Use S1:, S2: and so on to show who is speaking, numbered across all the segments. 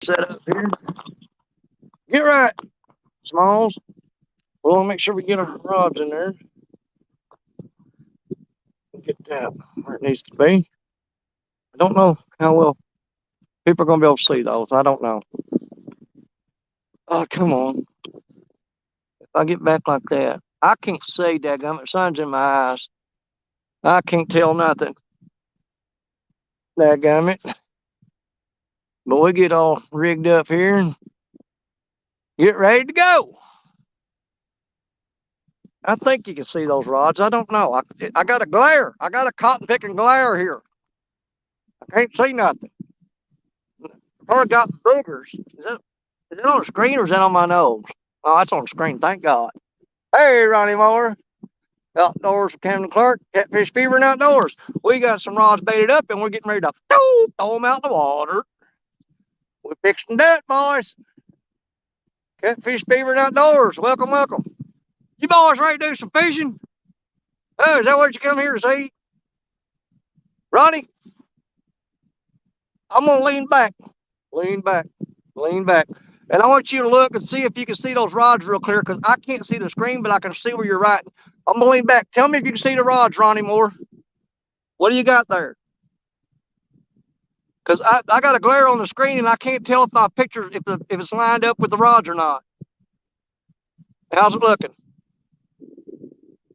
S1: Set up here. Get right, Smalls. We want to make sure we get our rods in there. Get that where it needs to be. I don't know how well people are going to be able to see those. I don't know. Oh, come on. If I get back like that, I can't see, dadgummit. Sun's in my eyes. I can't tell nothing. Dadgummit. But we get all rigged up here and get ready to go. I think you can see those rods. I don't know. I got a glare. I got a cotton picking glare here. I can't see nothing. Probably got boogers. Is that on the screen or is that on my nose? Oh, that's on the screen. Thank God. Hey, Ronnie Moore. Outdoors with Camden Clark, Catfish Fever and Outdoors. We got some rods baited up and we're getting ready to throw them out in the water. We're fixing that, boys. Catfish Fever and Outdoors. Welcome, welcome. You boys ready to do some fishing? Oh, is that what you come here to see? Ronnie, I'm going to lean back. Lean back. Lean back. And I want you to look and see if you can see those rods real clear because I can't see the screen, but I can see where you're writing. I'm going to lean back. Tell me if you can see the rods, Ronnie Moore. What do you got there? Because I got a glare on the screen and I can't tell if my picture, if it's lined up with the rods or not. How's it looking?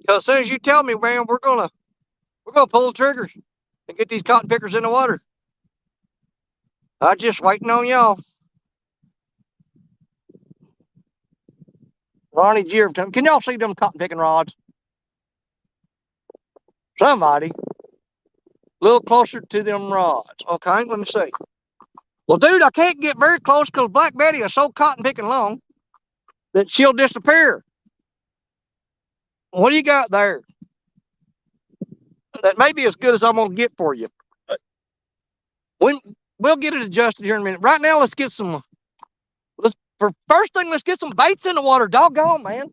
S1: Because as soon as you tell me, man, we're gonna pull the triggers and get these cotton pickers in the water. I'm just waiting on y'all. Ronnie Gier, can y'all see them cotton picking rods? Somebody. A little closer to them rods. Okay, let me see. Well, dude, I can't get very close because Black Betty is so cotton picking long that she'll disappear. What do you got there? That may be as good as I'm going to get for you. We'll get it adjusted here in a minute. Right now, let's get some. First thing, let's get some baits in the water. Doggone, man.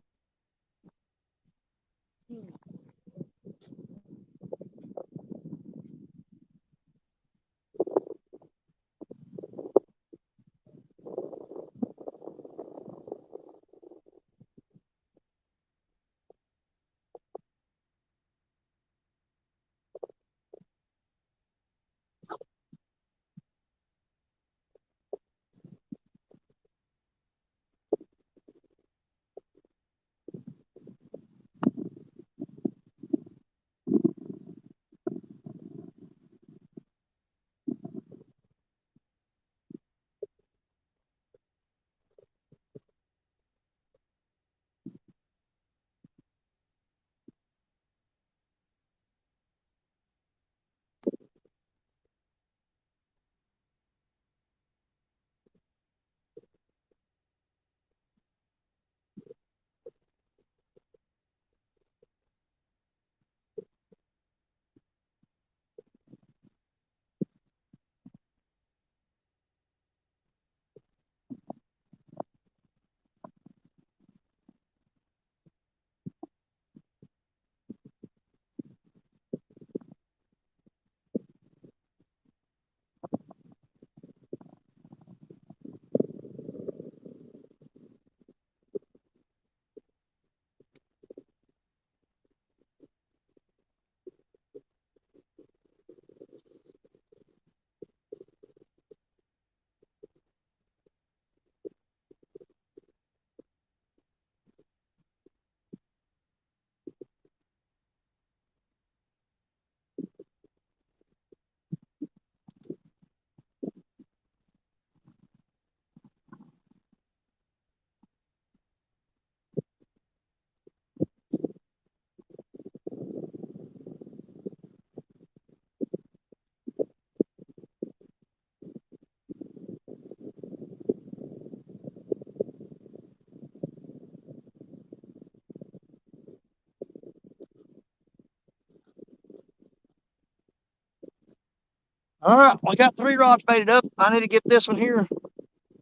S1: All right, we got 3 rods baited up. I need to get this one here.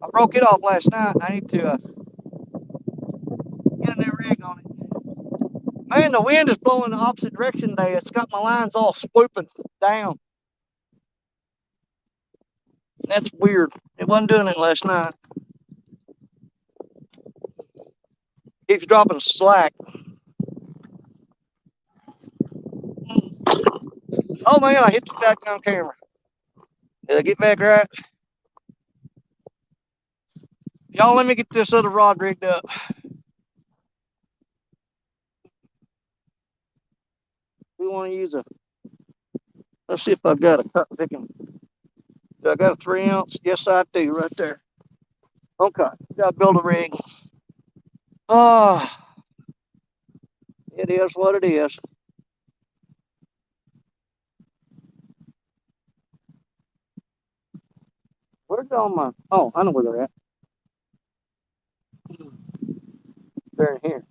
S1: I broke it off last night. I need to get a new rig on it. Man, the wind is blowing the opposite direction today. It's got my lines all swooping down. That's weird. It wasn't doing it last night. Keeps dropping slack. Oh man, I hit the back on camera. Did I get back right? Y'all, let me get this other rod rigged up. We want to use a. Let's see if I got a cut picking. Do I got a 3 ounce? Yes, I do, right there. Okay, got to build a rig. Ah, it is what it is. Where's all my? Oh, I know where they're at. They're in here.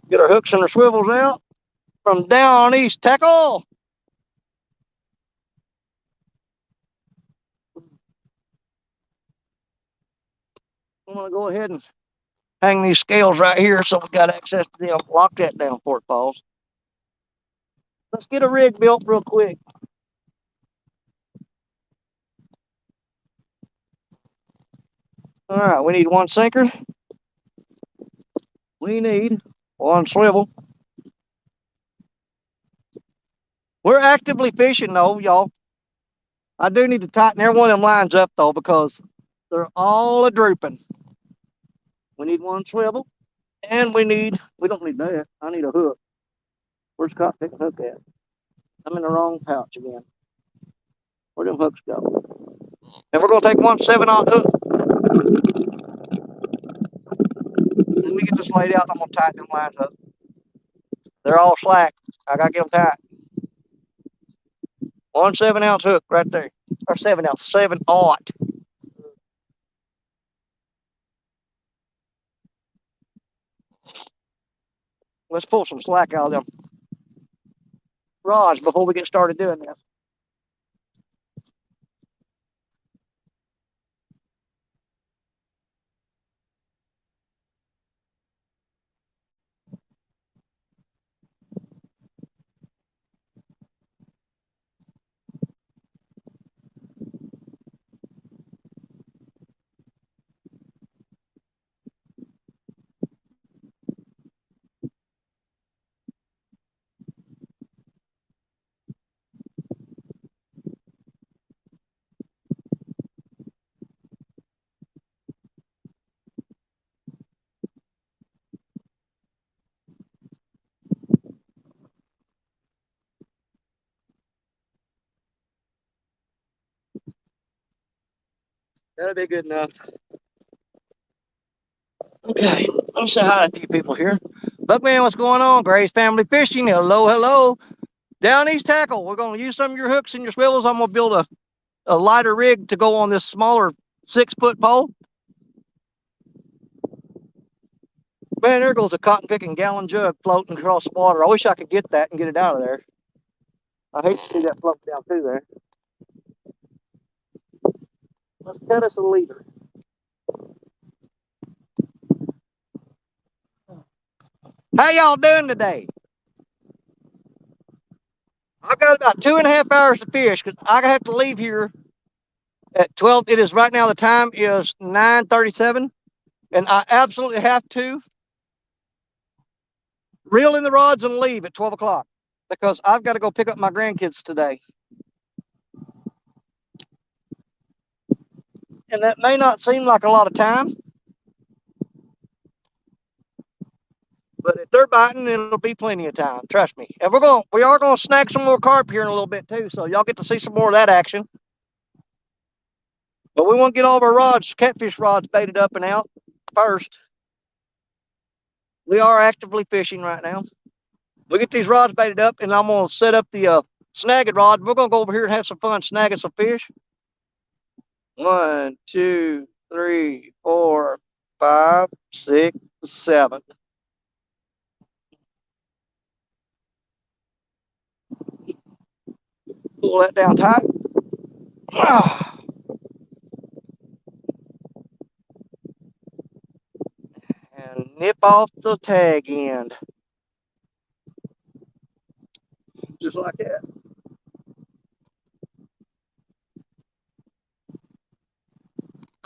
S1: Get our hooks and our swivels out from Down East Tackle. I'm gonna go ahead and hang these scales right here so we got access to them. Lock that down before it falls. Let's get a rig built real quick. All right, we need one sinker. We need one swivel. We're actively fishing though, y'all. I do need to tighten every one of them lines up though because they're all a drooping. We need one swivel, and we don't need that. I need a hook. Where's Scott picking hook at? I'm in the wrong pouch again. Where them hooks go? And we're gonna take one 7/0 hook. Let me get this laid out. I'm gonna tighten them lines up. They're all slack. I gotta get them tight. One 7/ounce hook right there. Or 7/ounce, 7/0. Let's pull some slack out of them rods before we get started doing this. That'll be good enough. Okay, let's say hi to a few people here. Buckman, what's going on? Gray's Family Fishing. Hello, hello. Down East Tackle. We're going to use some of your hooks and your swivels. I'm going to build a lighter rig to go on this smaller 6-foot pole. Man, there goes a cotton picking gallon jug floating across the water. I wish I could get that and get it out of there. I hate to see that float down through there. Let's cut us a leader. How y'all doing today? I've got about 2.5 hours to fish because I have to leave here at 12. It is right now, the time is 9:37, and I absolutely have to reel in the rods and leave at 12 o'clock because I've got to go pick up my grandkids today. And that may not seem like a lot of time, but if they're biting, it'll be plenty of time. Trust me. And we are gonna snag some more carp here in a little bit too, so y'all get to see some more of that action. But we want to get all of our rods, catfish rods, baited up and out first. We are actively fishing right now. We get these rods baited up, and I'm gonna set up the snagging rod. We're gonna go over here and have some fun snagging some fish. 1, 2, 3, 4, 5, 6, 7. Pull that down tight. And nip off the tag end. Just like that.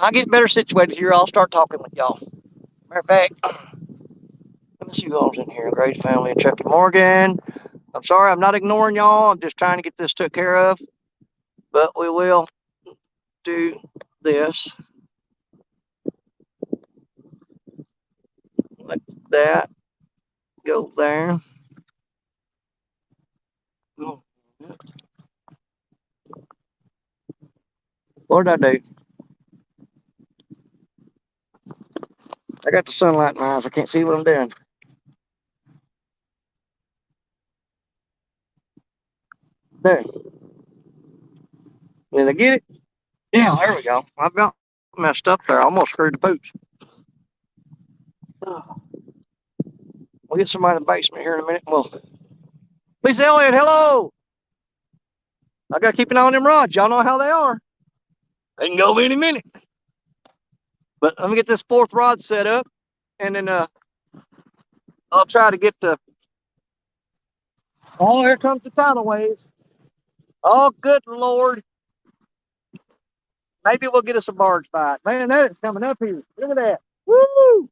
S1: I get better situated here, I'll start talking with y'all. Matter of fact, let me see who all's in here. Grace family and Chucky Morgan. I'm sorry, I'm not ignoring y'all. I'm just trying to get this took care of. But we will do this. Like that. Go there. What did I do? I got the sunlight in my eyes. I can't see what I'm doing. There. Did I get it? Yeah, there we go. I about messed up there. I almost screwed the pooch. We'll get somebody in the basement here in a minute. Well, Lisa Elliott, hello. I got to keep an eye on them rods. Y'all know how they are. They can go any minute. But let me get this fourth rod set up, and then I'll try to get the. Oh, here comes the tidal waves. Oh, good Lord. Maybe we'll get us a barge bite. Man, that is coming up here. Look at that. Woo!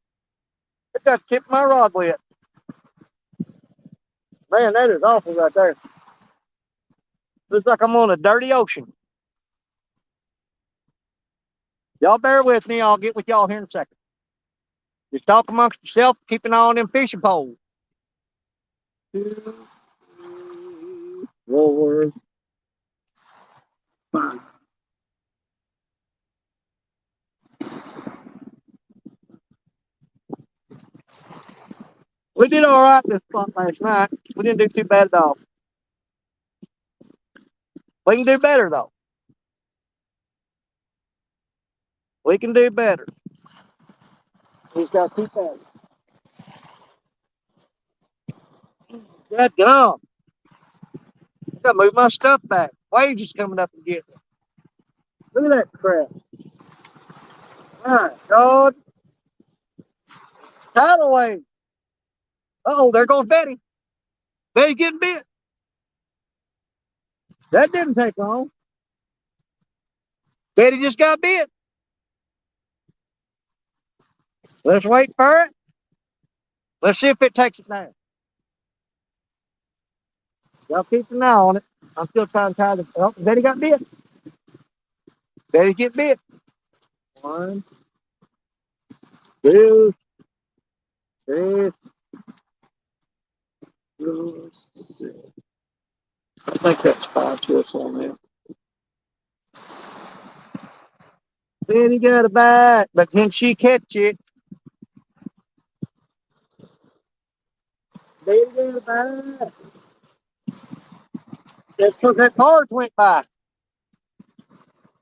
S1: I got to tip my rod with. Man, that is awful right there. Looks like I'm on a dirty ocean. Y'all bear with me. I'll get with y'all here in a second. Just talk amongst yourself. Keep an eye on them fishing poles. 2, 3, 4, 5. We did all right this spot last night. We didn't do too bad at all. We can do better, though. We can do better. We just got to keep at it. God damn. I got to move my stuff back. Waves is coming up and getting it. Look at that crap. My God. Tidal wave. Uh-oh, there goes Betty. Betty getting bit. That didn't take long. Betty just got bit. Let's wait for it. Let's see if it takes it down. Y'all keep an eye on it. I'm still trying to tie the. Oh, Betty got bit. Betty get bit. 1, 2, 3, 4, 6. I think that's 5 twists on there. Betty got a bite, but can she catch it? Betty got a bite. That's because that barge went by.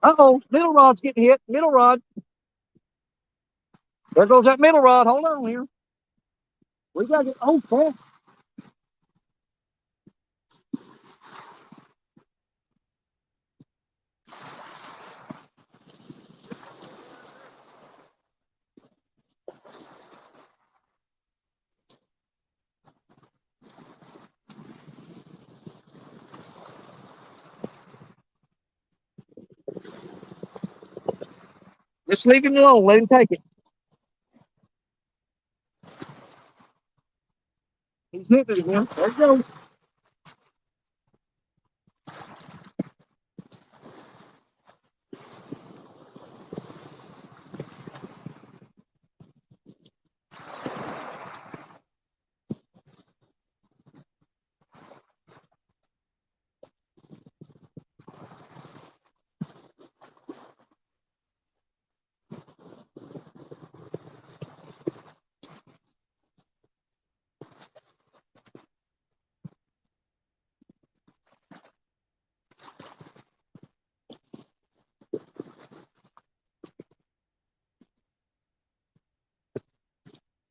S1: Uh-oh, middle rod's getting hit. Middle rod. There goes that middle rod. Hold on here. We got to get. Oh, crap. Just leave him alone. Let him take it. He's hitting it again. There he goes.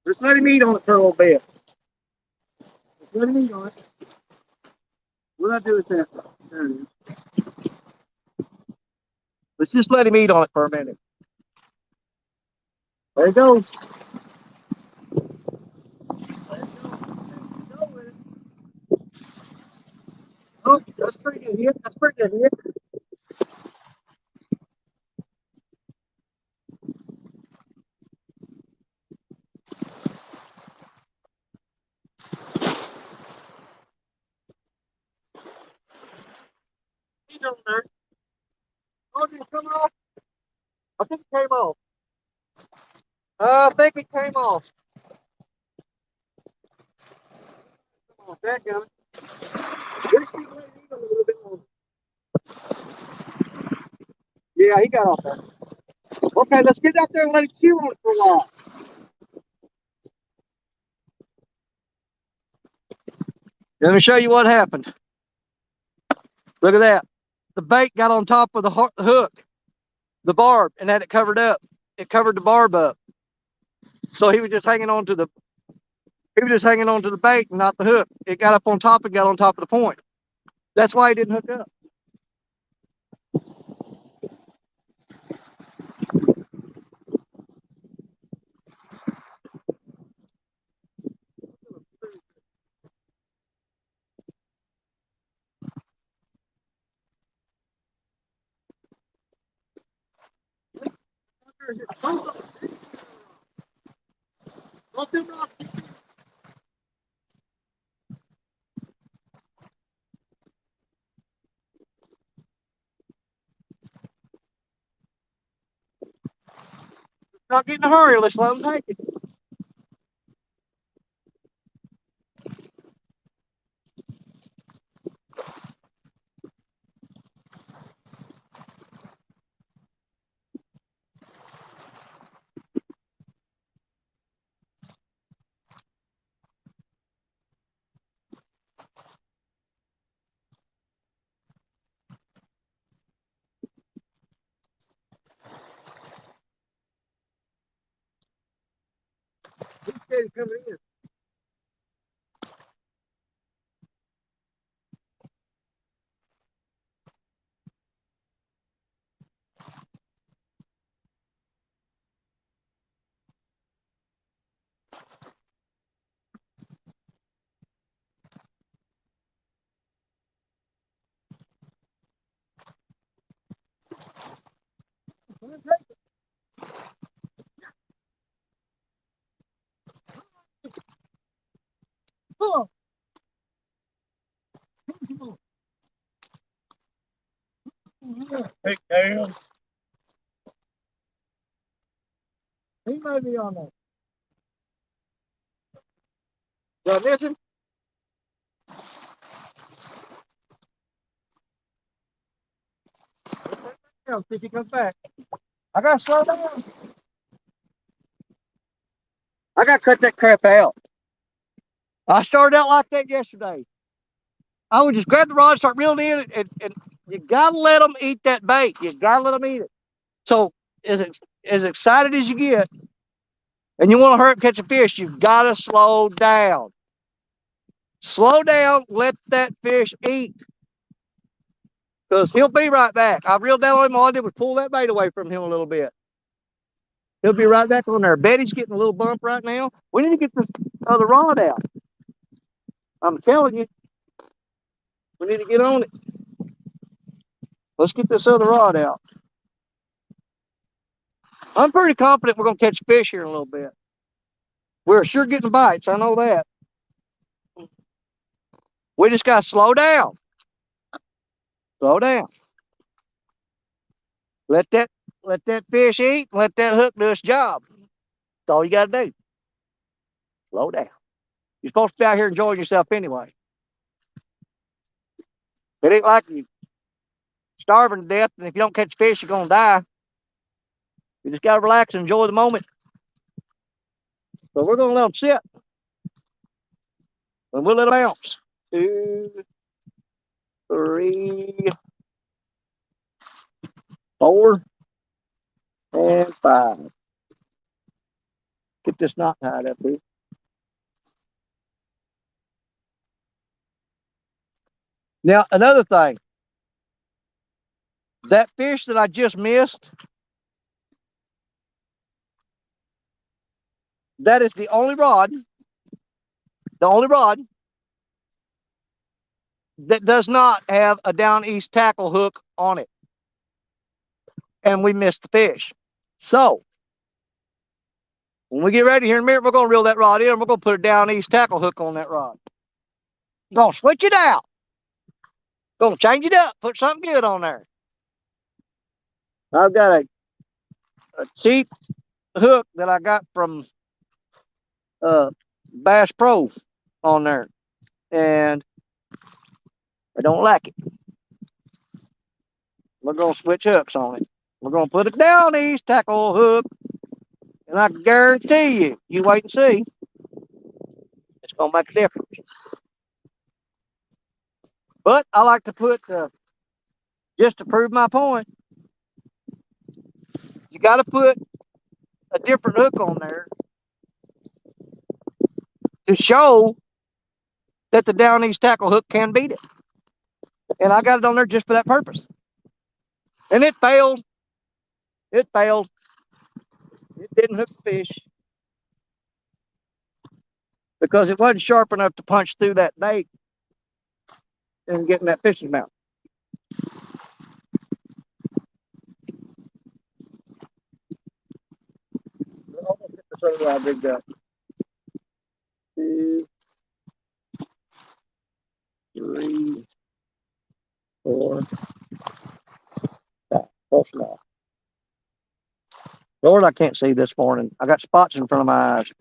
S1: Just let him eat on it for a little bit. Just let him eat on it. What I do with that? There it is. Let's just let him eat on it for a minute. There he goes. Oh, that's pretty good hit. That's pretty good hit. on there. Oh, did it come off? I think it came off. I think it came off. Come on, back on. Let's keep letting it a little bit longer. Yeah, he got off there. Okay, let's get out there and let it chew on it for a while. Let me show you what happened. Look at that. The bait got on top of the hook, the barb, and had it covered up. It covered the barb up. So he was just hanging on to the bait and not the hook. It got up on top and got on top of the point. That's why he didn't hook up. Not get in a hurry. Let's let him take it. He's scared he's coming in. Oh, hey, damn. He may be on there. Did I miss him? See if he comes back. I gotta slow down. I gotta cut that crap out. I started out like that yesterday. I would just grab the rod, start reeling in, and you gotta let them eat that bait. You gotta let them eat it. So as excited as you get, and you want to hurry up and catch a fish, you gotta slow down. Slow down. Let that fish eat, because he'll be right back. I reeled down on him. All I did was pull that bait away from him a little bit. He'll be right back on there. Betty's getting a little bump right now. We need to get this other rod out. I'm telling you, we need to get on it. Let's get this other rod out. I'm pretty confident we're going to catch fish here in a little bit. We're sure getting bites. I know that. We just got to slow down. Slow down. Let that fish eat. Let that hook do its job. That's all you got to do. Slow down. You're supposed to be out here enjoying yourself anyway. It ain't like you starving to death, and if you don't catch fish, you're going to die. You just got to relax and enjoy the moment. So we're going to let them sit. And we'll let them bounce. 2, 3, 4, and 5. Get this knot tied up here. Now, another thing. That fish that I just missed, that is the only rod that does not have a down east tackle hook on it. And we missed the fish. So, when we get ready here in a minute, we're going to reel that rod in, and we're going to put a down east tackle hook on that rod. We're going to switch it out. Gonna change it up. Put something good on there. I've got a cheap hook that I got from uh, Bass Pro on there, and I don't like it. We're gonna switch hooks on it. We're gonna put a down east tackle hook, and I guarantee you, you wait and see, it's gonna make a difference. But I like to put just to prove my point. You got to put a different hook on there to show that the down east tackle hook can beat it. And I got it on there just for that purpose. And it failed. It failed. It didn't hook the fish because it wasn't sharp enough to punch through that bait and get in that fishing mouth. I did that. 2, 3, 4, 5. Close enough. Lord, I can't see this morning. I got spots in front of my eyes.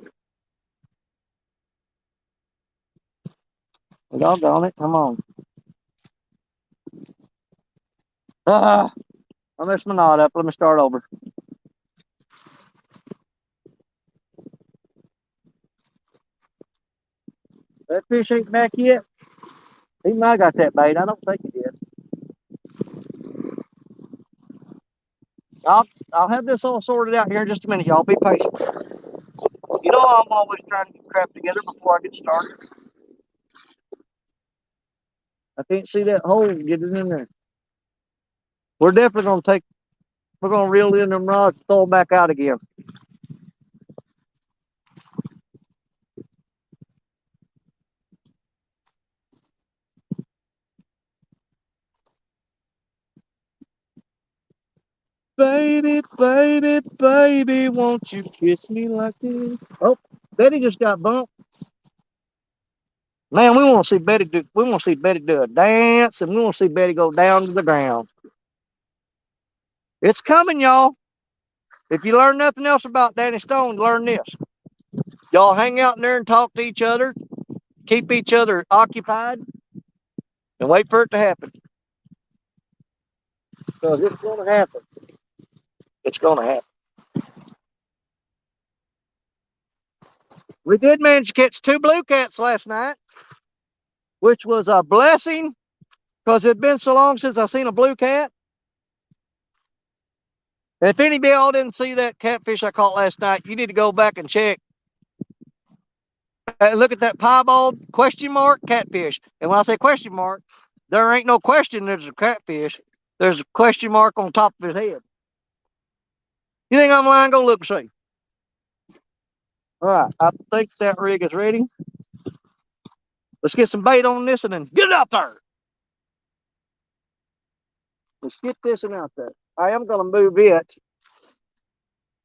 S1: Doggone it. Come on. I messed my knot up. Let me start over. That fish ain't back yet. He might have got that bait. I don't think he did. I'll have this all sorted out here in just a minute, y'all. Be patient. You know I'm always trying to get crap together before I get started. I can't see that hole. Get it in there. We're definitely we're gonna reel in them rods and throw them back out again. Baby, baby, baby, won't you kiss me like this? Oh, Betty just got bumped. Man, we want to see Betty do. We want to see Betty do a dance, and we want to see Betty go down to the ground. It's coming, y'all. If you learn nothing else about Danny Stone, learn this. Y'all hang out in there and talk to each other, keep each other occupied, and wait for it to happen. Because it's going to happen. It's going to happen. We did manage to catch 2 blue cats last night, which was a blessing because it had been so long since I seen a blue cat. And if any of y'all didn't see that catfish I caught last night, you need to go back and check. Look at that piebald question mark catfish. And when I say question mark, there ain't no question there's a catfish. There's a question mark on top of his head. You think I'm lying? Go look and see. All right, I think that rig is ready. Let's get some bait on this and then get it out there. Let's get this one out there. I am going to move it.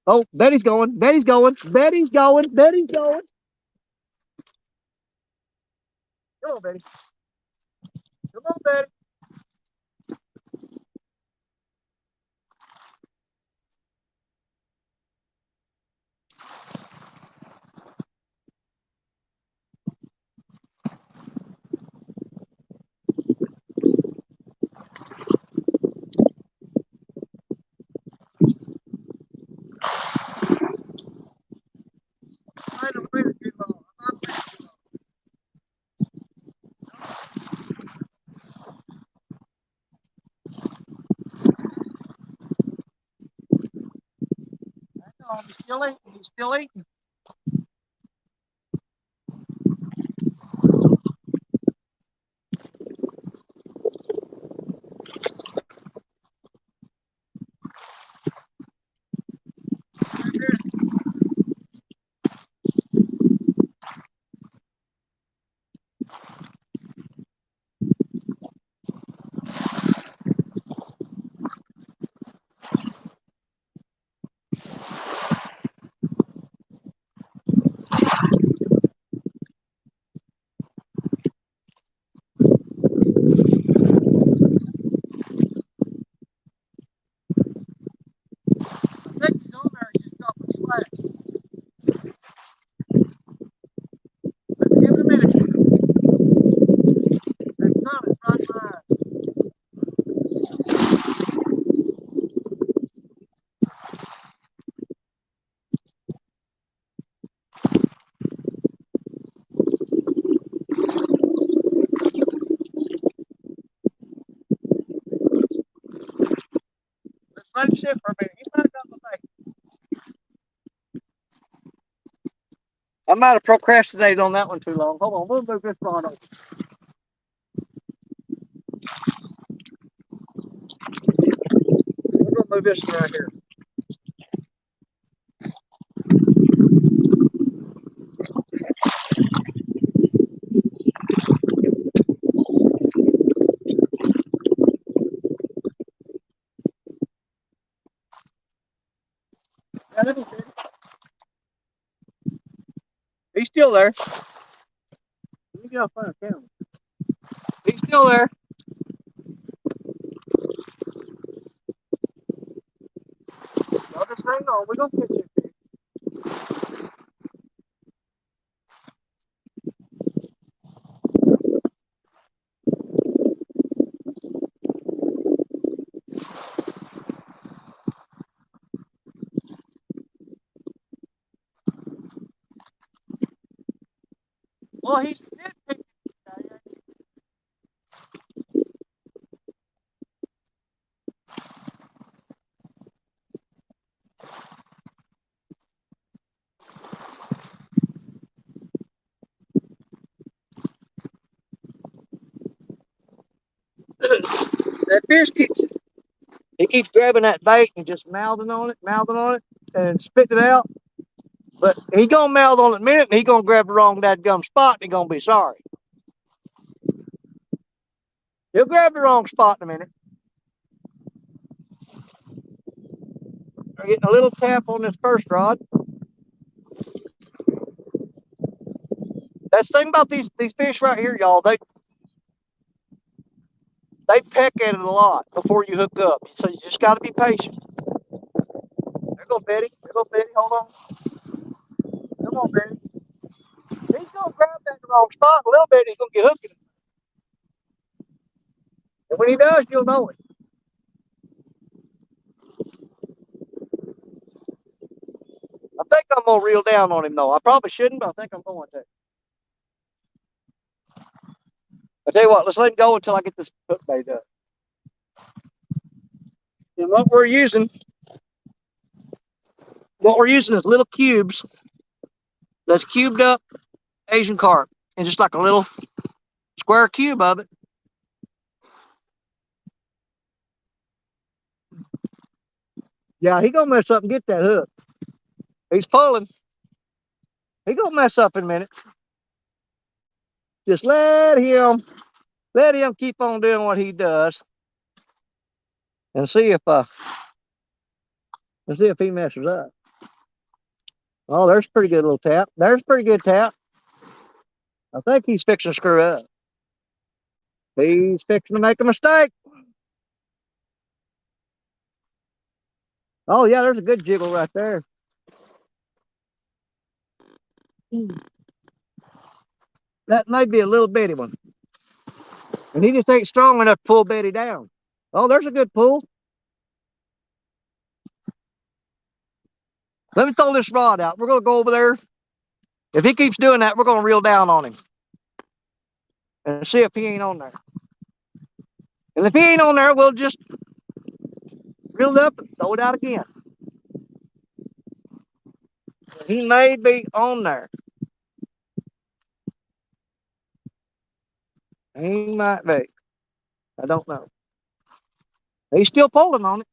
S1: Oh, Betty's going. Betty's going. Betty's going. Betty's going. Come on, Betty. Come on, Betty. He's still eating. He's still eating. Let him sit for a minute. He's not got my thing. I might have procrastinated on that one too long. Hold on, we'll move this rod over. We're gonna move this one right here. Yeah, let me see. He's still there. Let me get off on camera. He's still there. Y'all just hang on. We're gonna catch you. Well, he's nitpicking. That fish keeps grabbing that bait and just mouthing on it, and spitting it out. But he gonna mouth on it in a minute, and he gonna grab the wrong dadgum spot, and he gonna be sorry. He'll grab the wrong spot in a minute. We're getting a little tap on this first rod. That's the thing about these fish right here, y'all. They peck at it a lot before you hook up. So you just got to be patient. There go Betty. There go Betty. Hold on. Come on, Betty. He's gonna grab that in the wrong spot a little bit. He's gonna get hooked in it. And when he does, you'll know it. I think I'm gonna reel down on him though. I probably shouldn't, but I think I'm going to. I tell you what, let's let him go until I get this hook bait up. And what we're using is little cubes. That's cubed up Asian carp, and just like a little square cube of it. Yeah, he gonna mess up and get that hook. He's pulling. He gonna mess up in a minute. Just let him keep on doing what he does, and see if he messes up. Oh, there's a pretty good little tap. There's a pretty good tap. I think he's fixing to screw up. He's fixing to make a mistake. Oh yeah, there's a good jiggle right there. That may be a little bitty one. And he just ain't strong enough to pull Betty down. Oh, there's a good pull. Let me throw this rod out. We're going to go over there. If he keeps doing that, we're going to reel down on him and see if he ain't on there. And if he ain't on there, we'll just reel it up and throw it out again. He may be on there. He might be. I don't know. He's still pulling on it.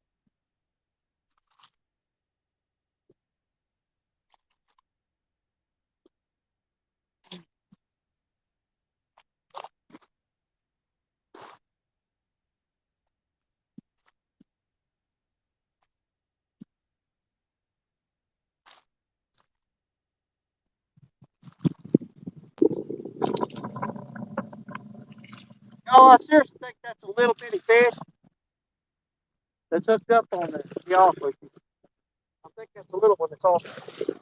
S1: Oh, I seriously think that's a little bitty fish that's hooked up on there, to be honest with you. I think that's a little one that's on there.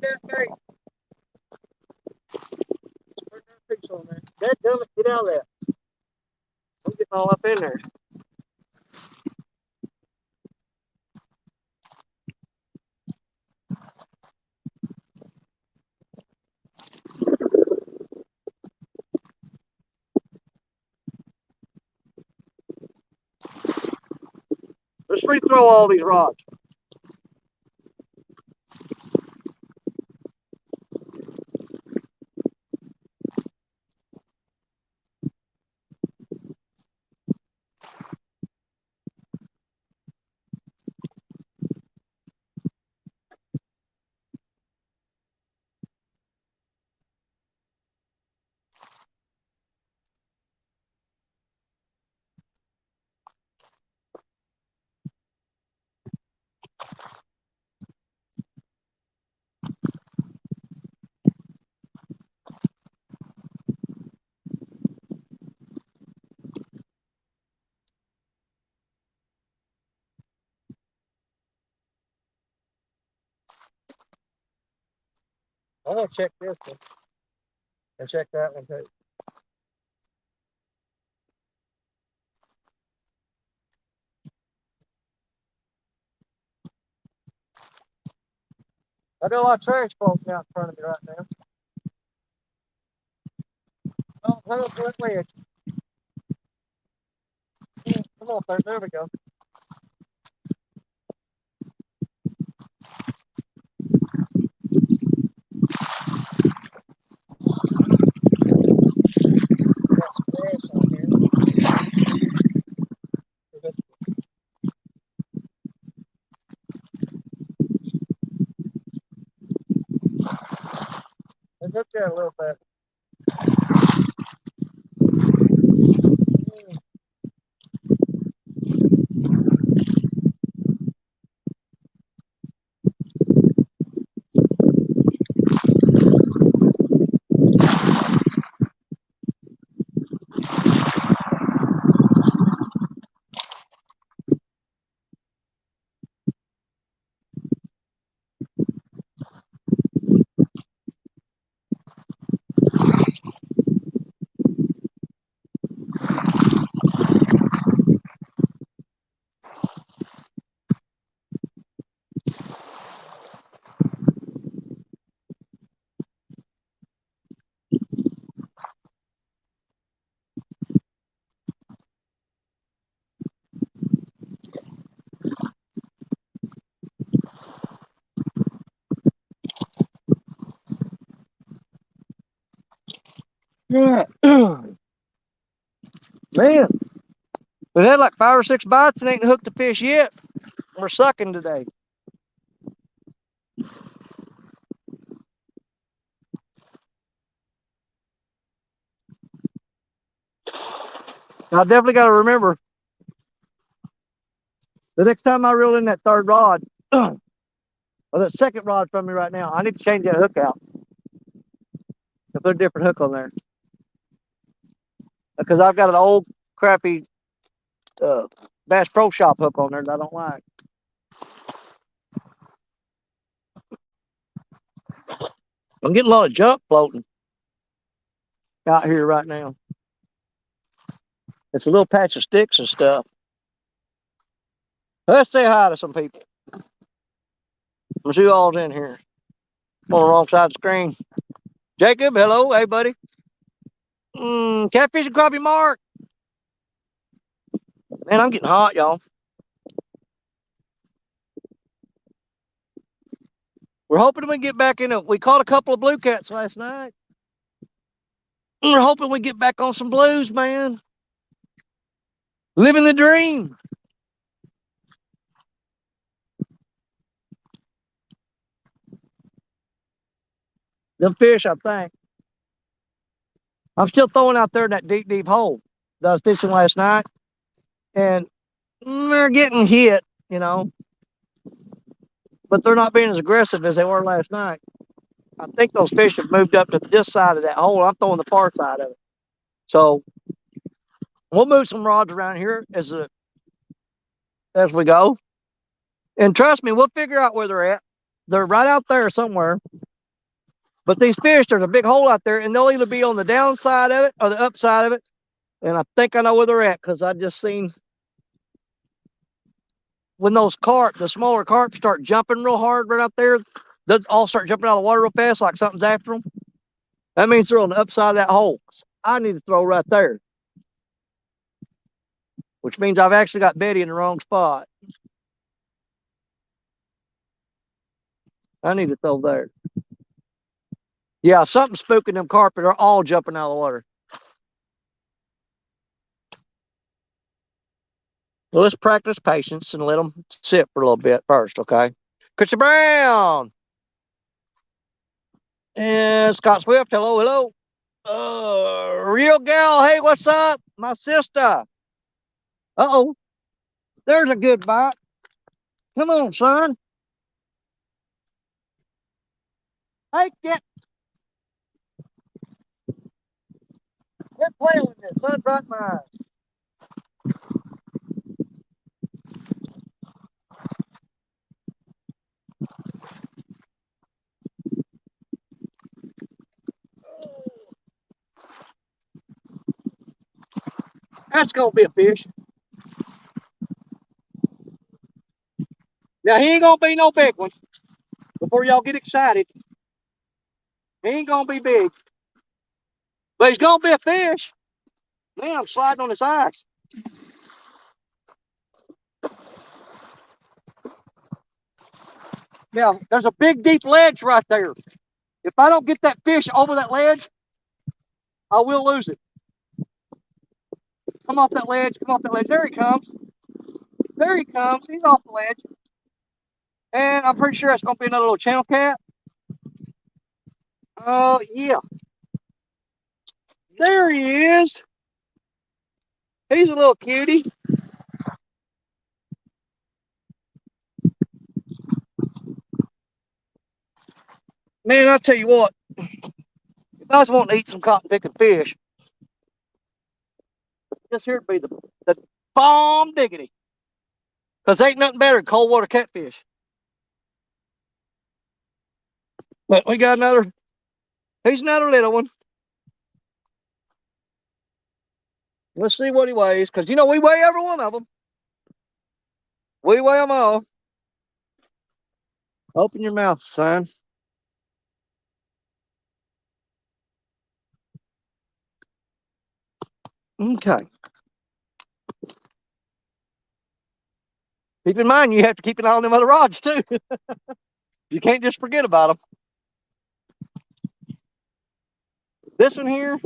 S1: that bait. Put that piece on there. Dadgummit, get out of there. I'm getting all up in there. Let's free throw all these rods. I'm gonna check this one and check that one too. I got a lot of trash floating out in front of me right now. Oh, hold up that wedge. Come on, there we go. Let's up there a little bit. Yeah. Man, we've had like 5 or 6 bites and ain't hooked a fish yet. We're sucking today. I definitely got to remember the next time I reel in that 3rd rod, or that 2nd rod from me right now, I need to change that hook out and put a different hook on there. Because I've got an old crappy Bass Pro Shop hook on there that I don't like. I'm getting a lot of junk floating out here right now. It's a little patch of sticks and stuff. Let's say hi to some people. Let's see who all's in here. On the wrong side of the screen. Jacob, hello. Hey, buddy. Catfish and crappie Mark. Man, I'm getting hot, y'all. We're hoping we get back in. We caught a couple of blue cats last night. We're hoping we get back on some blues, man. Living the dream. Them fish, I think. I'm still throwing out there in that deep, deep hole that I was fishing last night. And they're getting hit, you know. But they're not being as aggressive as they were last night. I think those fish have moved up to this side of that hole. I'm throwing the far side of it. So we'll move some rods around here as we go. And trust me, we'll figure out where they're at. they're right out there somewhere. But these fish, there's a big hole out there, and they'll either be on the downside of it or the upside of it. And I think I know where they're at because I just seen when those carp, the smaller carp, start jumping real hard right out there, they'll all start jumping out of the water real fast like something's after them. That means they're on the upside of that hole. I need to throw right there, which means I've actually got Betty in the wrong spot. I need to throw there. Yeah, something's spooking them carp. They're all jumping out of the water. Well, let's practice patience and let them sit for a little bit first, okay? Chrissy Brown and Scott Swift. Hello, hello. Real gal. Hey, what's up, my sister? Uh-oh, there's a good bite. Come on, son. Take it. Quit playing with this. Son's right mine. That's gonna be a fish. Now he ain't gonna be no big one. Before y'all get excited, he ain't gonna be big, but he's gonna be a fish. Man, I'm sliding on his ice. Now there's a big deep ledge right there. If I don't get that fish over that ledge, I will lose it. Come off that ledge. Come off that ledge. There he comes. There he comes. He's off the ledge. And I'm pretty sure that's gonna be another little channel cat. Oh yeah. There he is. He's a little cutie. Man, I'll tell you what, if I was wanting to eat some cotton picking fish, this here'd be the bomb diggity. Because ain't nothing better than cold water catfish. But we got another, he's another little one. Let's see what he weighs, because you know we weigh every one of them. We weigh them all. Open your mouth, son. Okay. Keep in mind, you have to keep an eye on them other rods, too. You can't just forget about them. This one here,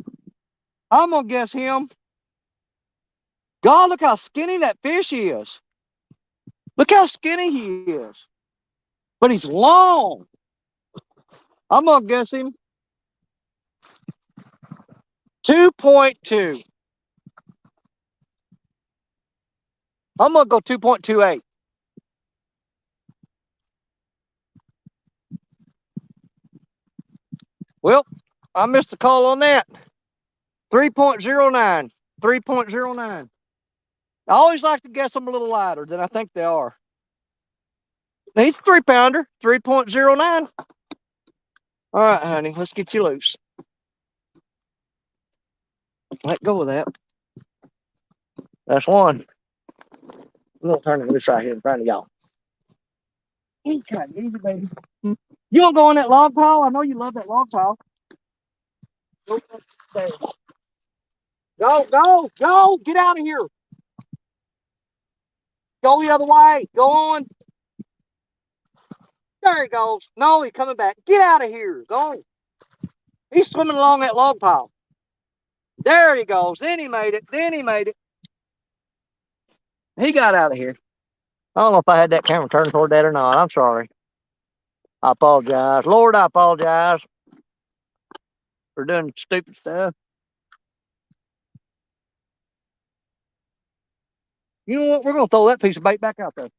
S1: I'm going to guess him. God, look how skinny that fish is. Look how skinny he is. But he's long. I'm going to guess him 2.2. I'm going to go 2.28. Well, I missed the call on that. 3.09. 3.09. I always like to guess them a little lighter than I think they are. He's a 3-pounder, 3.09. All right, honey, let's get you loose. Let go of that. That's one. I'm going to turn it loose right here in front of y'all. Okay, easy, baby. You don't go on that log pile? I know you love that log pile. Go, go, go. Get out of here. Go the other way. Go on. There he goes. No, he's coming back. Get out of here. Go. He's swimming along that log pile. There he goes. Then he made it. Then he made it. He got out of here. I don't know if I had that camera turned toward that or not. I'm sorry. I apologize. Lord, I apologize for doing stupid stuff. You know what? We're going to throw that piece of bait back out there.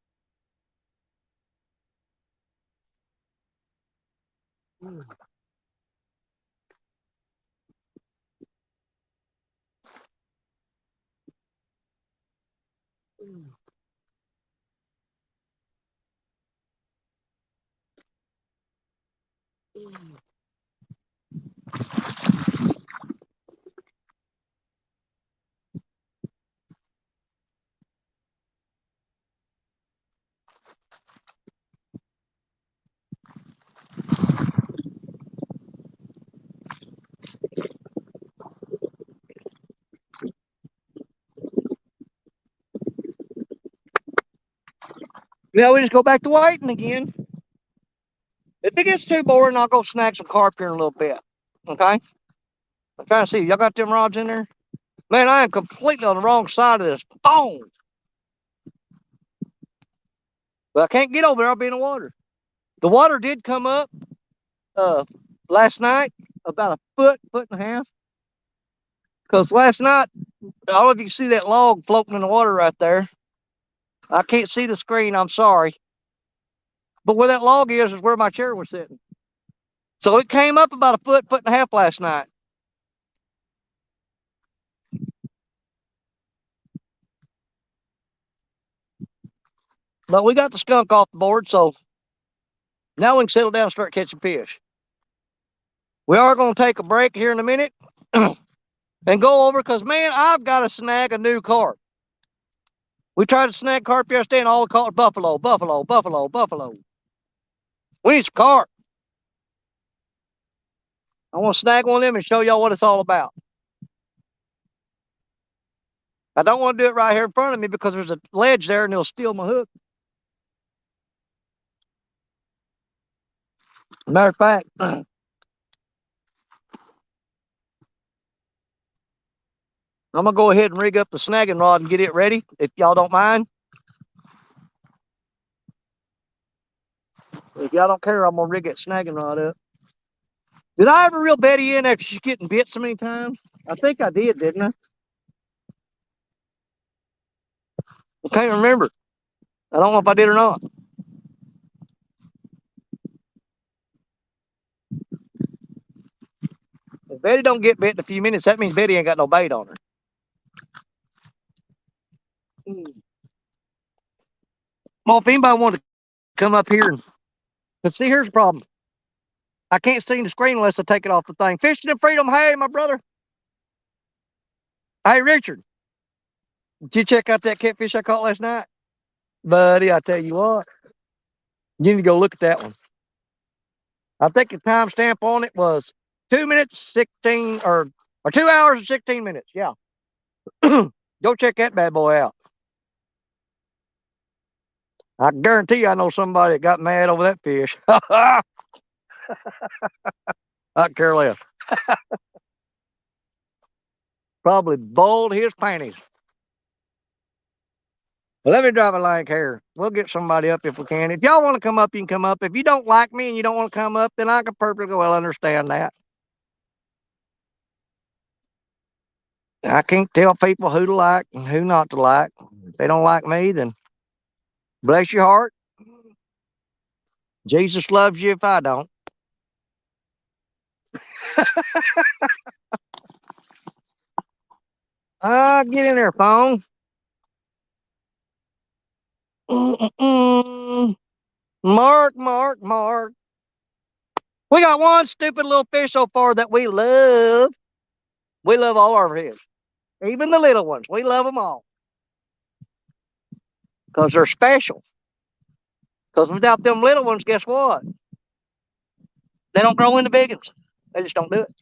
S1: Now we just go back to waiting again. If it gets too boring, I'll go snag some carp here in a little bit. Okay? I'm trying to see. Y'all got them rods in there? Man, I am completely on the wrong side of this phone. But I can't get over there. I'll be in the water. The water did come up last night about a foot and a half. Because last night, all of you see that log floating in the water right there. I can't see the screen. I'm sorry. But where that log is where my chair was sitting. So it came up about a foot and a half last night. But we got the skunk off the board, so now we can settle down and start catching fish. We are going to take a break here in a minute and go over because, man, I've got to snag a new carp. We tried to snag carp yesterday and all we caught buffalo, buffalo, buffalo, buffalo. We need some carp. I want to snag one of them and show y'all what it's all about. I don't want to do it right here in front of me because there's a ledge there and it'll steal my hook. Matter of fact, I'm going to go ahead and rig up the snagging rod and get it ready, if y'all don't mind. If y'all don't care, I'm going to rig that snagging rod up. Did I ever reel Betty in after she's getting bit so many times? I think I did, didn't I? I can't remember. I don't know if I did or not. If Betty don't get bit in a few minutes, that means Betty ain't got no bait on her. Well, if anybody wanted to come up here and... But see, here's the problem. I can't see the screen unless I take it off the thing. Fishing in Freedom. Hey, my brother. Hey, Richard. Did you check out that catfish I caught last night? Buddy, I tell you what. You need to go look at that one. I think the timestamp on it was 2 minutes 16 or 2 hours and 16 minutes. Yeah. Go check that bad boy out. I guarantee you I know somebody that got mad over that fish. I care less. Probably bowled his panties. Well, let me drop a link here. We'll get somebody up if we can. If y'all want to come up, you can come up. If you don't like me and you don't want to come up, then I can perfectly well understand that. I can't tell people who to like and who not to like. If they don't like me, then bless your heart. Jesus loves you if I don't. Get in there, phone. Mark. We got one stupid little fish so far that we love. We love all our fish. Even the little ones. We love them all. Because they're special. Because without them little ones, guess what? They don't grow into big ones. They just don't do it.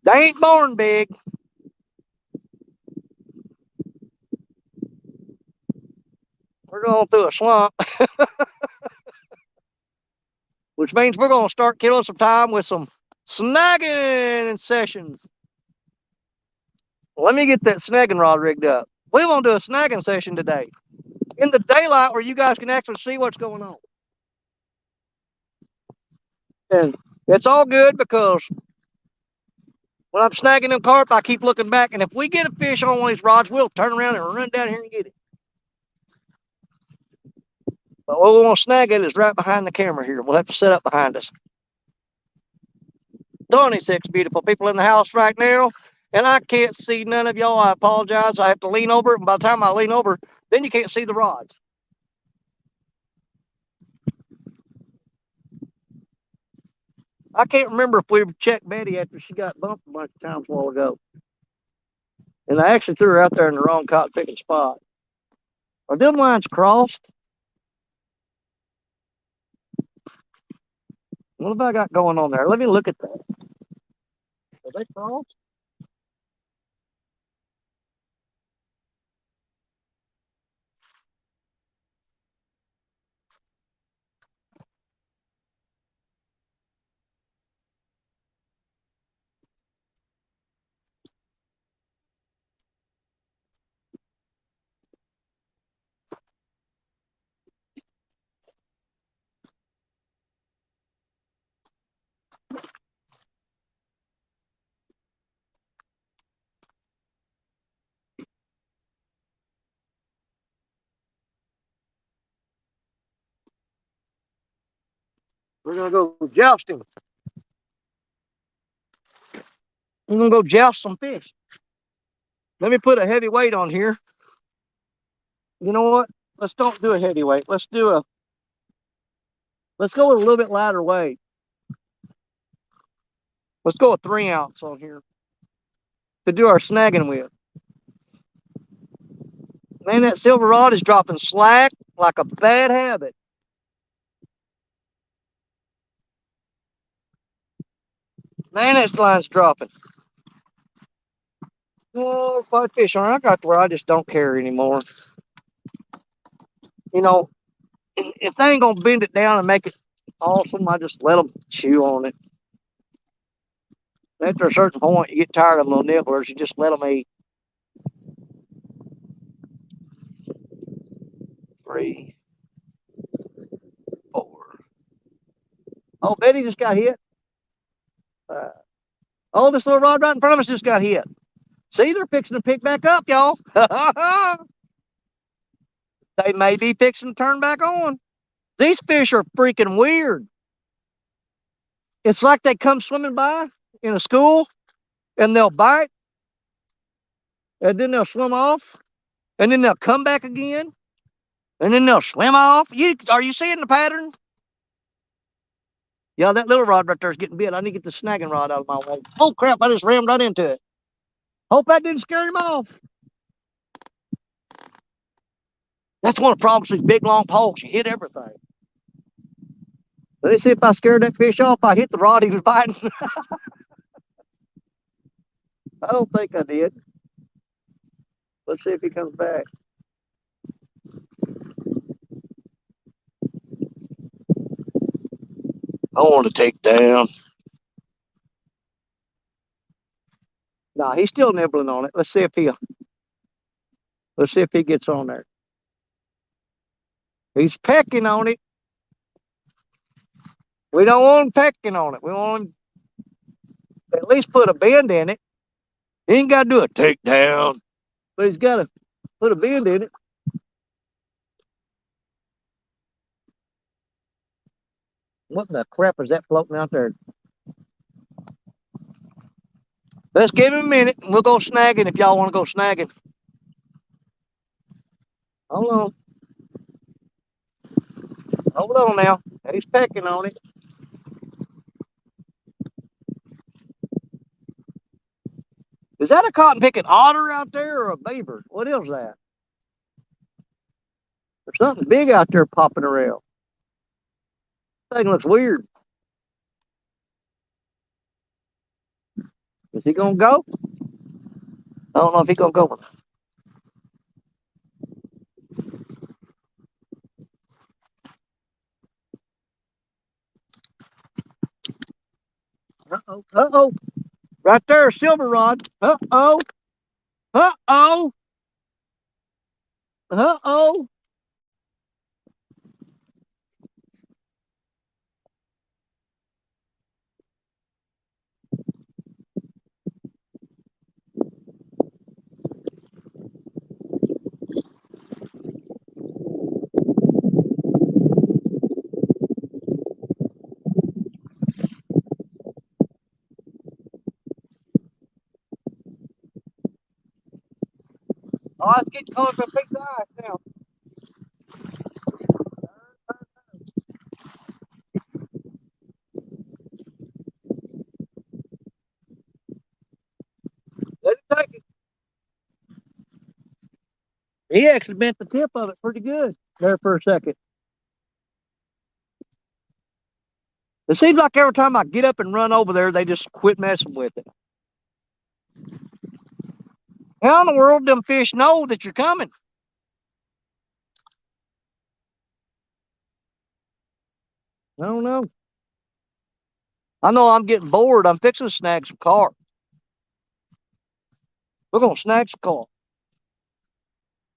S1: They ain't born big. We're going through a swamp. Which means we're going to start killing some time with some snagging sessions. Let me get that snagging rod rigged up. We want to do a snagging session today. In the daylight where you guys can actually see what's going on. And it's all good because when I'm snagging them carp, I keep looking back. And if we get a fish on one of these rods, we'll turn around and run down here and get it. But what we want to snag it is right behind the camera here. We'll have to set up behind us. 26 beautiful people in the house right now. And I can't see none of y'all. I apologize. I have to lean over. And by the time I lean over, then you can't see the rods. I can't remember if we checked Betty after she got bumped a bunch of times a while ago. And I actually threw her out there in the wrong cotton picking spot. Are them lines crossed? What have I got going on there? Let me look at that. Are they crossed? We're gonna go jousting. We're gonna go joust some fish. Let me put a heavy weight on here. You know what? Let's don't do a heavy weight. Let's go with a little bit lighter weight. Let's go a 3 ounce on here to do our snagging with. Man, that silver rod is dropping slack like a bad habit. Man, that line's dropping. Oh, five fish on. I got to where I just don't care anymore. You know, if they ain't gonna bend it down and make it awesome, I just let them chew on it. After a certain point, you get tired of them little nibblers. You just let them eat. 3, 4. Oh, Betty just got hit. Oh, this little rod right in front of us just got hit. See, they're fixing to pick back up, y'all. They may be fixing to turn back on. These fish are freaking weird. It's like they come swimming by in a school and they'll bite and then they'll swim off and then they'll come back again and then they'll swim off. Are you seeing the pattern? Yeah, that little rod right there is getting bit. I need to get the snagging rod out of my way. Oh, crap. I just rammed right into it. Hope that didn't scare him off. That's one of the problems with big, long poles. You hit everything. Let me see if I scared that fish off. I hit the rod he was biting. I don't think I did. Let's see if he comes back. I want to take down. No, he's still nibbling on it. Let's see if he gets on there. He's pecking on it. We don't want him pecking on it. We want him to at least put a bend in it. He ain't got to do a takedown, but he's got to put a bend in it. What the crap is that floating out there? Let's give him a minute and we'll go snagging if y'all want to go snagging. Hold on. Hold on now. He's pecking on it. Is that a cotton picking otter out there or a beaver? What is that? There's something big out there popping around. That thing looks weird. Is he gonna go? I don't know if he's gonna go. Uh-oh. Uh-oh. Right there, silver rod. Uh-oh. Uh-oh. Uh-oh. Oh, it's getting close to a big size now. He actually bent the tip of it pretty good there for a second. It seems like every time I get up and run over there, they just quit messing with it. How in the world them fish know that you're coming? I don't know. I know I'm getting bored. I'm fixing to snag some carp. We're going to snag some carp.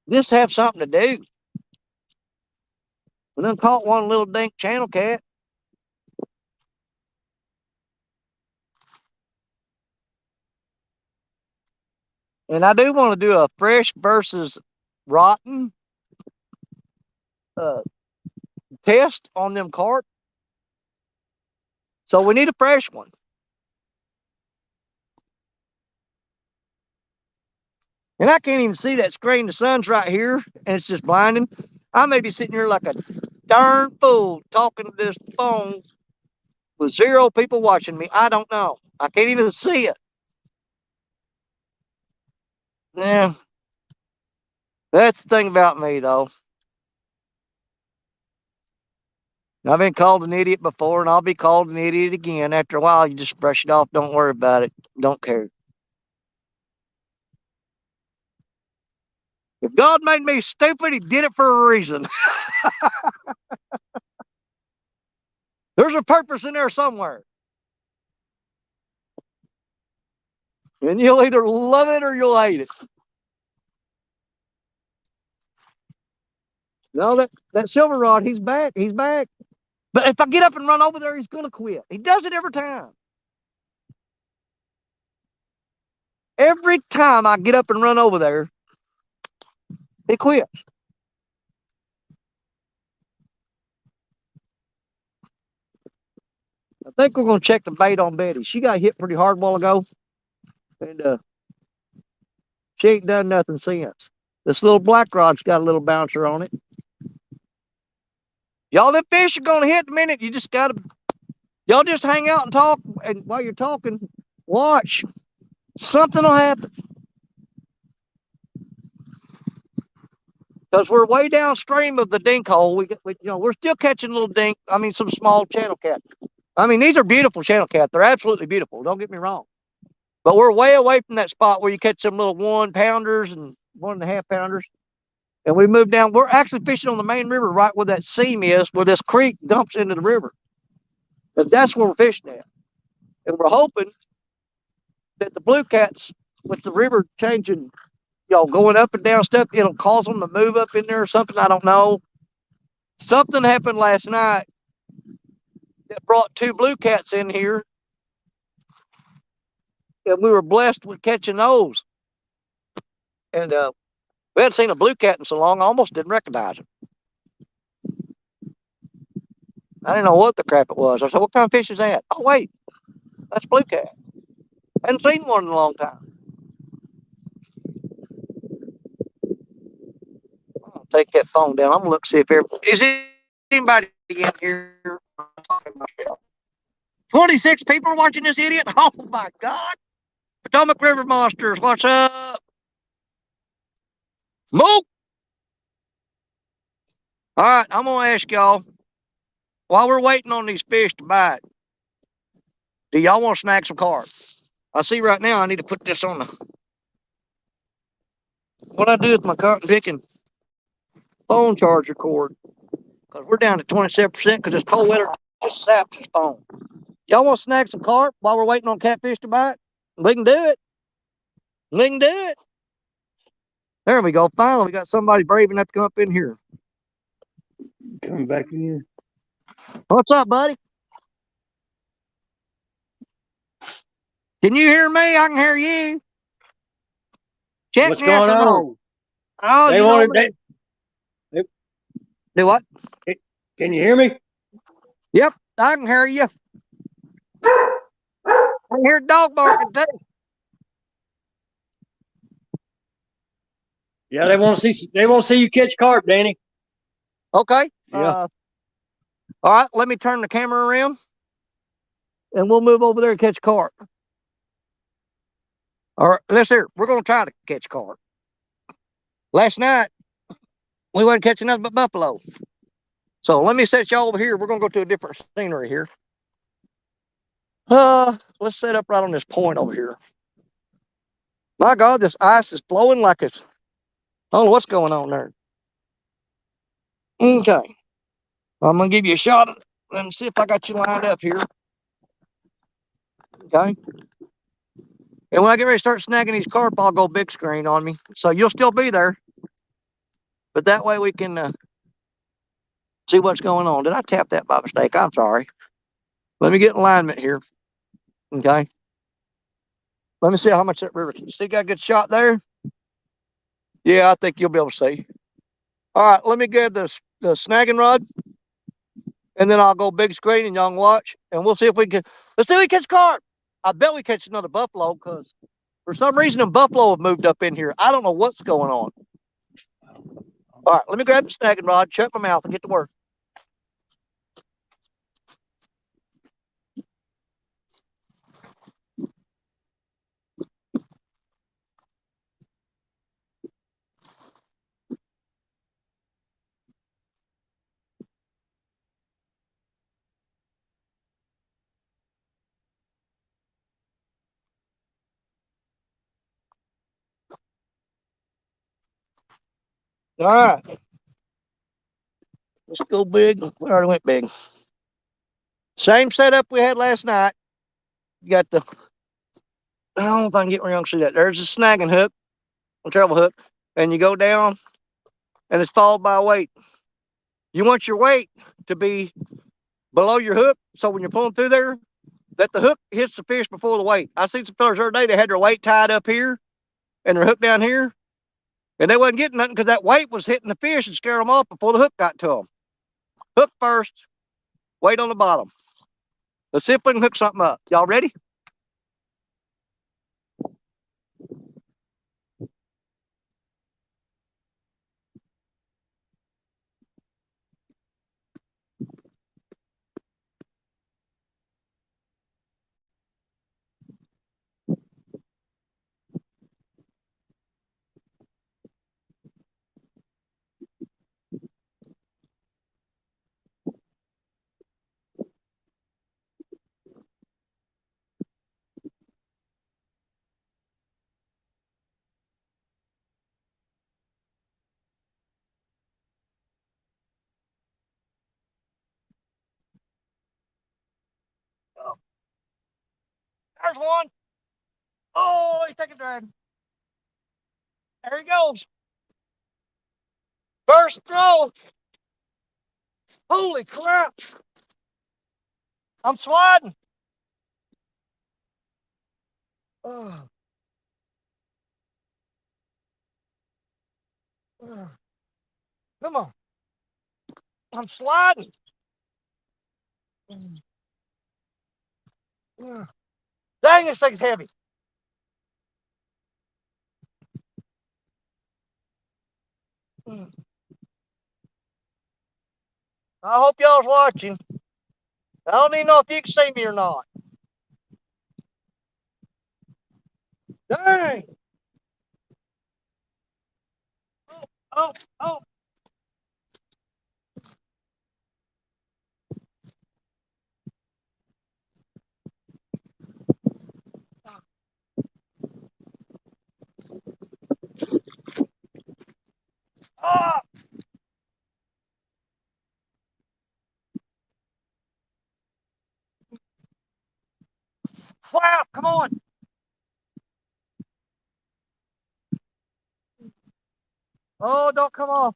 S1: Just have something to do. We done caught one little dink channel cat. And I do want to do a fresh versus rotten test on them carp. So we need a fresh one. And I can't even see that screen. The sun's right here, and it's just blinding. I may be sitting here like a darn fool talking to this phone with 0 people watching me. I don't know. I can't even see it. Yeah. That's the thing about me, though. I've been called an idiot before, and I'll be called an idiot again. After a while, you just brush it off. Don't worry about it. Don't care. If God made me stupid, he did it for a reason. There's a purpose in there somewhere. And you'll either love it or you'll hate it. No, that silver rod, he's back. He's back. But if I get up and run over there, he's going to quit. He does it every time. Every time I get up and run over there, he quits. I think we're going to check the bait on Betty. She got hit pretty hard a while ago. And she ain't done nothing since. This little black rod's got a little bouncer on it. Y'all, them fish are going to hit in a minute. You just got to, y'all just hang out and talk. And while you're talking, watch. Something will happen. Because we're way downstream of the dink hole. We're still catching little dink. I mean, some small channel cat. I mean, these are beautiful channel cat. They're absolutely beautiful. Don't get me wrong. But we're way away from that spot where you catch some little 1-pounders and 1.5-pounders. And we moved down. We're actually fishing on the main river right where that seam is, where this creek dumps into the river. But that's where we're fishing at. And we're hoping that the blue cats, with the river changing, going up and down stuff, it'll cause them to move up in there or something. I don't know. Something happened last night that brought 2 blue cats in here. And we were blessed with catching those. And we hadn't seen a blue cat in so long, I almost didn't recognize him. I didn't know what the crap it was. I said, what kind of fish is that? Oh, wait, that's blue cat. I hadn't seen one in a long time. I'll take that phone down. I'm going to look, see if is anybody in here. 26 people are watching this idiot. Oh, my God. Potomac River Monsters, what's up? Move. All right, I'm going to ask y'all, while we're waiting on these fish to bite, do y'all want to snag some carp? I see right now I need to put this on the... What I do with my cotton picking phone charger cord, because we're down to 27% because this cold weather just saps his phone. Y'all want to snag some carp while we're waiting on catfish to bite? We can do it. We can do it. There we go. Finally, we got somebody brave enough to come up in here.
S2: Coming back in.
S1: What's up, buddy? Can you hear me? I can hear you. Check
S2: What's going on?
S1: No. Oh,
S2: They
S1: you
S2: wanted
S1: know, do what?
S2: Can you hear me?
S1: Yep, I can hear you. I can hear dog barking too.
S2: Yeah, they want to see. They want to see you catch carp, Danny.
S1: Okay.
S2: Yeah.
S1: All right. Let me turn the camera around, and we'll move over there and catch carp. All right. Let's hear. We're going to try to catch carp. Last night, We wasn't catching nothing but buffalo. So let me set y'all over here. We're gonna go to a different scenery here. Let's set up right on this point over here. My God, this ice is flowing like it's, I don't know what's going on there. Okay. I'm gonna give you a shot and see if I got you lined up here. Okay. And when I get ready to start snagging these carp, I'll go big screen on me. So you'll still be there. But that way we can see what's going on. Did I tap that by mistake? I'm sorry. Let me get in alignment here. Okay. Let me see how much that river. See, got a good shot there? Yeah, I think you'll be able to see. All right, let me get the snagging rod, and then I'll go big screen and y'all can watch, and we'll see if we can. Let's see if we catch carp. I bet we catch another buffalo because for some reason the buffalo have moved up in here. I don't know what's going on. All right, let me grab the snagging rod, shut my mouth, and get to work. All right, let's go big. We already went big. Same setup we had last night. You got the, I don't know if I can get where you can see that. There's a snagging hook, a treble hook, and you go down, and it's followed by a weight. You want your weight to be below your hook, so when you're pulling through there, that the hook hits the fish before the weight. I seen some fellas the other day, they had their weight tied up here and their hook down here, and they wasn't getting nothing because that weight was hitting the fish and scaring them off before the hook got to them. Hook first, weight on the bottom. Let's see if we can hook something up. Y'all ready? There's one. Oh, he's taking drag. There he goes. First throw. Holy crap. I'm sliding. Oh. Oh. Come on. I'm sliding. Dang, this thing's heavy. I hope y'all's watching. I don't even know if you can see me or not. Dang. Oh, oh, oh. Ah. Flap, come on. Oh, don't come off.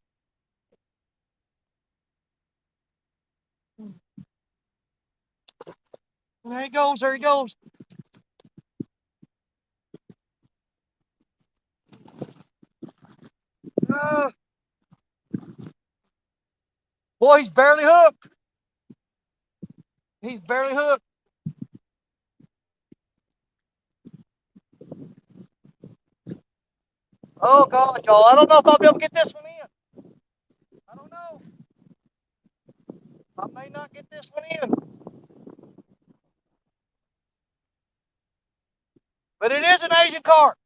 S1: There he goes, there he goes. Uh, boy, he's barely hooked. He's barely hooked. Oh, God, y'all. I don't know if I'll be able to get this one in. I don't know. I may not get this one in. But it is an Asian carp.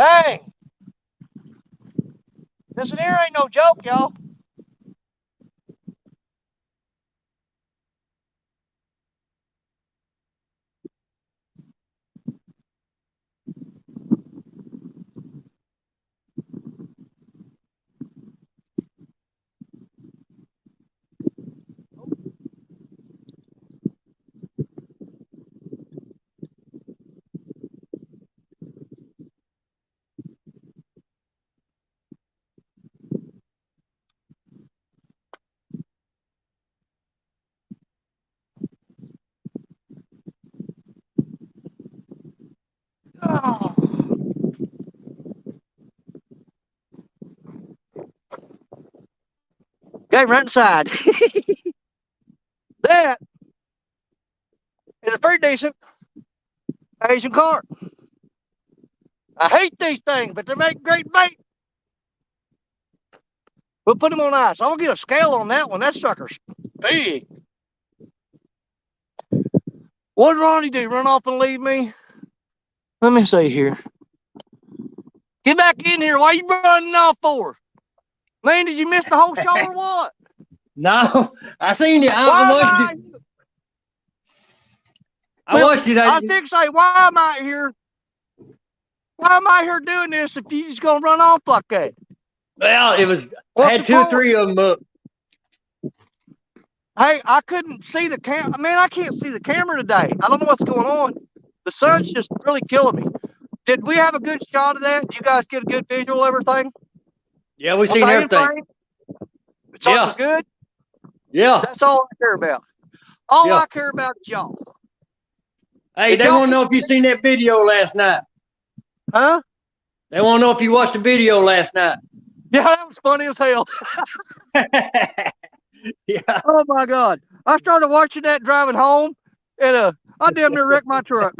S1: Dang. This here ain't no joke, y'all. Oh. Came right inside. That is a pretty decent Asian carp. I hate these things, but they make great bait. We'll put them on ice. I'm gonna get a scale on that one. That sucker's big. What did Ronnie do? Run off and leave me? Let me see here. Get back in here. Why are you running off for? Man, did you miss the whole show or what?
S2: No, I seen it. I watched it. I watched it.
S1: I think say, why am I here? Why am I here doing this if you just gonna run off like that?
S2: Well, it was. I had two or three of them up.
S1: Hey, I couldn't see the camera. Man, I can't see the camera today. I don't know what's going on. The sun's just really killing me. Did we have a good shot of that? Did you guys get a good visual of everything?
S2: Yeah, we seen everything.
S1: So it was good?
S2: Yeah.
S1: That's all I care about. All I care about is y'all.
S2: Hey, they want to know if you seen that video last night.
S1: Huh?
S2: They want to know if you watched the video last night.
S1: Yeah, that was funny as hell.
S2: Yeah.
S1: Oh my God. I started watching that driving home and I damn near wrecked my truck.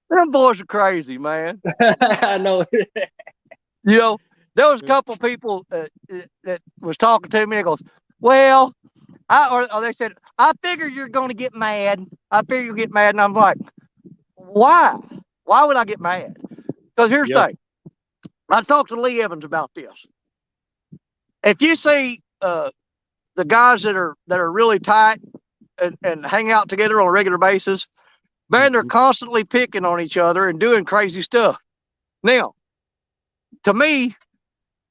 S1: Them boys are crazy, man.
S2: I know.
S1: You know, there was a couple people that was talking to me. They goes, well, or they said, I figure you're going to get mad. I figure you'll get mad. And I'm like, why? Why would I get mad? Because here's the thing. I talked to Lee Evans about this. If you see the guys that are really tight and hang out together on a regular basis, man, they're constantly picking on each other and doing crazy stuff. Now, to me,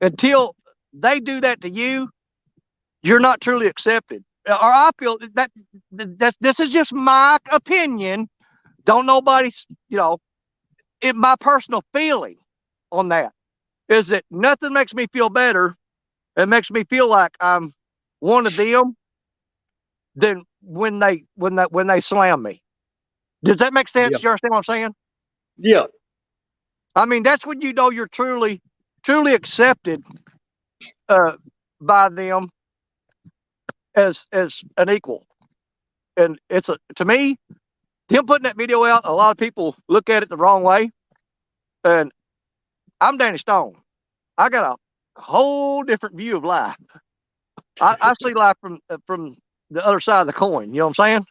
S1: until they do that to you, you're not truly accepted. Or I feel that this is just my opinion. Don't nobody's, my personal feeling on that is that nothing makes me feel better. It makes me feel like I'm one of them than when they slam me. Does that make sense? You understand what I'm saying?
S2: Yeah.
S1: I mean, that's when you know you're truly accepted by them as an equal. And it's to me, him putting that video out, a lot of people look at it the wrong way. And I'm Danny Stone. I got a whole different view of life. I see life from the other side of the coin. You know what I'm saying?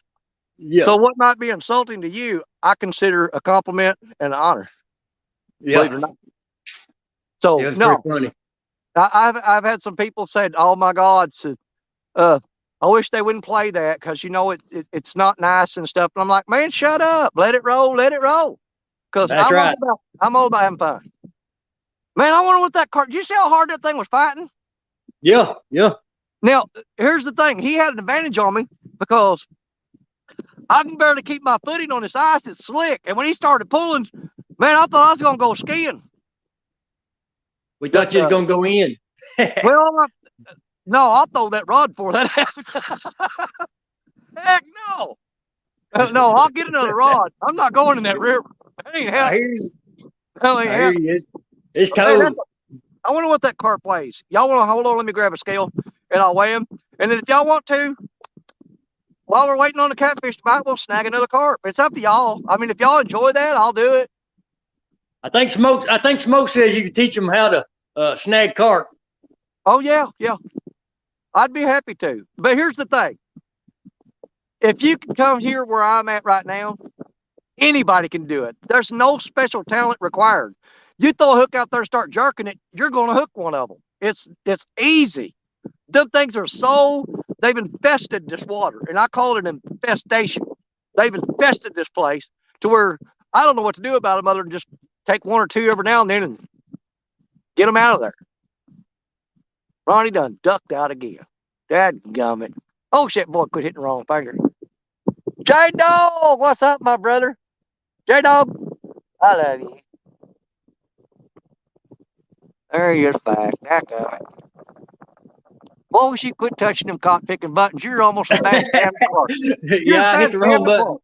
S2: Yeah.
S1: So what might be insulting to you, I consider a compliment and an honor.
S2: Yeah.
S1: Believe it or not. So no, I've had some people said, "Oh my God, I wish they wouldn't play that because it's not nice and stuff." And I'm like, man, shut up, let it roll, because I'm all about having fun. Man, I wonder what that car. Did you see how hard that thing was fighting?
S2: Yeah, yeah.
S1: Now here's the thing: he had an advantage on me because I can barely keep my footing on this ice. It's slick, and when he started pulling, man, I thought I was gonna go skiing.
S2: We thought you was gonna go in.
S1: Well, no, I'll throw that rod before that happens. Heck no. No, I'll get another rod. I'm not going in that river. That ain't happening.
S2: It's cold.
S1: I wonder what that carp weighs. Y'all want to hold on? Let me grab a scale and I'll weigh him. And then if y'all want to, while we're waiting on the catfish to bite, we'll snag another carp. It's up to y'all. I mean, if y'all enjoy that, I'll do it.
S2: I think Smoke says you can teach them how to snag carp.
S1: Oh yeah, yeah. I'd be happy to. But here's the thing. If you can come here where I'm at right now, Anybody can do it. There's no special talent required. You throw a hook out there, start jerking it, you're going to hook one of them. It's easy. Them things are so, they've infested this water, and I call it an infestation. They've infested this place to where I don't know what to do about them other than just take one or two every now and then and get them out of there. Ronnie done ducked out again. Dadgummit. Oh shit, boy, quit hitting the wrong finger. J-Dog, what's up, my brother? J-Dog, I love you. There he is back. Dadgummit. Boy, wish you quit touching them cotton picking buttons. You're almost a bad
S2: Yeah, I hit the wrong button.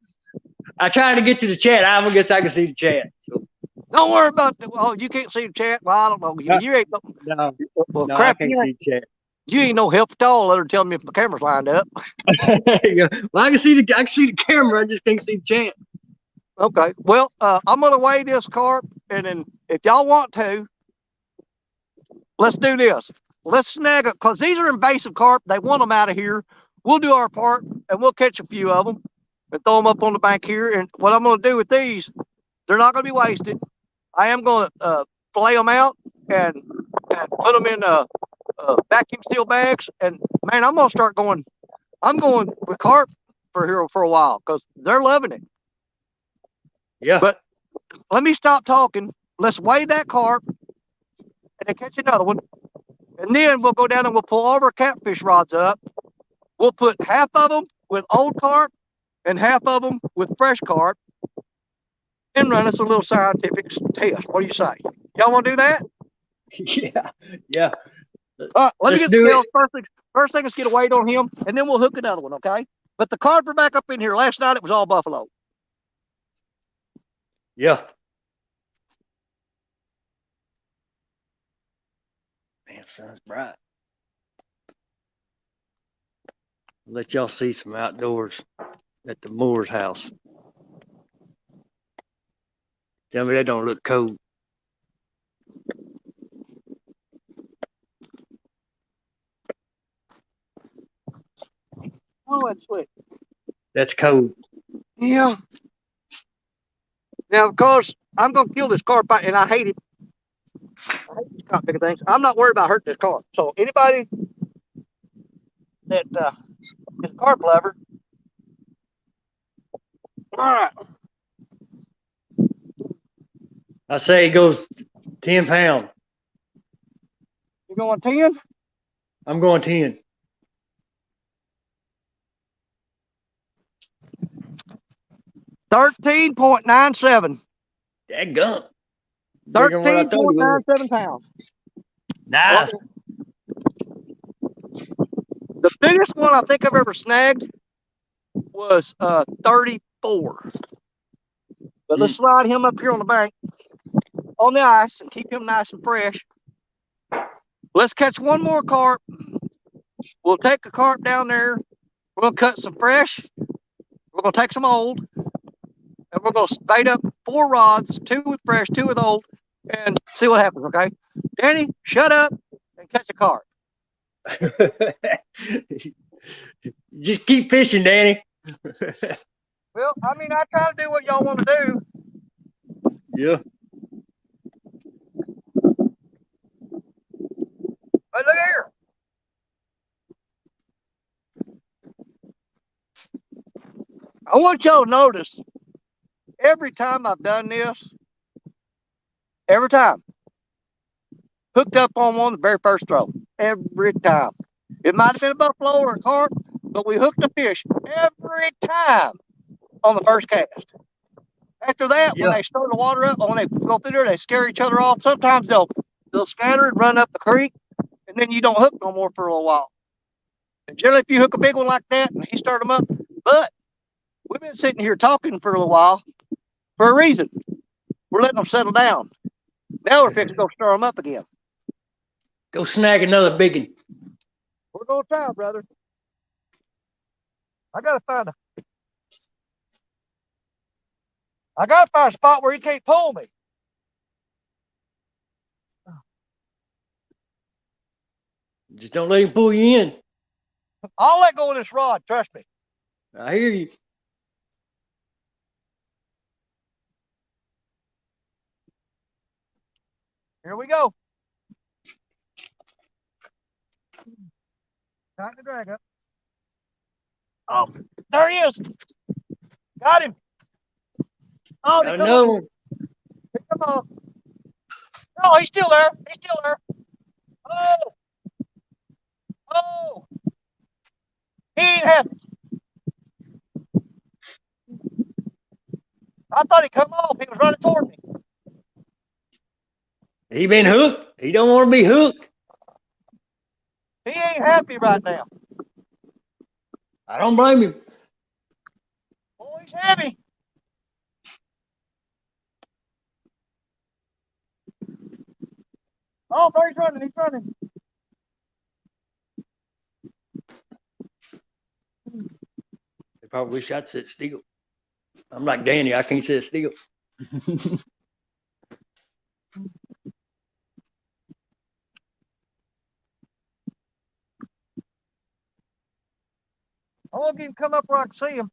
S2: I tried to get to the chat. I guess I can see the chat. So.
S1: Don't worry about the, oh, you can't see the chat. Well, I don't know. You ain't
S2: no,
S1: well,
S2: no,
S1: crap,
S2: I can't see the chat.
S1: You ain't no help at all other than telling me if my camera's lined up.
S2: Well, I can see the camera. I just can't see the chat.
S1: Okay. Well, I'm gonna weigh this carp, and then if y'all want to, let's do this. Let's snag it because these are invasive carp. They want them out of here. We'll do our part, and we'll catch a few of them and throw them up on the bank here. And what I'm gonna do with these, they're not gonna be wasted. I am gonna flay them out and put them in vacuum seal bags. And man, I'm gonna start going. I'm going with carp for here for a while because they're loving it.
S2: Yeah.
S1: But let me stop talking. Let's weigh that carp and then catch another one. And then we'll go down and we'll pull all of our catfish rods up. We'll put half of them with old carp and half of them with fresh carp and run us a little scientific test. What do you say? Y'all want to do that?
S2: Yeah. Yeah.
S1: All right, let me get the scales
S2: first.
S1: First thing, let's get a weight on him, and then we'll hook another one, okay? But the carp are back up in here. Last night it was all buffalo.
S2: Yeah. Man, sun's bright. Let y'all see some outdoors at the Moore's house. Tell me that don't look cold.
S1: Oh, that's sweet.
S2: That's cold.
S1: Yeah. Now, because I'm going to kill this carp, and I hate it. I hate these carp picking things. I'm not worried about hurting this carp. So anybody that is a carp lover, all right.
S2: I say it goes 10 pounds.
S1: You going 10?
S2: I'm going 10.
S1: $13.97.
S2: Dadgum.
S1: 13.97 pounds.
S2: Nice.
S1: The biggest one I think I've ever snagged was 34. But let's slide him up here on the bank on the ice and keep him nice and fresh. Let's catch one more carp. We'll take the carp down there. We're going to cut some fresh. We're going to take some old. And we're going to spade up 4 rods, 2 with fresh, 2 with old, and see what happens, okay? Danny, shut up and catch a carp.
S2: Just keep fishing, Danny.
S1: Well, I mean, I try to do what y'all want to do.
S2: Yeah.
S1: But look here. I want y'all to notice every time I've done this, every time, hooked up on one the very first throw. Every time. It might have been a buffalo or a carp, but we hooked a fish every time on the first cast. After that, when they stir the water up, when they go through there, they scare each other off. Sometimes they'll scatter and run up the creek, and then you don't hook no more for a little while. And generally, if you hook a big one like that, and he stirred them up, but we've been sitting here talking for a little while for a reason. We're letting them settle down. Now we're fixing to go stir them up again.
S2: Go snag another big one.
S1: We're going to try, brother. I got to find a spot where he can't pull me.
S2: Just don't let him pull you in.
S1: I'll let go of this rod. Trust me.
S2: I hear you.
S1: Here we go. Time to drag up. Oh, there he is. Got him. Oh,
S2: I know.
S1: Come on. Oh, he's still there. He's still there. Oh. Oh. He ain't happy. I thought he'd come off. He was running toward me.
S2: He been hooked. He don't want to be hooked.
S1: He ain't happy right now.
S2: I don't blame him.
S1: Oh, he's heavy. Oh, there he's running. He's running.
S2: They probably wish I'd sit still. I'm like Danny. I can't sit still.
S1: I won't get him come up where I can see him.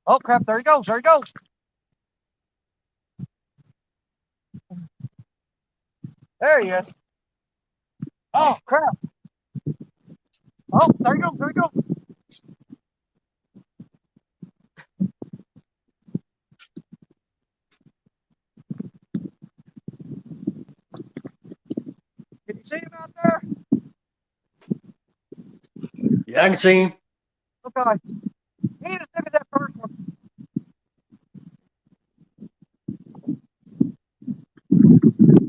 S1: Oh, crap. There he goes. There he goes. There he is. Oh, crap. Oh, there he goes. There he goes. Can you see him out there?
S2: Yeah, I can see him.
S1: Okay. He just look at that first one.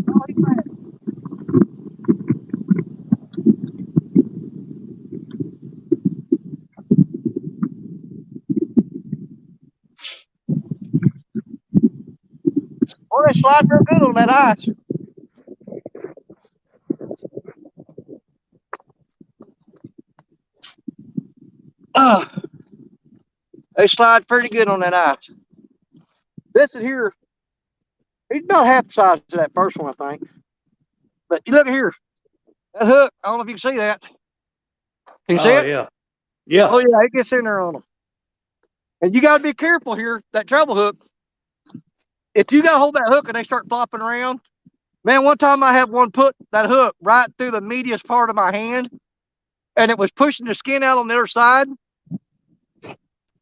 S1: Oh, he's mad. Oh, they slide real good on that ice. They slide pretty good on that ice. This is here. He's about half the size of that first one, I think. But you look at here. That hook, I don't know if you can see that. Can you see it?
S2: Yeah. Yeah.
S1: Oh, yeah, it gets in there on them. And you got to be careful here. That treble hook, if you got to hold that hook and they start flopping around, man, one time I had one put that hook right through the meatiest part of my hand, and it was pushing the skin out on the other side.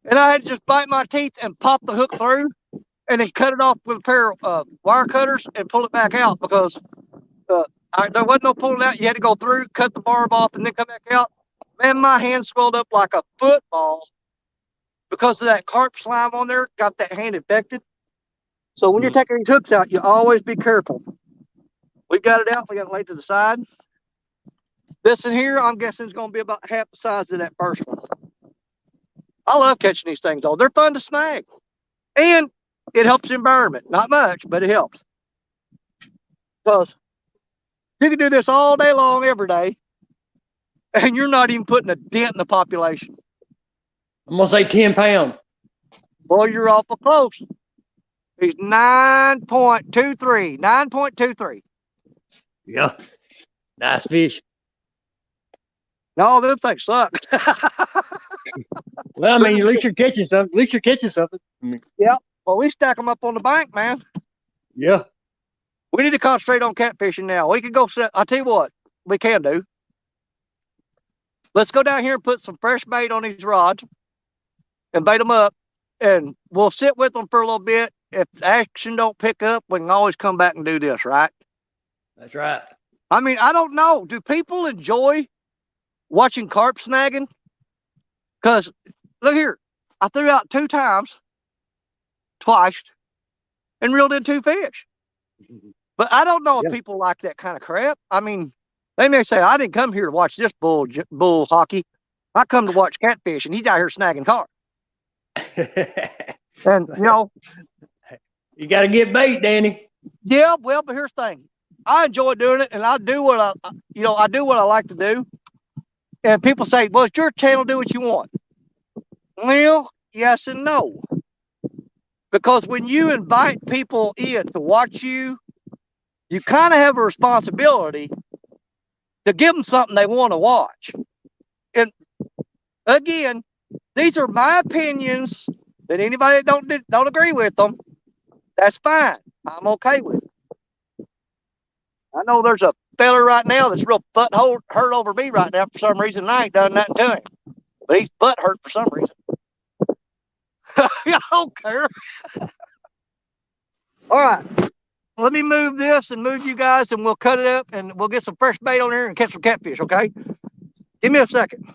S1: And I had to just bite my teeth and pop the hook through and then cut it off with a pair of wire cutters and pull it back out because there wasn't no pulling out. You had to go through, cut the barb off, and then come back out. Man, my hand swelled up like a football because of that carp slime on there, got that hand infected. So when you're taking these hooks out, you always be careful. We've got it out. We got it laid to the side. This in here, I'm guessing is going to be about half the size of that first one. I love catching these things, though. They're fun to snag. And it helps the environment. Not much, but it helps. Because you can do this all day long, every day, and you're not even putting a dent in the population.
S2: I'm going to say 10 pounds.
S1: Boy, you're awful close. He's 9.23. 9.23.
S2: Yeah. Nice fish.
S1: No, them things suck.
S2: Well, I mean, at least you're catching something. At least you're catching something.
S1: Yeah. Well, we stack them up on the bank, man.
S2: Yeah.
S1: We need to concentrate on catfishing now. We can go set. I'll tell you what we can do. Let's go down here and put some fresh bait on these rods and bait them up, and we'll sit with them for a little bit. If action don't pick up, we can always come back and do this, right?
S2: That's right.
S1: I mean, I don't know. Do people enjoy watching carp snagging? Because look here, I threw out 2 times, twice, and reeled in 2 fish. But I don't know if people like that kind of crap. I mean, they may say, I didn't come here to watch this bull hockey. I come to watch catfish, and he's out here snagging carp. And, you know.
S2: You got to get bait, Danny.
S1: Yeah, well, but here's the thing. I enjoy doing it, and I do what I do what I like to do. And people say, well, it's your channel, do what you want. Well, yes and no. Because when you invite people in to watch you, you kind of have a responsibility to give them something they want to watch. And again, these are my opinions. That anybody that don't agree with them, that's fine. I'm okay with it. I know there's a feller right now that's real hurt over me right now for some reason. I ain't done nothing to him, but he's butt hurt for some reason. I don't care. All right. Let me move this and move you guys, and we'll cut it up, and we'll get some fresh bait on here and catch some catfish, okay? Give me a second.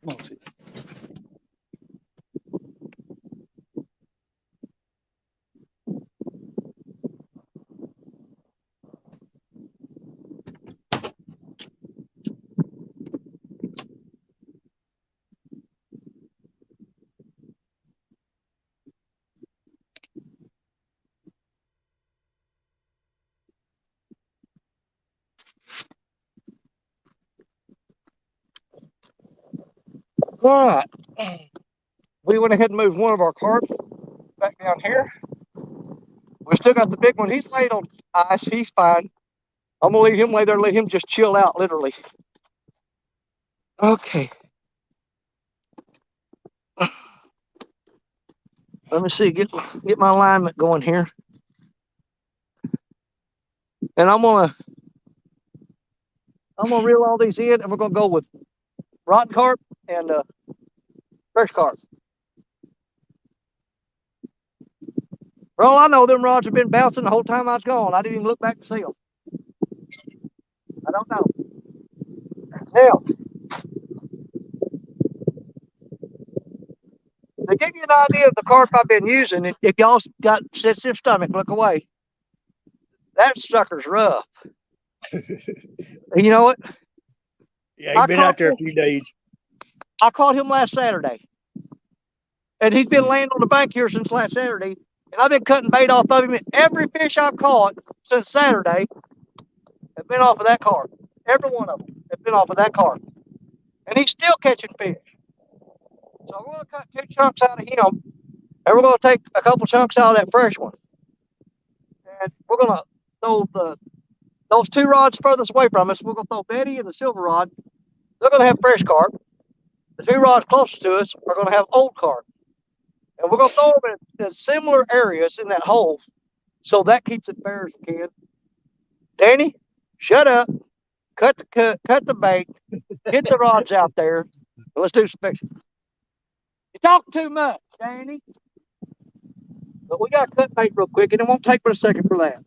S2: Come on, sis.
S1: All right. We went ahead and moved one of our carp back down here. We still got the big one. He's laid on ice. He's fine. I'm going to leave him lay there, let him just chill out, literally. Okay. Let me see, get my alignment going here. And I'm gonna reel all these in, and we're gonna go with rotten carp and fresh carp. For all I know, them rods have been bouncing the whole time I was gone. I didn't even look back to see them. I don't know. Now, to give you an idea of the carp I've been using, if y'all got sensitive stomach, look away. That sucker's rough. And you know what?
S2: Yeah, he's been out there a few days.
S1: I caught him last Saturday. And he's been laying on the bank here since last Saturday. And I've been cutting bait off of him. And every fish I've caught since Saturday has been off of that carp. Every one of them has been off of that carp. And he's still catching fish. So we're going to cut 2 chunks out of him. And we're going to take a couple chunks out of that fresh one. And we're going to throw those 2 rods furthest away from us. We're going to throw Betty and the silver rod. They're going to have fresh carp. The 2 rods closest to us are going to have old carp. And we're going to throw them in similar areas in that hole. So that keeps it fair as we can. Danny, shut up. Cut the bait. Get the rods out there. And let's do some fishing. You talk too much, Danny. But we got to cut bait real quick, and it won't take but a second for that.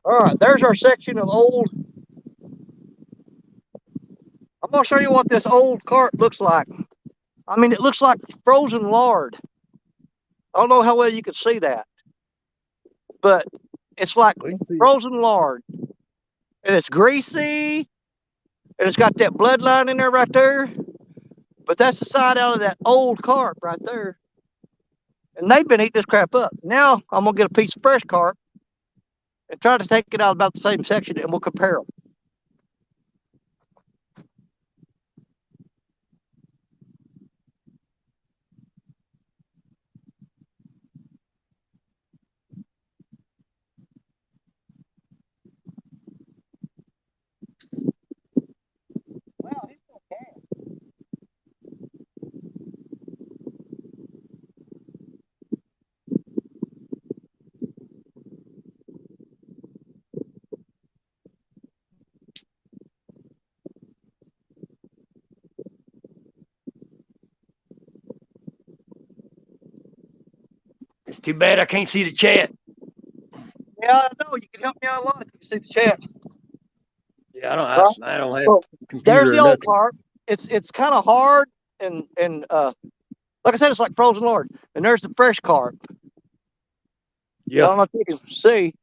S1: All right, there's our section of old. I'm going to show you what this old carp looks like. I mean, it looks like frozen lard. I don't know how well you can see that, but it's like frozen lard. And it's greasy, and it's got that bloodline in there right there. But that's the side out of that old carp right there. And they've been eating this crap up. Now I'm going to get a piece of fresh carp and try to take it out about the same section, and we'll compare them. Wow, he's still gas.
S2: It's too bad I can't see the chat.
S1: Yeah, I know. You can help me out a lot if you see the chat.
S2: Yeah, I don't have
S1: So,
S2: computer
S1: there's
S2: or
S1: the old
S2: nothing.
S1: carp. It's kind of hard and like I said, it's like frozen lard. And there's the fresh carp.
S2: Yeah.
S1: I don't know if you can see.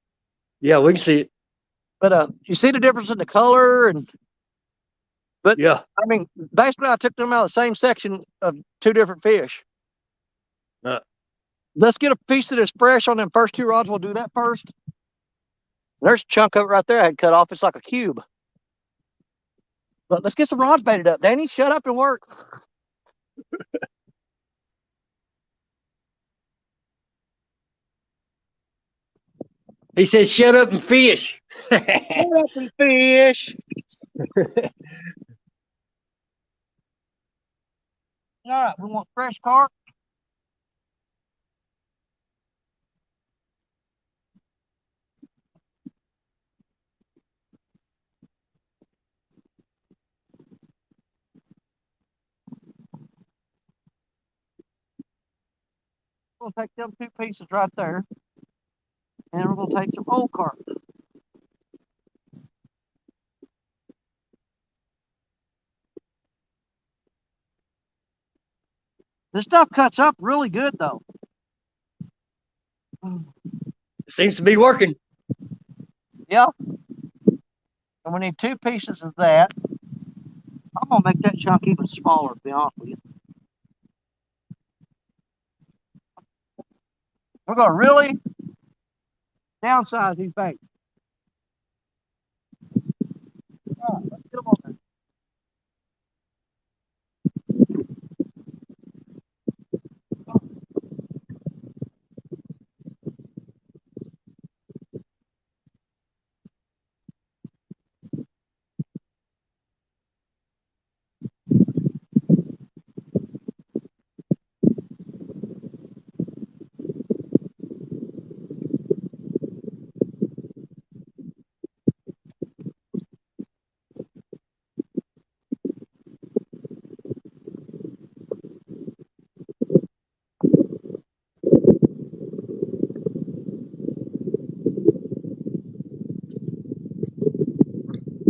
S2: Yeah, we can see it.
S1: But you see the difference in the color but
S2: yeah.
S1: I mean, basically I took them out of the same section of 2 different fish. Let's get a piece of this fresh on them first 2 rods. We'll do that first. There's a chunk of it right there I had cut off. It's like a cube. But let's get some rods baited up. Danny, shut up and work.
S2: He says, "Shut up and fish."
S1: Shut up and fish. All right, we want fresh carp. We're gonna take them two pieces right there, and we're gonna take some old carp. This stuff cuts up really good though.
S2: Seems to be working.
S1: Yeah. And we need two pieces of that. I'm gonna make that chunk even smaller, to be honest with you. We're gonna really downsize these baits. All right, let's get them on there.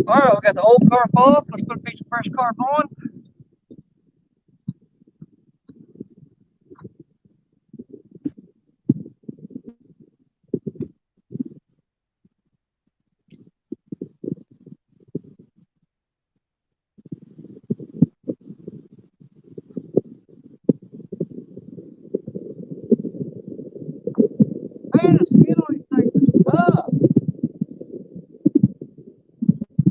S1: All right, we got the old carp off. Let's put a piece of fresh carp on. Man, the skin on these things is tough.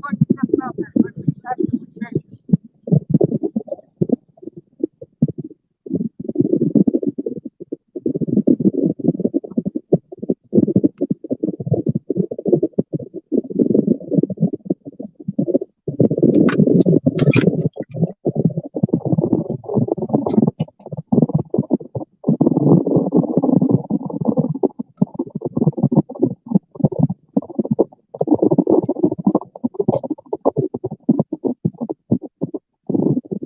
S1: Like just out there, look, it's actually changing.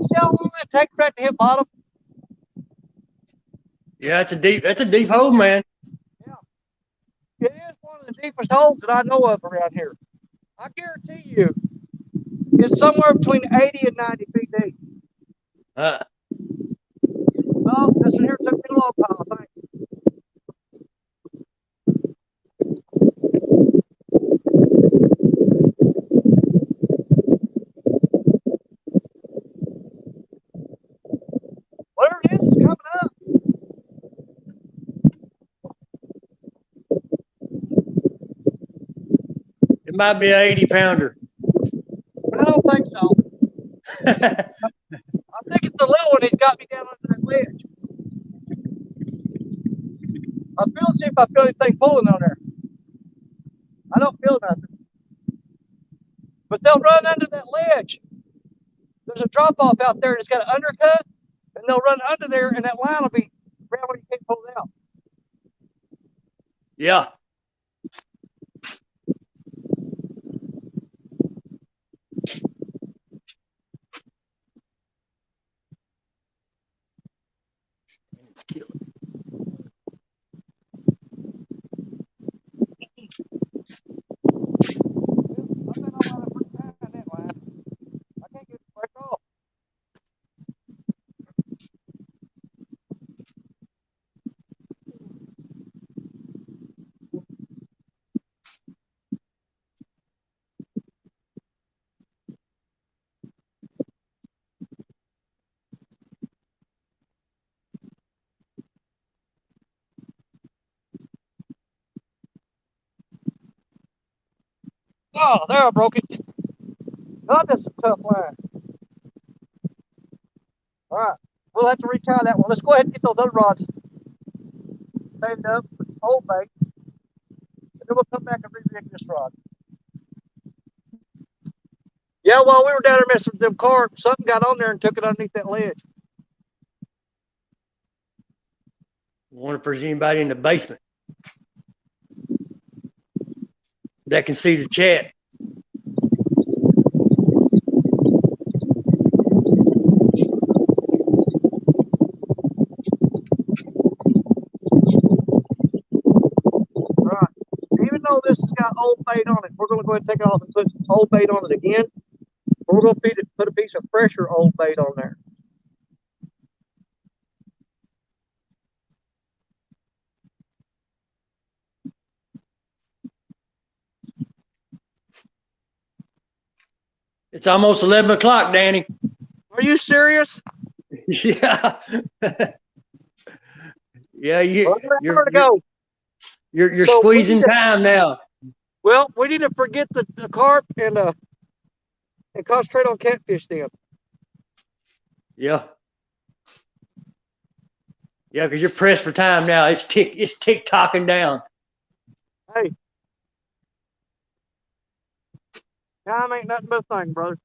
S1: See how long that takes for that to hit bottom?
S2: Yeah, that's a deep hole, man.
S1: Yeah. It is one of the deepest holes that I know of around here. I guarantee you, it's somewhere between 80 and 90 feet deep.
S2: Uh,
S1: Well, this one here took me a long time, I think. Whatever it is coming up.
S2: it might be an 80-pounder.
S1: I don't think so. I think it's the little one he's got me down under that ledge. I feel see if I feel anything pulling on there. I don't feel nothing. But they'll run under that ledge. There's a drop off out there and it's got an undercut, and they'll run under there and that line will be around where you can't pull it out.
S2: Yeah. It's killing.
S1: I've been on that pretty bad on that line. I can't get it to break off. Oh, there I broke it. God, that's a tough line. All right, we'll have to retry that one. Let's go ahead and get those other rods tightened up with old bait, and then we'll come back and re-rig this rod. Yeah, while we were down there messing with them carp, something got on there and took it underneath that ledge.
S2: I wonder if there's anybody in the basement that can see the chat.
S1: Right. Even though this has got old bait on it, we're going to go ahead and take it off and put old bait on it again. We're going to put a piece of fresher old bait on there.
S2: It's almost 11 o'clock, Danny.
S1: Are you serious?
S2: Yeah. Yeah, you're
S1: So
S2: squeezing time now.
S1: Well, we need to forget the carp and concentrate on catfish then.
S2: Yeah. Yeah, because you're pressed for time now. It's tick-tocking down.
S1: Hey. Time ain't nothing but a thing, brother.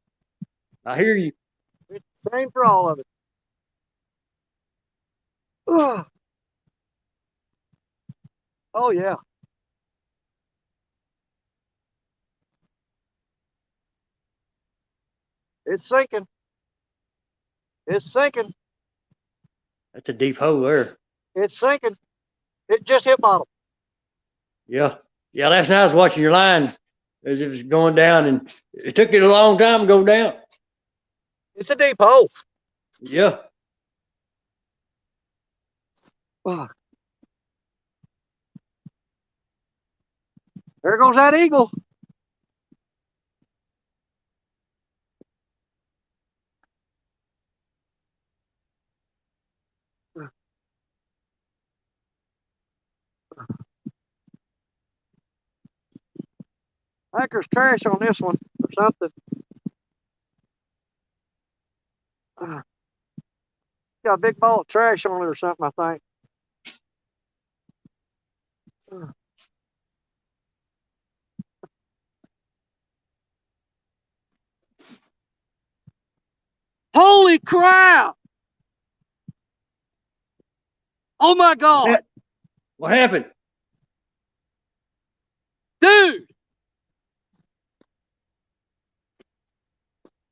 S2: I hear you.
S1: It's the same for all of it. Oh, yeah. It's sinking. It's sinking.
S2: That's a deep hole there.
S1: It's sinking. It just hit bottom.
S2: Yeah. Yeah, last night I was watching your line as it was going down, and it took it a long time to go down.
S1: It's a deep hole.
S2: Yeah.
S1: There goes that eagle. I think there's trash on this one or something. Got a big ball of trash on it or something, I think. Holy crap! Oh my God!
S2: What happened?
S1: Dude!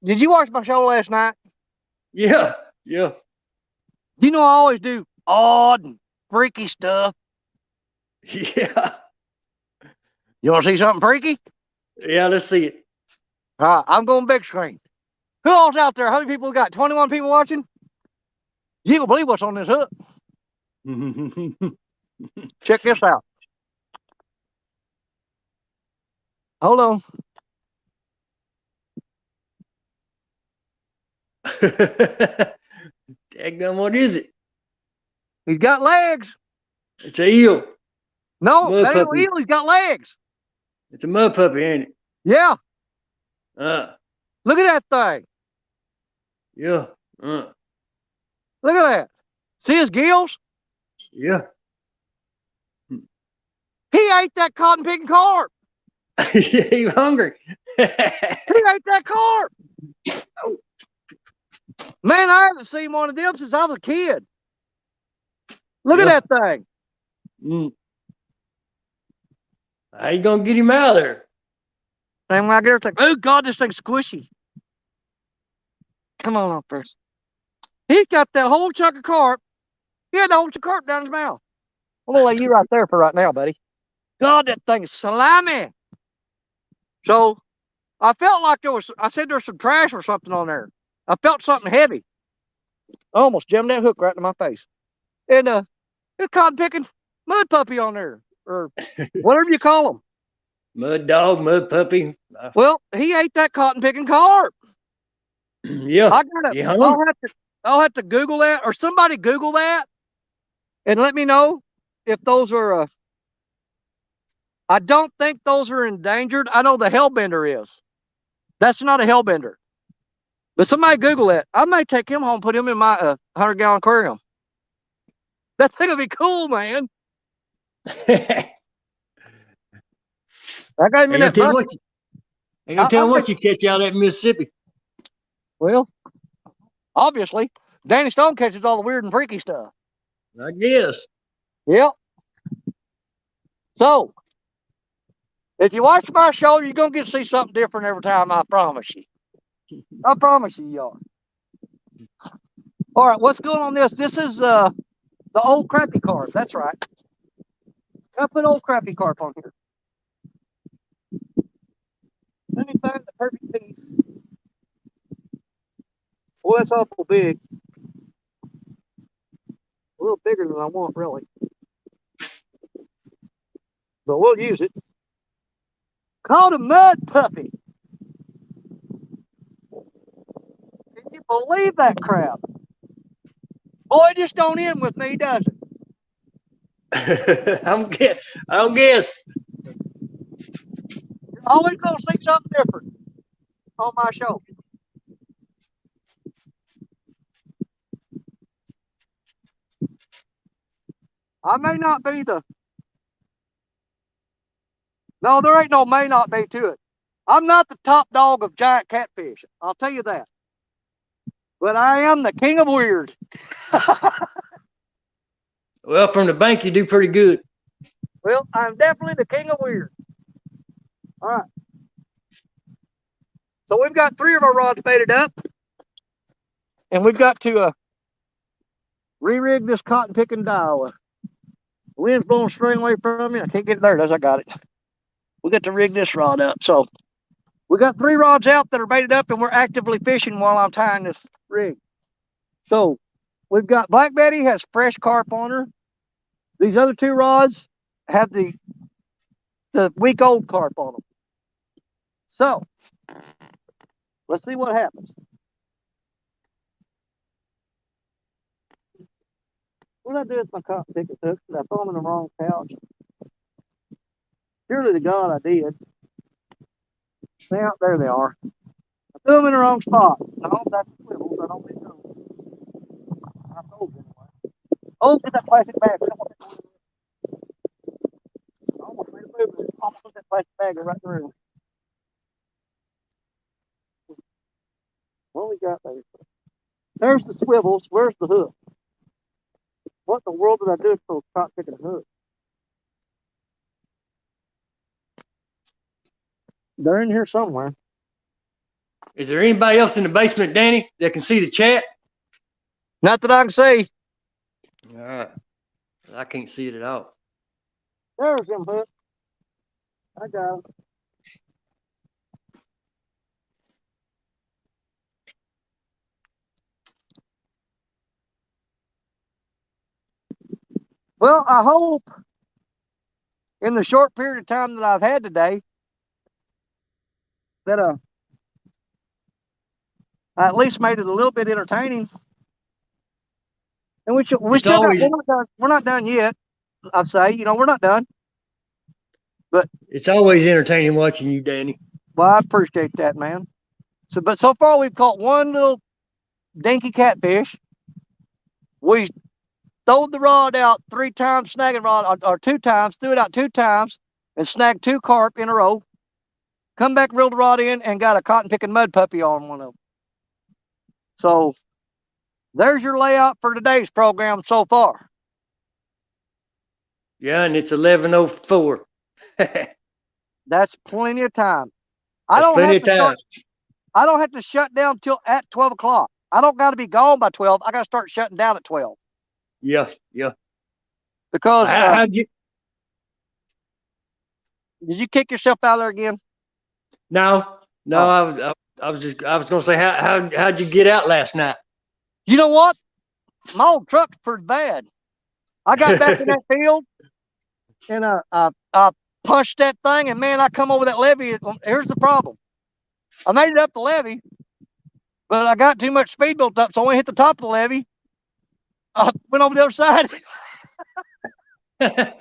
S1: Did you watch my show last night?
S2: Yeah. Yeah.
S1: You know I always do odd and freaky stuff.
S2: Yeah.
S1: You want to see something freaky?
S2: Yeah, let's see it.
S1: All right, I'm going big screen. Who all's out there? How many people we got? 21 people watching? You ain't gonna believe what's on this hook. Check this out. Hold on.
S2: Daggum, what is it?
S1: He's got legs.
S2: It's a eel.
S1: No,
S2: Mud
S1: that ain't no
S2: puppy.
S1: eel. He's got legs.
S2: It's a mud puppy, ain't it?
S1: Yeah.
S2: Look
S1: at that thing.
S2: Yeah.
S1: Look at that. See his gills?
S2: Yeah.
S1: He ate that cotton picking carp.
S2: Yeah, he's hungry.
S1: He ate that carp. Man, I haven't seen one of them since I was a kid. Look at that thing.
S2: How you gonna get him out of there?
S1: And when I get her, it's like, oh God, this thing's squishy. Come on up there. He's got that whole chunk of carp. He had the whole chunk of carp down his mouth. I'm gonna lay you right there for right now, buddy. God, that thing's slimy. So I felt like I said there's some trash or something on there. I felt something heavy. I almost jammed that hook right in my face. And there's cotton picking mud puppy on there, or whatever you call them.
S2: Mud dog, mud puppy.
S1: Well, he ate that cotton picking carp.
S2: Yeah.
S1: I'll have to Google that, or somebody Google that and let me know if those are I don't think those are endangered. I know the hellbender is. That's not a hellbender. But somebody Google it. I may take him home, put him in my 100-gallon aquarium. That thing would be cool, man. I got him in that bucket.
S2: Ain't gonna tell him what you catch out at Mississippi.
S1: Well, obviously, Danny Stone catches all the weird and freaky stuff.
S2: I guess.
S1: Yep. So, if you watch my show, you're going to get to see something different every time, I promise you. I promise you are. All right, what's going on this? This is the old crappie carp. That's right. I put old crappie carp on here. Let me find the perfect piece. Well, that's awful big. A little bigger than I want, really. But we'll use it. Called a mud puppy. Can you believe that crap? Boy, it just don't end with me, does it?
S2: I don't guess.
S1: You're always going to see something different on my show. I may not be the... No, there ain't no may not be to it. I'm not the top dog of giant catfish. I'll tell you that. But I am the king of weird.
S2: Well, from the bank, you do pretty good.
S1: Well, I'm definitely the king of weird. All right. So we've got 3 of our rods baited up. And we've got to re-rig this cotton picking dial. The wind's blowing string away from me. I can't get it there. Does I got it. We got to rig this rod up. So we got 3 rods out that are baited up, and we're actively fishing while I'm tying this rig. So we've got Black Betty has fresh carp on her. These other 2 rods have the week-old carp on them. So let's see what happens. What did I do with my cotton picking hooks? Did I throw them in the wrong pouch? Surely to God I did. Yeah, there they are. I threw them in the wrong spot. No, that's swivels. I don't need those. I told you anyway. Oh, get that plastic bag. I almost made a move. I almost put that plastic bag right through. What we got there? There's the swivels. Where's the hook? What in the world did I do with those cotton picking hooks? They're in here somewhere.
S2: Is there anybody else in the basement, Danny, that can see the chat?
S1: Not that I can see.
S2: All right. I can't see it at all.
S1: There's them hooks. I got them. Well, I hope in the short period of time that I've had today that I at least made it a little bit entertaining. And we're not done yet. I'd say, we're not done. But
S2: it's always entertaining watching you, Danny.
S1: Well, I appreciate that, man. But so far we've caught one little dinky catfish. We throwed the rod out 3 times, snagging rod, or 2 times, threw it out 2 times, and snagged 2 carp in a row. Come back, reeled the rod in, and got a cotton picking mud puppy on one of them. So there's your layout for today's program so far.
S2: Yeah, and it's 11:04.
S1: That's plenty of time.
S2: I don't
S1: have to shut down till at 12 o'clock. I don't got to be gone by 12. I got to start shutting down at 12.
S2: Yeah.
S1: Because
S2: did
S1: you kick yourself out of there again?
S2: No. Oh. I was gonna say how'd you get out last night?
S1: You know what? My old truck's pretty bad. I got back in that field and I punched that thing, and man, I come over that levee. Here's the problem. I made it up the levee, but I got too much speed built up, so I only hit the top of the levee. I went over the other side. I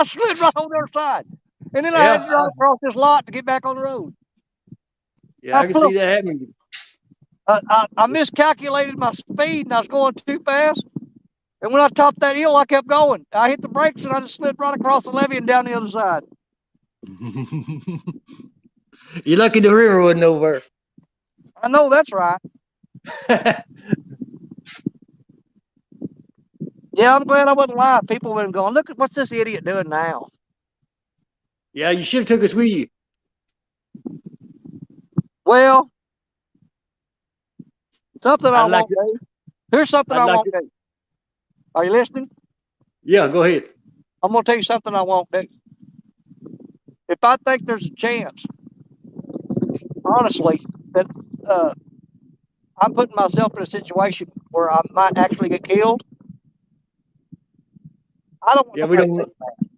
S1: slid right over the other side. And then I had to drive across this lot to get back on the road.
S2: Yeah, I can see that happening.
S1: I miscalculated my speed and I was going too fast. And when I topped that hill, I kept going. I hit the brakes and I just slid right across the levee and down the other side.
S2: You're lucky the river wasn't over.
S1: I know that's right. Yeah, I'm glad I wasn't live. People have been going, look at what's this idiot doing now.
S2: Yeah, you should have took us with you.
S1: Well, something I
S2: I'd like
S1: won't do. Here's something
S2: I'd
S1: I
S2: like
S1: won't do. Are you listening?
S2: Yeah, go ahead.
S1: I'm going to tell you something I won't do. If I think there's a chance, honestly, that I'm putting myself in a situation where I might actually get killed, I don't want nobody to see that.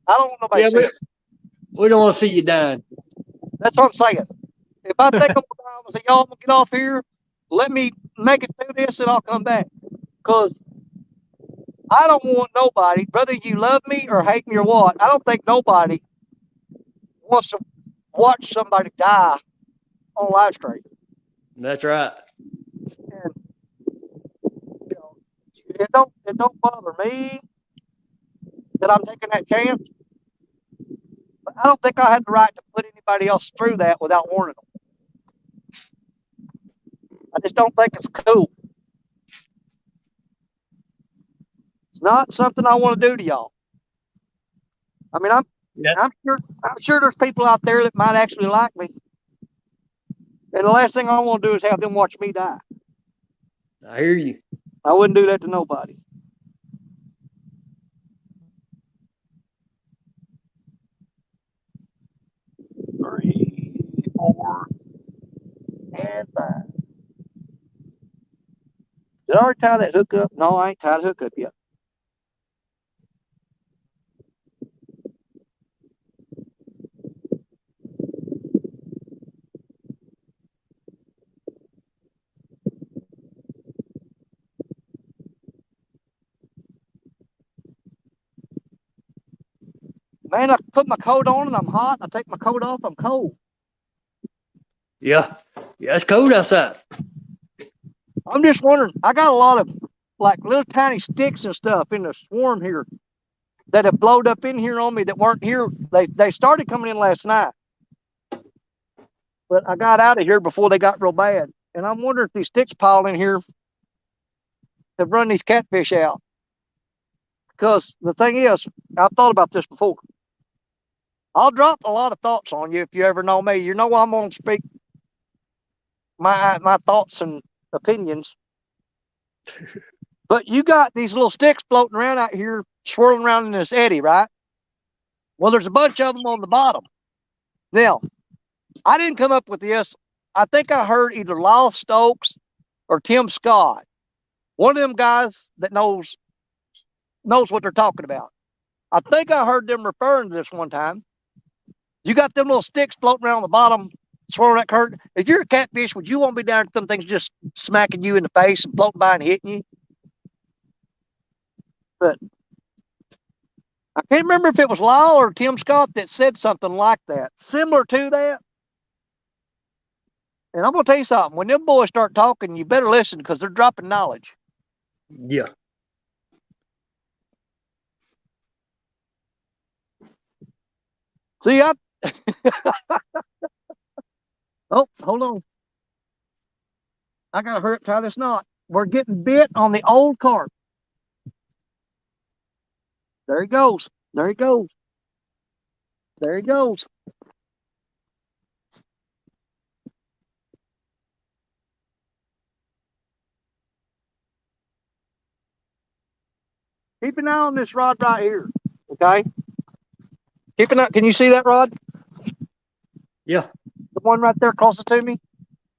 S1: I don't want nobody to see it.
S2: We don't want to see you dying.
S1: That's what I'm saying. If I think I'm going to die, I'm going to say, y'all, I'm going to get off here. Let me make it through this and I'll come back. Because I don't want nobody, whether you love me or hate me or what, I don't think nobody wants to watch somebody die on live stream.
S2: That's right.
S1: And you know, it don't bother me that I'm taking that chance. But I don't think I have the right to put anybody else through that without warning them. I just don't think it's cool. It's not something I want to do to y'all. I mean, I'm sure there's people out there that might actually like me. And the last thing I want to do is have them watch me die.
S2: I hear you.
S1: I wouldn't do that to nobody. Three, 4, and 5. Did I already tie that hook up? No, I ain't tied the hook up yet. Man, I put my coat on and I'm hot. I take my coat off, I'm cold.
S2: Yeah. Yeah, it's cold outside.
S1: I'm just wondering, I got a lot of like little tiny sticks and stuff in the swarm here that have blowed up in here on me that weren't here. They started coming in last night. But I got out of here before they got real bad. And I'm wondering if these sticks piled in here have run these catfish out. Because the thing is, I've thought about this before. I'll drop a lot of thoughts on you if you ever know me. You know I'm going to speak my thoughts and opinions. But you got these little sticks floating around out here, swirling around in this eddy, right? Well, there's a bunch of them on the bottom. Now, I didn't come up with this. I think I heard either Lyle Stokes or Tim Scott, one of them guys that knows what they're talking about. I think I heard them referring to this one time. You got them little sticks floating around on the bottom, swirling that curtain. If you're a catfish, would you want to be down with them things just smacking you in the face and floating by and hitting you? But I can't remember if it was Lyle or Tim Scott that said something like that, similar to that. And I'm going to tell you something. When them boys start talking, you better listen because they're dropping knowledge.
S2: Yeah.
S1: See, oh, hold on. I got to hurry up, tie this knot. We're getting bit on the old carp. There he goes. There he goes. There he goes. Keep an eye on this rod right here. Okay? Keep an eye. Can you see that rod?
S2: Yeah.
S1: The one right there closest to me?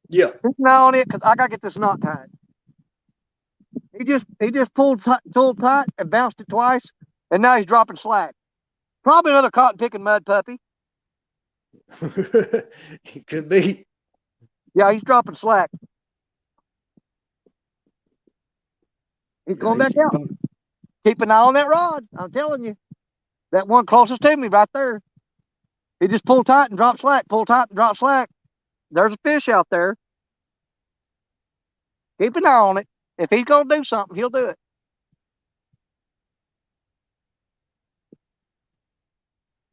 S2: Yeah.
S1: Keep an eye on it because I got to get this knot tied. He just pulled tight and bounced it twice, and now he's dropping slack. Probably another cotton picking mud puppy.
S2: It could be.
S1: Yeah, he's dropping slack. He's going back out. Keep an eye on that rod. I'm telling you. That one closest to me right there. He just pull tight and drop slack, pull tight and drop slack. There's a fish out there. Keep an eye on it. If he's going to do something, he'll do it.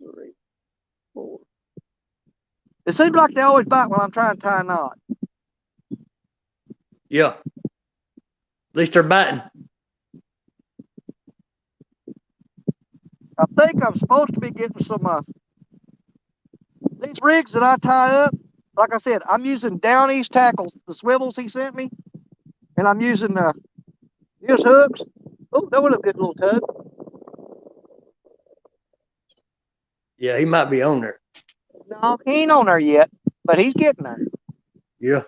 S1: Three, four. It seems like they always bite when I'm trying to tie a knot.
S2: Yeah. At least they're biting.
S1: I think I'm supposed to be getting some, these rigs that I tie up, like I said, I'm using Downey's tackles, the swivels he sent me, and I'm using his hooks. Oh, that was a good little tug.
S2: Yeah, he might be on there.
S1: No, he ain't on there yet, but he's getting there.
S2: Yeah.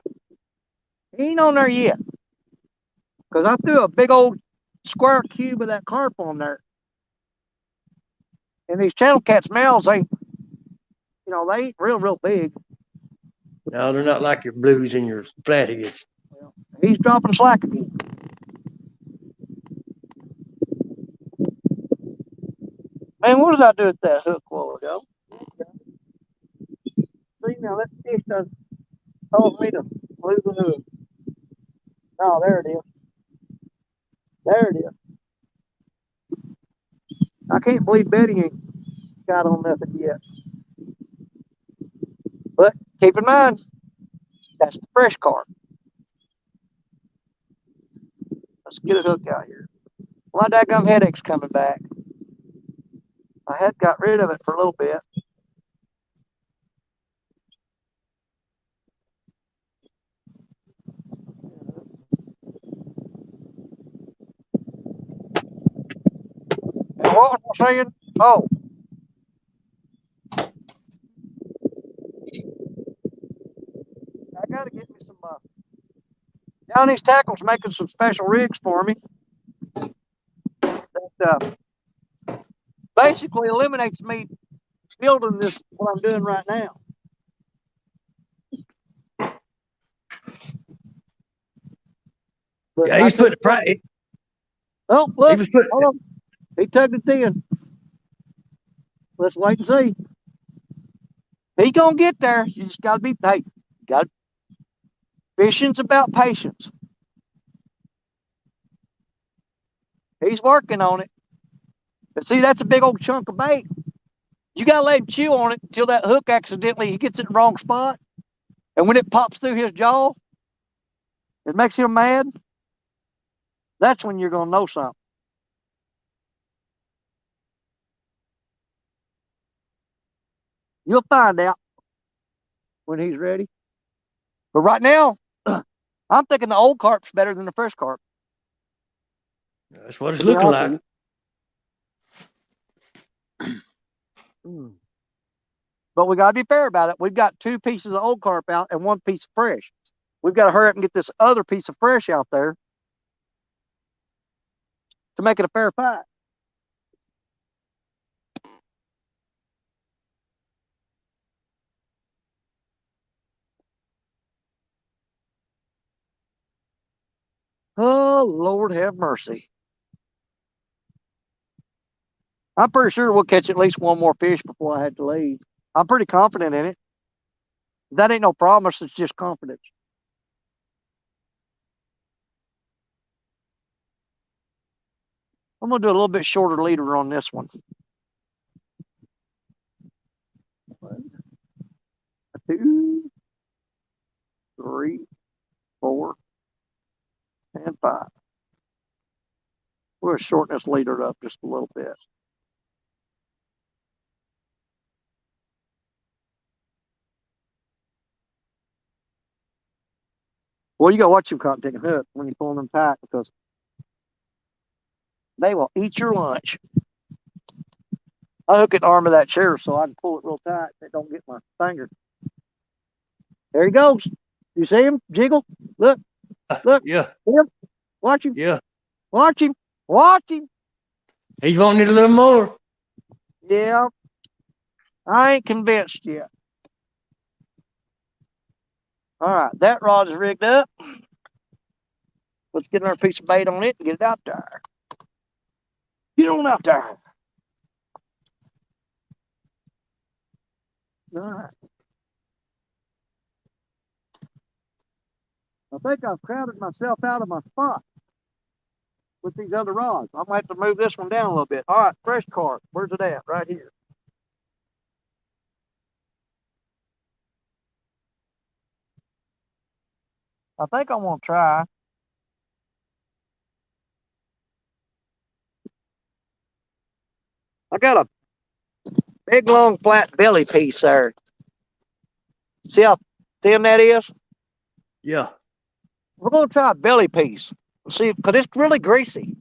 S1: He ain't on there yet. Because I threw a big old square cube of that carp on there. And these channel cats males, they ain't real big.
S2: No, they're not like your blues and your flatheads.
S1: Well, he's dropping slack again. Man, what did I do with that hook a while ago? See, now that fish done told me to lose the hook. Oh, there it is. There it is. I can't believe Betty ain't got on nothing yet. But keep in mind, that's the fresh carp. Let's get a hook out here. My daggum headache's coming back. I had got rid of it for a little bit. And what was I saying? Oh, I gotta get me some. Downey's Tackle's making some special rigs for me that basically eliminates me building this what I'm doing right now. But
S2: Yeah, he's put the price.
S1: Oh, look,
S2: He was
S1: hold on. He tugged it in. Let's wait and see. He gonna get there. You just gotta be patient. Fishing's about patience. He's working on it. But see, that's a big old chunk of bait. You gotta let him chew on it until that hook accidentally he gets it in the wrong spot. And when it pops through his jaw, it makes him mad. That's when you're gonna know something. You'll find out when he's ready. But right now, I'm thinking the old carp's better than the fresh carp.
S2: That's what it's looking like.
S1: But we gotta be fair about it. We've got 2 pieces of old carp out and 1 piece of fresh. We've got to hurry up and get this other piece of fresh out there to make it a fair fight. Oh, Lord have mercy. I'm pretty sure we'll catch at least 1 more fish before I had to leave. I'm pretty confident in it. That ain't no promise. It's just confidence. I'm going to do a little bit shorter leader on this one. 1, 2, 3, 4, and 5. We'll shorten this leader up just a little bit. Well, you got to watch your cotton picking hook when you pull them tight because they will eat your lunch. I hook it in the arm of that chair so I can pull it real tight so it don't get my finger. There he goes. You see him jiggle? Look.
S2: Yeah.
S1: Watch him.
S2: Yeah.
S1: Watch him. Watch him.
S2: He's wanting it a little more.
S1: Yeah. I ain't convinced yet. All right. That rod is rigged up. Let's get another piece of bait on it and get it out there. Get on out there. All right. I think I've crowded myself out of my spot with these other rods. I'm gonna have to move this one down a little bit. All right, fresh cart. Where's it at? Right here. I think I'm gonna try. I got a big long flat belly piece there. See how thin that is?
S2: Yeah.
S1: We're gonna try a belly piece. See, because it's really greasy.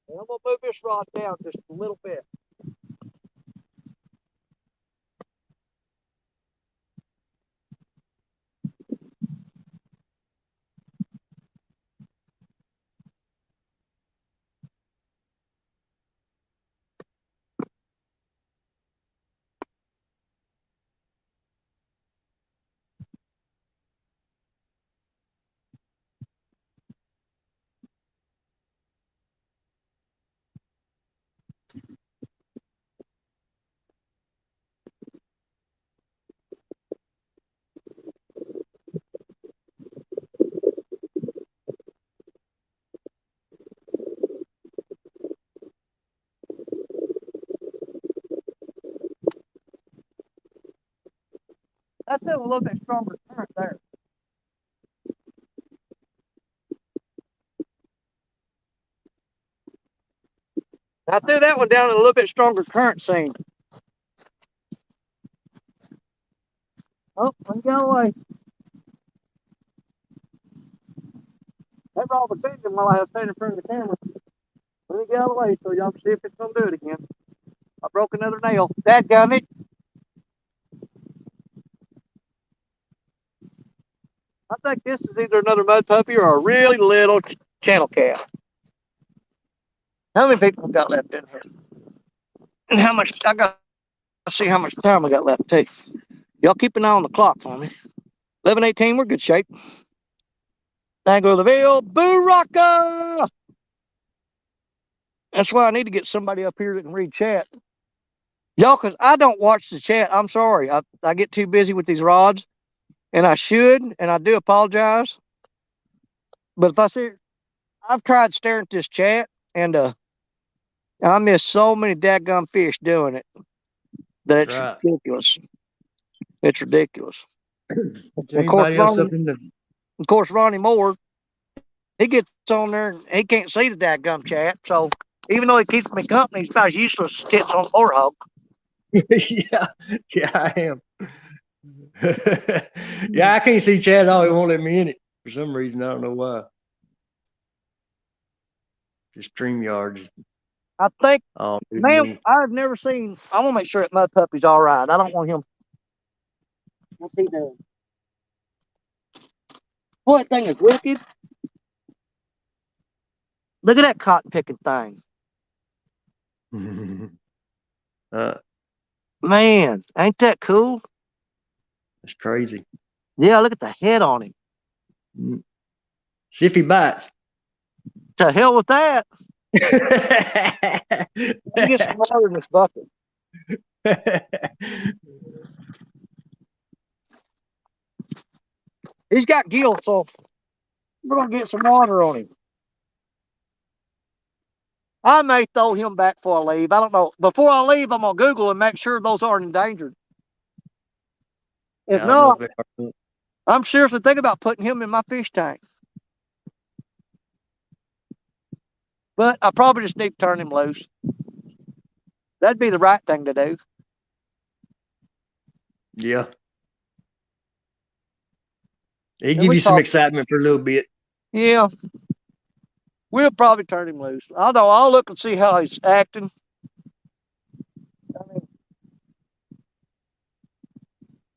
S1: And I'm gonna move this rod down just a little bit. That's in a little bit stronger current there. I threw that one down in a little bit stronger current seam. Oh, let me get away. That rod was bending while I was standing in front of the camera. Let me get out of the way so y'all can see if it's gonna do it again. I broke another nail. Dadgummit. I think this is either another mud puppy or a really little channel cat. How many people got left in here? And how much I got to see how much time we got left too. Y'all keep an eye on the clock for me. 11:18, we're good shape. Dangle the Ville, Boo Rocka! That's why I need to get somebody up here that can read chat. Y'all, because I don't watch the chat. I'm sorry. I get too busy with these rods, and I should, and I do apologize. But if I see, I've tried staring at this chat, and I miss so many dadgum fish doing it that
S2: That's
S1: it's
S2: right.
S1: ridiculous. It's ridiculous.
S2: Is there
S1: Of course,
S2: anybody else up
S1: Ronnie,
S2: in the
S1: of course, Ronnie Moore, he gets on there and he can't see the dadgum chat. So even though he keeps me company, he's about as useless as tits on a poor hog.
S2: yeah, yeah, I am. Yeah, I can't see chat at all. It won't let me in it for some reason. I don't know why. Just StreamYard. Just,
S1: I think,
S2: oh,
S1: man, I've never seen. I want to make sure that mud puppy's all right. I don't want him. What's he doing? Boy, that thing is wicked. Look at that cotton picking thing. Man, ain't that cool?
S2: That's crazy.
S1: Yeah, look at the head on him.
S2: See if he bites.
S1: To hell with that. Let me get some water in this bucket. He's got gills, so we're gonna get some water on him. I may throw him back before I leave. I don't know. Before I leave, I'm gonna Google and make sure those aren't endangered. If
S2: Yeah, I don't know
S1: not,
S2: if they are.
S1: I'm seriously thinking about putting him in my fish tank. But I probably just need to turn him loose. That'd be the right thing to do.
S2: Yeah. It
S1: And
S2: give
S1: we
S2: you some
S1: probably,
S2: excitement for a little bit.
S1: yeah, we'll probably turn him loose. I know. I'll look and see how he's acting. I mean,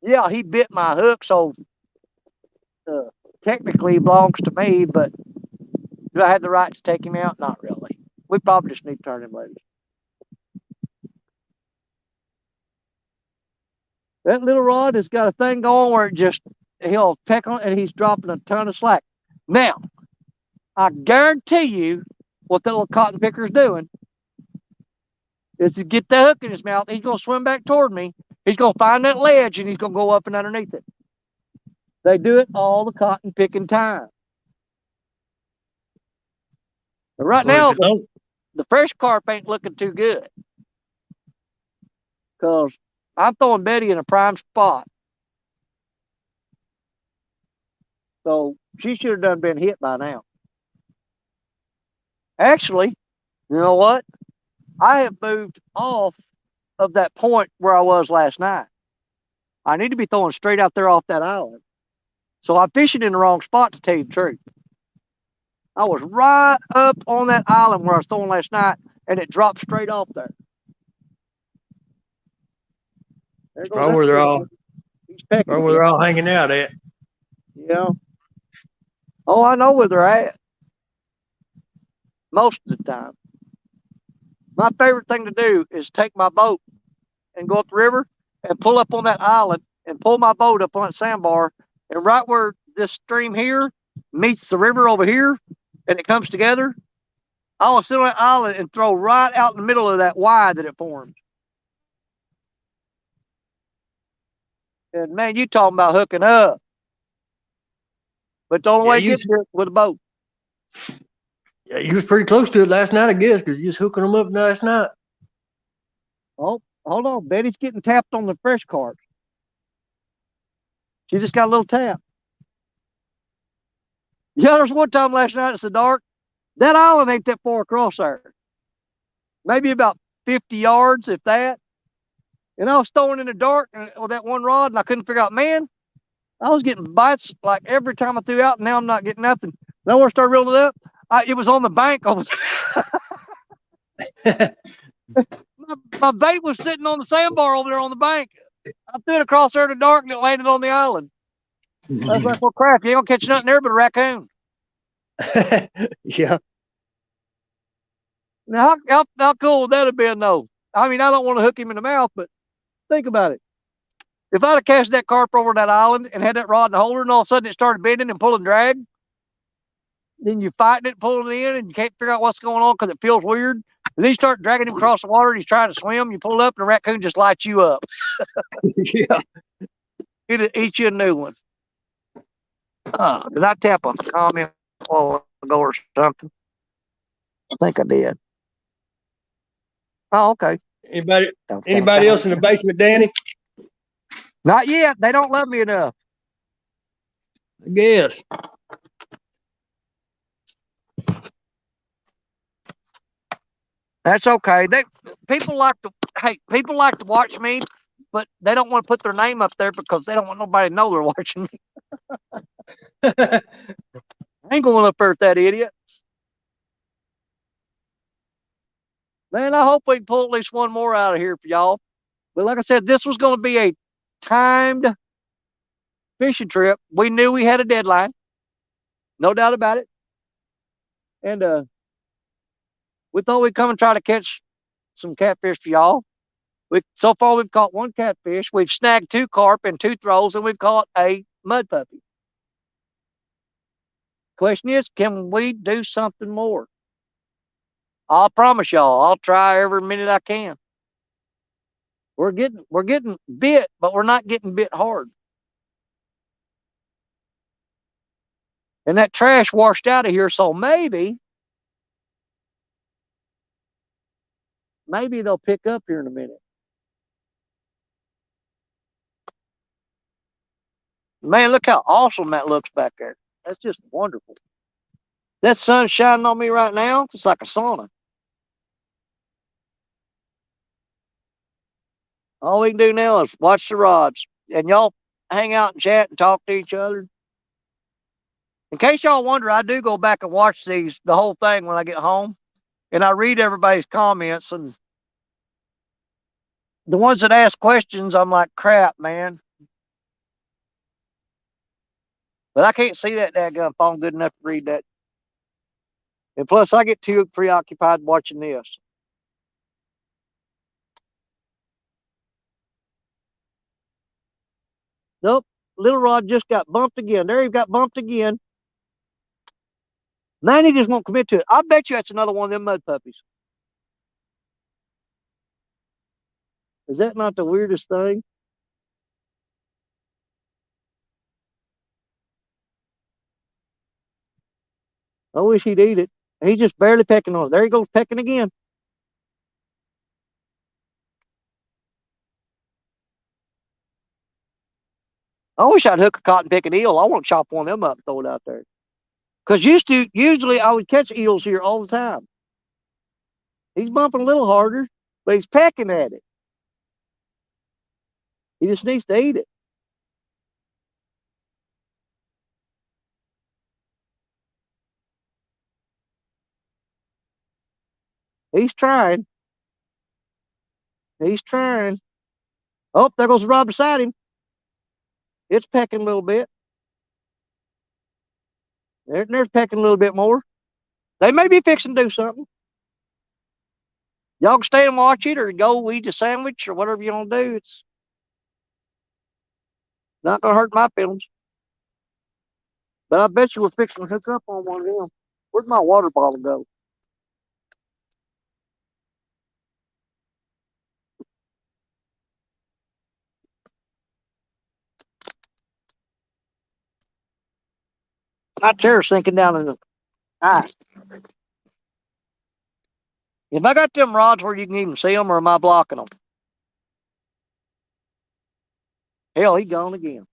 S1: yeah, he bit my hook, so technically he belongs to me. But do I have the right to take him out? Not really. We probably just need to turn him loose. That little rod has got a thing going where he'll peck on it and he's dropping a ton of slack. Now, I guarantee you what that little cotton picker's doing is to get the hook in his mouth. He's going to swim back toward me. He's going to find that ledge and he's going to go up and underneath it. They do it all the cotton picking time. But right now, the fresh carp ain't looking too good because I'm throwing Betty in a prime spot. So she should have done been hit by now. Actually, you know what? I have moved off of that point where I was last night. I need to be throwing straight out there off that island. So I'm fishing in the wrong spot, to tell you the truth. I was right up on that island where I was throwing last night, and it dropped straight off there.
S2: Probably where they're all hanging out at.
S1: Yeah. Oh, I know where they're at. Most of the time. My favorite thing to do is take my boat and go up the river and pull up on that island and pull my boat up on that sandbar. And right where this stream here meets the river over here and it comes together, I will sit on that island and throw right out in the middle of that Y that it forms. And man, you talking about hooking up. But the only way to get there is with a boat.
S2: Yeah, you was pretty close to it last night, I guess, because you was hooking them up last night.
S1: Oh, hold on. Betty's getting tapped on the fresh carp. She just got a little tap. Yeah, there's one time last night, it's so dark. That island ain't that far across there. Maybe about 50 yards, if that. And I was throwing in the dark with that one rod, and I couldn't figure out, man, I was getting bites like every time I threw out, and now I'm not getting nothing. Then when I started reeling it up, it was on the bank over there. my bait was sitting on the sandbar over there on the bank. I threw it across there in the dark, and it landed on the island. I was like, well, crap, you ain't going to catch nothing there but a raccoon.
S2: Yeah.
S1: Now, how cool would that have been, though? I mean, I don't want to hook him in the mouth, but think about it. If I'd have cast that carp over that island and had that rod in the holder, and all of a sudden it started bending and pulling drag, then you're fighting it, pulling it in, and you can't figure out what's going on because it feels weird. And then you start dragging him across the water, and he's trying to swim. You pull up, and the raccoon just lights you up.
S2: Yeah.
S1: It'll eat you a new one. Did I tap a comment a while ago or something? I think I did. Oh, okay.
S2: Anybody else in the basement, Danny?
S1: Not yet. They don't love me enough.
S2: I guess.
S1: That's okay. People like to watch me, but they don't want to put their name up there because they don't want nobody to know they're watching me. I ain't going up there with that idiot. Man, I hope we can pull at least one more out of here for y'all. But like I said, this was going to be a timed fishing trip. We knew we had a deadline. No doubt about it. And we thought we'd come and try to catch some catfish for y'all. So far, we've caught one catfish. We've snagged 2 carp and 2 throws, and we've caught a mud puppy. Question is, can we do something more? I'll promise y'all, I'll try every minute I can. We're getting bit, but we're not getting bit hard. And that trash washed out of here, so maybe they'll pick up here in a minute. Man, look how awesome that looks back there. That's just wonderful. That sun's shining on me right now. It's like a sauna. All we can do now is watch the rods. And y'all hang out and chat and talk to each other. In case y'all wonder, I do go back and watch the whole thing when I get home. And I read everybody's comments. And the ones that ask questions, I'm like, crap, man. But I can't see that daggone phone good enough to read that. And plus, I get too preoccupied watching this. Nope. Little rod just got bumped again. There he got bumped again. Now he just won't commit to it. I bet you that's another one of them mud puppies. Is that not the weirdest thing? I wish he'd eat it. He's just barely pecking on it. There he goes pecking again. I wish I'd hook a cotton picking eel. I want to chop one of them up and throw it out there. Because usually I would catch eels here all the time. He's bumping a little harder, but he's pecking at it. He just needs to eat it. He's trying. He's trying. Oh, there goes the rod beside him. It's pecking a little bit. There's pecking a little bit more. They may be fixing to do something. Y'all can stay and watch it or go eat a sandwich or whatever you want to do. It's not going to hurt my feelings. But I bet you we're fixing to hook up on one of them. Where'd my water bottle go? My chair's sinking down in the ice. Have I got them rods where you can even see them, or am I blocking them? Hell, he gone again.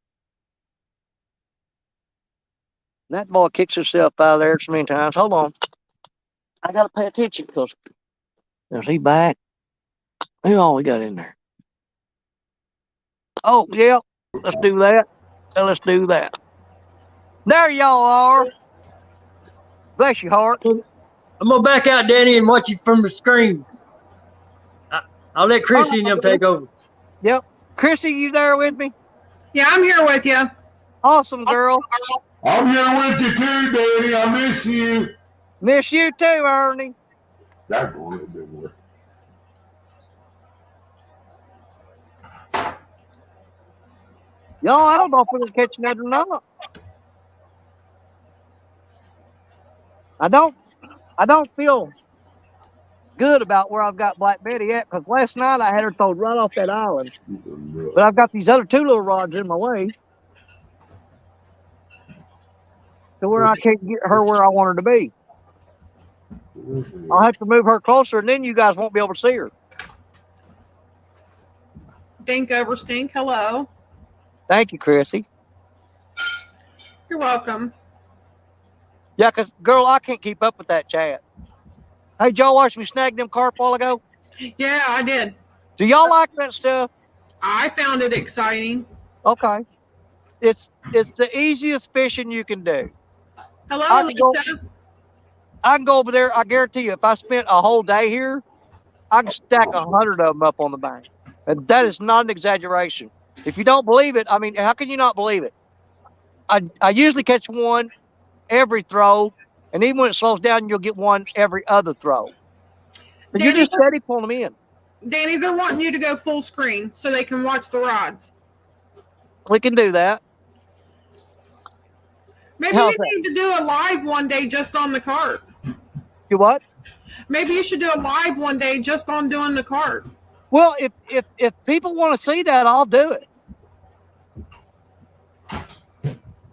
S1: That boy kicks himself out of there so many times. Hold on. I got to pay attention because is he back? Who all we got in there? Oh, yeah. Let's do that. So let's do that. There y'all are. Bless your heart.
S2: I'm gonna back out, Danny, and watch you from the screen. I'll let Chrissy and them take over.
S1: Yep. Chrissy, you there with me?
S3: Yeah, I'm here with you.
S1: Awesome, girl.
S4: I'm here with you too, Danny. I miss you.
S1: Miss you too, Ernie.
S4: That's going a bit more.
S1: Y'all, I don't know if we're gonna catch another or not. I don't feel good about where I've got Black Betty at because last night I had her towed right off that island. But I've got these other two little rods in my way to where I can't get her where I want her to be. I'll have to move her closer and then you guys won't be able to see her.
S3: Dink over stink. Hello.
S1: Thank you, Chrissy.
S3: You're welcome.
S1: Yeah, because, girl, I can't keep up with that chat. Hey, y'all watch me snag them carp a while ago?
S3: Yeah, I did.
S1: Do y'all like that stuff?
S3: I found it exciting.
S1: Okay. It's the easiest fishing you can do.
S3: Hello,
S1: I can go over there. I guarantee you, if I spent a whole day here, I can stack 100 of them up on the bank. And that is not an exaggeration. If you don't believe it, I mean, how can you not believe it? I usually catch one every throw, and even when it slows down, you'll get one every other throw. But you just steady pulling them in.
S3: Danny, they're wanting you to go full screen so they can watch the rods.
S1: We can do that.
S3: Maybe
S1: How's
S3: you need to do a live one day just on the cart.
S1: You what?
S3: Maybe you should do a live one day just on doing the cart.
S1: Well, if people want to see that, I'll do it.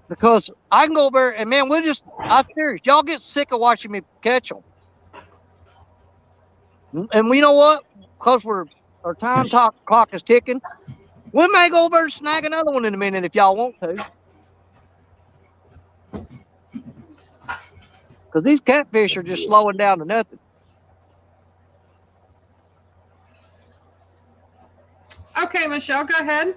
S1: Because I can go over and, man, I'm serious. Y'all get sick of watching me catch them. And you know what? Because our time clock is ticking, we may go over and snag another one in a minute if y'all want to. Because these catfish are just slowing down to nothing.
S3: Okay, Michelle, go ahead.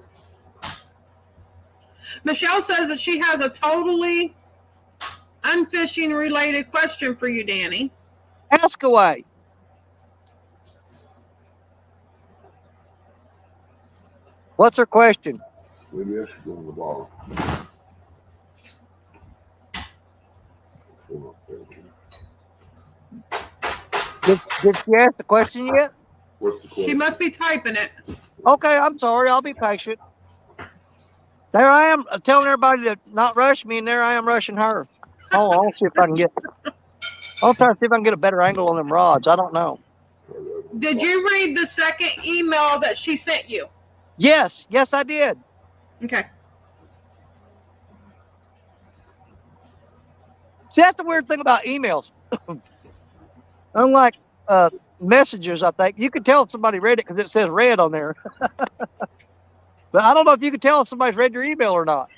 S3: Michelle says that she has a totally unfishing related question for you, Danny.
S1: Ask away. What's her question?
S4: Maybe I should go on the bottom.
S1: Did she ask the question yet?
S4: What's the question?
S3: She must be typing it.
S1: Okay, I'm sorry. I'll be patient. There I am telling everybody to not rush me, and there I am rushing her. Oh, I'll see if I can get. I'll try to see if I can get a better angle on them rods. I don't know.
S3: Did you read the second email that she sent you?
S1: Yes, I did.
S3: Okay.
S1: See, that's the weird thing about emails. Unlike messages, I think you can tell if somebody read it because it says read on there. But I don't know if you can tell if somebody's read your email or not.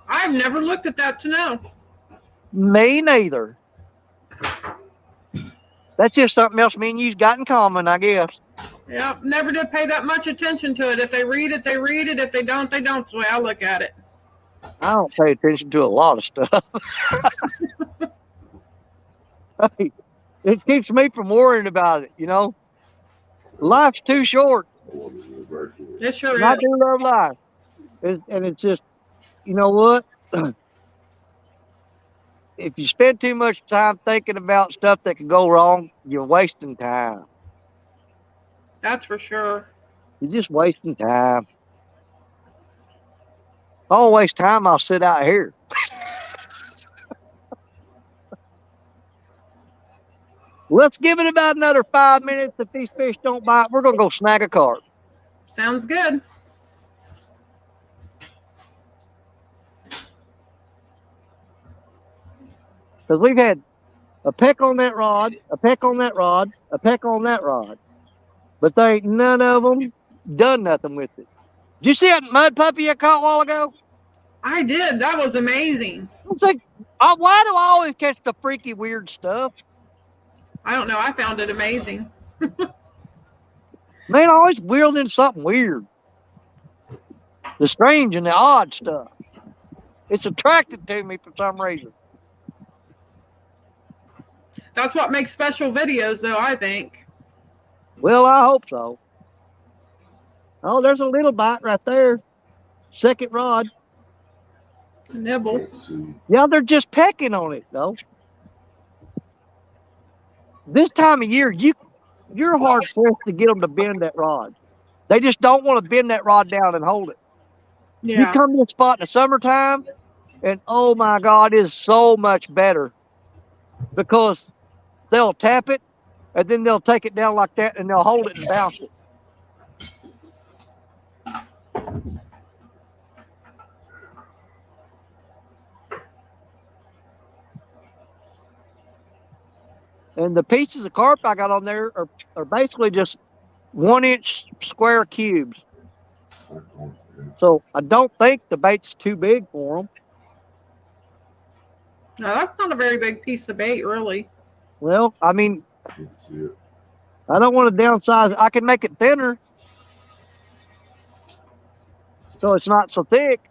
S3: I've never looked at that to know.
S1: Me neither. That's just something else me and you've got in common, I guess.
S3: Yeah, never did pay that much attention to it. If they read it, they read it. If they don't, they don't. That's the way I look at it.
S1: I don't pay attention to a lot of stuff. Hey, it keeps me from worrying about it, you know. Life's too short.
S3: It sure
S1: And I
S3: is.
S1: do love life. And it's just, you know what? If you spend too much time thinking about stuff that can go wrong, you're wasting time.
S3: That's for sure.
S1: You're just wasting time. If I don't waste time, I'll sit out here. Let's give it about another 5 minutes. If these fish don't bite, we're going to go snag a carp.
S3: Sounds good.
S1: Because we've had a peck on that rod, a peck on that rod, a peck on that rod. But there ain't none of them done nothing with it. Did you see that mud puppy I caught a while ago?
S3: I did. That was amazing.
S1: It's like, why do I always catch the freaky weird stuff?
S3: I don't know. I found it amazing.
S1: Man, I always wheeled in something weird. The strange and the odd stuff. It's attracted to me for some reason.
S3: That's what makes special videos, though, I think.
S1: Well, I hope so. Oh, there's a little bite right there. Second rod.
S3: Nibble.
S1: Yeah, they're just pecking on it, though. This time of year, you're hard pressed to get them to bend that rod. They just don't want to bend that rod down and hold it. You
S3: Yeah.
S1: come to a spot in the summertime, and oh my God, it is so much better because they'll tap it, and then they'll take it down like that, and they'll hold it and bounce it. And the pieces of carp I got on there are basically just 1-inch square cubes. So I don't think the bait's too big for them.
S3: No, that's not a very big piece of bait, really.
S1: Well, I mean, I don't want to downsize. I can make it thinner so it's not so thick,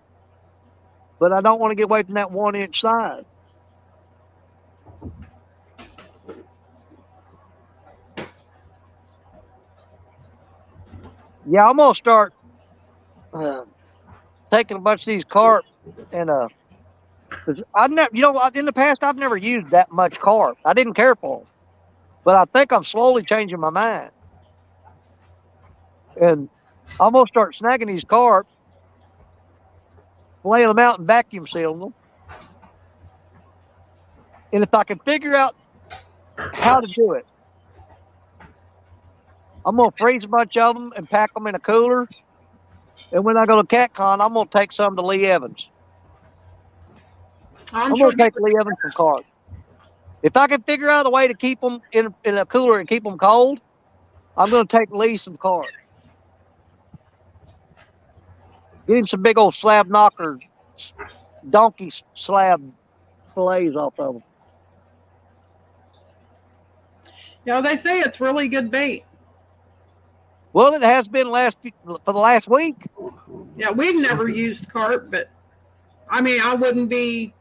S1: but I don't want to get away from that 1-inch size. Yeah, I'm gonna start taking a bunch of these carp and 'cause I've never, you know, in the past I've never used that much carp. I didn't care for them, but I think I'm slowly changing my mind. And I'm gonna start snagging these carp, laying them out and vacuum sealing them. And if I can figure out how to do it, I'm gonna freeze a bunch of them and pack them in a cooler. And when I go to CatCon, I'm gonna take some to Lee Evans. I'm
S3: sure
S1: gonna take Lee Evans some carp. If I can figure out a way to keep them in a cooler and keep them cold, I'm gonna take Lee some carp. Get him some big old slab knocker, donkey slab fillets off of them.
S3: Yeah, they say it's really good bait.
S1: Well, it has been for the last week.
S3: Yeah, we've never used carp, but I mean, I wouldn't be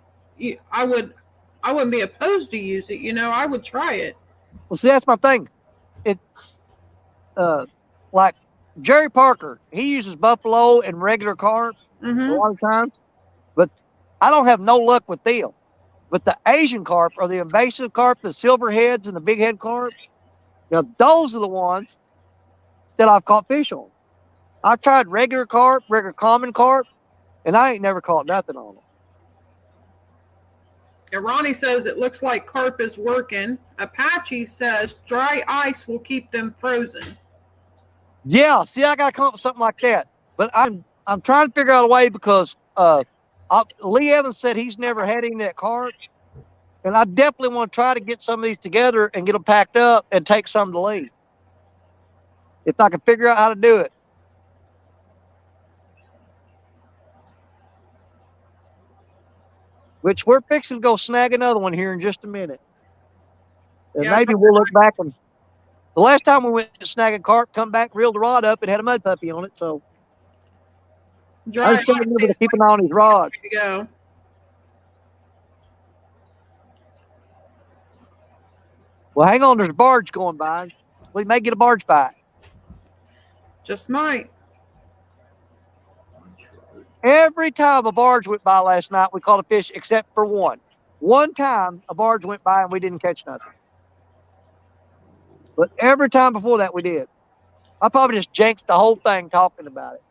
S3: opposed to use it. You know, I would try it.
S1: Well, see, that's my thing. Like Jerry Parker, he uses buffalo and regular carp a lot of times, but I don't have no luck with them. But the Asian carp or the invasive carp, the silver heads and the big head carp, now those are the ones that I've caught fish on. I tried regular carp, regular common carp, and I ain't never caught nothing on them.
S3: And Ronnie says it looks like carp is working. Apache says dry ice will keep them frozen.
S1: Yeah, see, I gotta come up with something like that. But I'm trying to figure out a way because Lee Evans said he's never had any of that carp, and I definitely want to try to get some of these together and get them packed up and take some to Lee. If I can figure out how to do it. Which we're fixing to go snag another one here in just a minute. And
S3: Yeah,
S1: maybe we'll look back and the last time we went to snag a carp, come back, reeled the rod up, it had a mud puppy on it. So
S3: Dry
S1: I
S3: ice
S1: just gotta remember to
S3: seems
S1: keep an eye on these rods.
S3: like to go.
S1: Well, hang on, there's a barge going by. We may get a barge by.
S3: Just might.
S1: Every time a barge went by last night, we caught a fish except for one. One time a barge went by and we didn't catch nothing. But every time before that we did. I probably just jinxed the whole thing talking about it.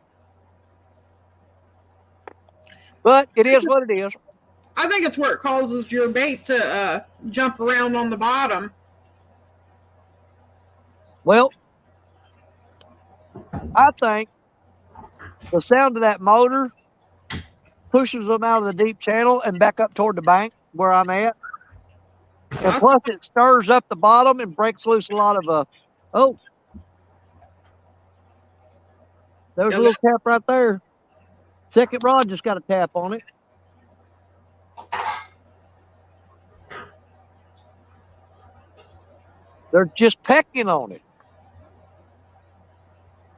S1: But it is what it is.
S3: I think it's where it causes your bait to jump around on the bottom.
S1: Well, I think the sound of that motor pushes them out of the deep channel and back up toward the bank where I'm at. And plus it stirs up the bottom and breaks loose a lot of oh. There's a little tap right there. Second rod just got a tap on it. They're just pecking on it.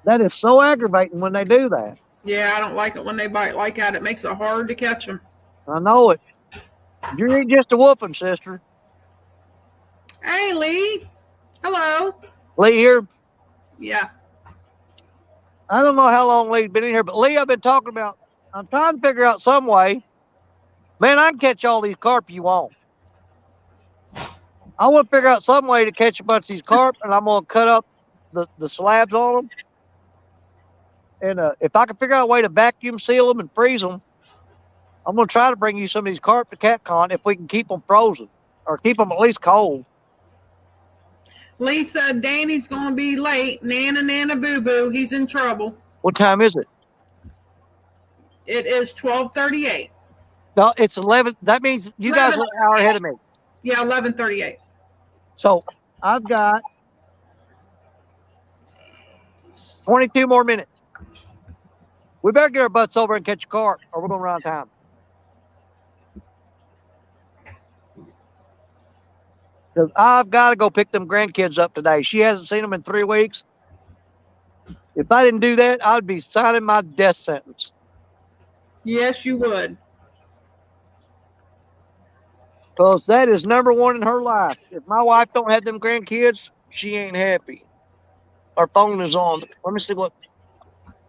S1: That is so aggravating when they do that.
S3: Yeah, I don't like it when they bite like that. It makes it hard to catch them.
S1: I know it. You ain't just a whooping, sister.
S3: Hey, Lee. Hello.
S1: Lee here.
S3: Yeah.
S1: I don't know how long Lee's been in here, but Lee, I've been talking about, I'm trying to figure out some way. Man, I can catch all these carp you want. I want to figure out some way to catch a bunch of these carp, and I'm going to cut up the slabs on them. And if I can figure out a way to vacuum seal them and freeze them, I'm going to try to bring you some of these carp to CatCon if we can keep them frozen or keep them at least cold.
S3: Lee said Danny's going to be late. Nana boo-boo. He's in trouble.
S1: What time is it?
S3: It is 12:38.
S1: No, it's 11. That means you guys are an hour ahead of me.
S3: Yeah, 11:38.
S1: So I've got 22 more minutes. We better get our butts over and catch a carp or we're going to run out of time. Because I've got to go pick them grandkids up today. She hasn't seen them in 3 weeks. If I didn't do that, I would be signing my death sentence.
S3: Yes, you would.
S1: Because that is number one in her life. If my wife don't have them grandkids, she ain't happy. Our phone is on. Let me see what.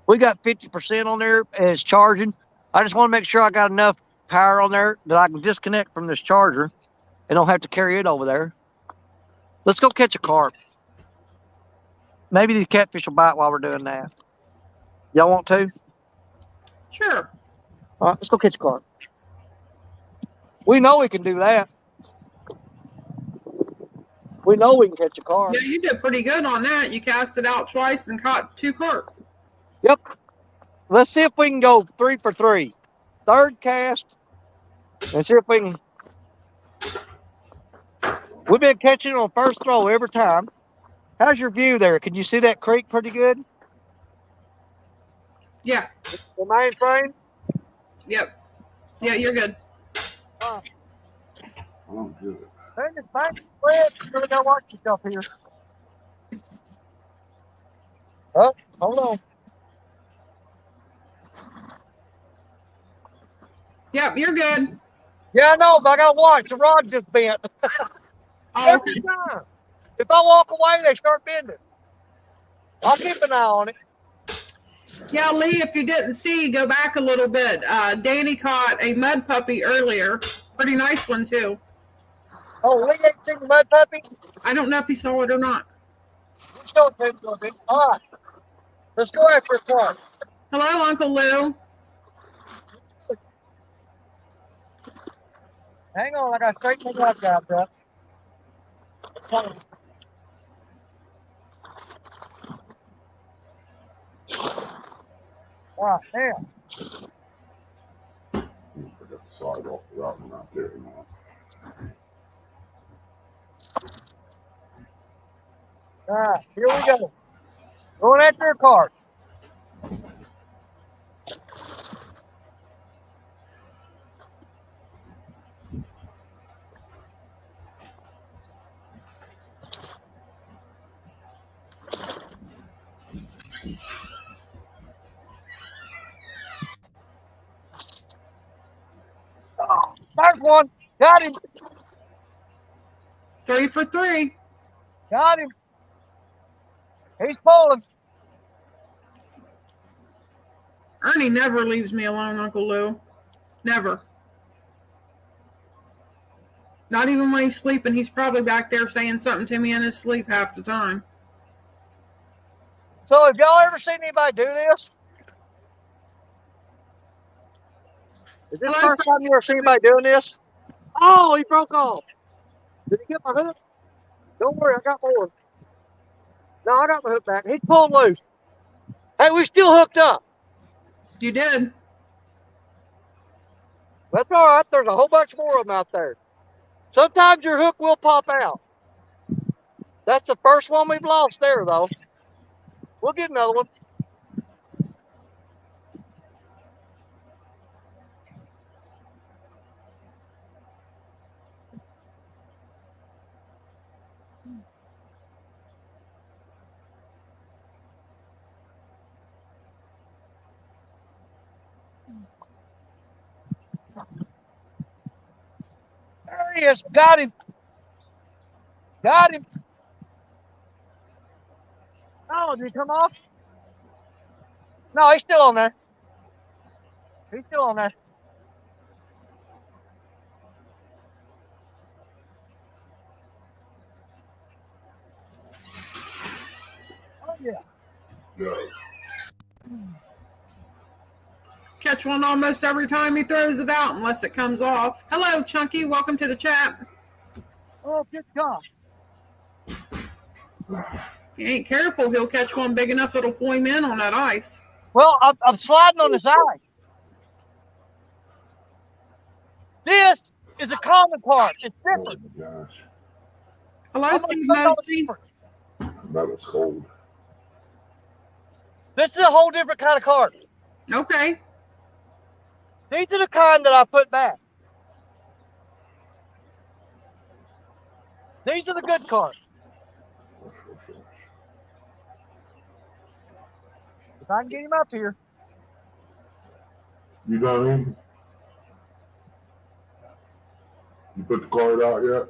S1: We got 50% on there and it's charging. I just want to make sure I got enough power on there that I can disconnect from this charger and don't have to carry it over there. Let's go catch a carp. Maybe these catfish will bite while we're doing that. Y'all want to?
S3: Sure.
S1: All right, let's go catch a carp. We know we can do that. We know we can catch a carp.
S3: Yeah, you did pretty good on that. You cast it out twice and caught 2 carp.
S1: Yep. Let's see if we can go 3 for 3. Third cast. And see if we can. We've been catching on first throw every time. How's your view there? Can you see that creek pretty good?
S3: Yeah.
S1: Am I in frame?
S3: Yep. Yeah, you're good.
S4: I'm good.
S1: Turn this back spread. You really gotta watch yourself here. Oh, hold on.
S3: Yep, you're good.
S1: Yeah, I know, but I gotta watch. The rod just bent.
S3: Oh,
S1: Every time. If I walk away, they start bending. I'll keep an eye on it.
S3: yeah, Lee, if you didn't see, go back a little bit. Danny caught a mud puppy earlier. Pretty nice one, too.
S1: Oh, Lee ain't seen the mud puppy?
S3: I don't know if he saw it or not.
S1: You still think of it. All right. Let's go after a carp.
S3: Hello, Uncle Lou.
S1: Hang on, I got to straighten the light guys up. All right, now.
S4: I got the side off the rock right there now.
S1: All right, here we go. Going after a carp. Oh, there's one. Got him.
S3: 3 for 3.
S1: Got him. He's pulling.
S3: Ernie never leaves me alone, Uncle Lou. Never. Not even when he's sleeping. He's probably back there saying something to me in his sleep half the time.
S1: So have y'all ever seen anybody do this? Is this the
S3: Hello,
S1: first time you ever seen anybody doing this? Oh, he broke off. Did he get my hook? Don't worry, I got more. No, I got my hook back. He's pulled loose. Hey, we still hooked up.
S3: You did.
S1: That's all right. There's a whole bunch more of them out there. Sometimes your hook will pop out. That's the first one we've lost there, though. We'll get another one. There he is. Got him. Got him. Oh, did he come off? No, he's still on there. He's still on there. Oh, yeah.
S4: Yeah.
S3: Catch one almost every time he throws it out unless it comes off. Hello, Chunky. Welcome to the chat.
S1: Oh, good job.
S3: If he ain't careful, he'll catch one big enough that'll pull him in on that ice.
S1: Well, I'm sliding on his eye. This is a common carp. It's
S4: Oh
S1: different.
S4: my gosh.
S3: Hello,
S1: I'm
S3: Steve
S1: gonna go
S3: Mosby.
S1: different.
S4: That was cold.
S1: This is a whole different kind of carp.
S3: Okay.
S1: These are the kind that I put back. These are the good carp. If I can get him up here.
S4: You done in? You put the card out yet?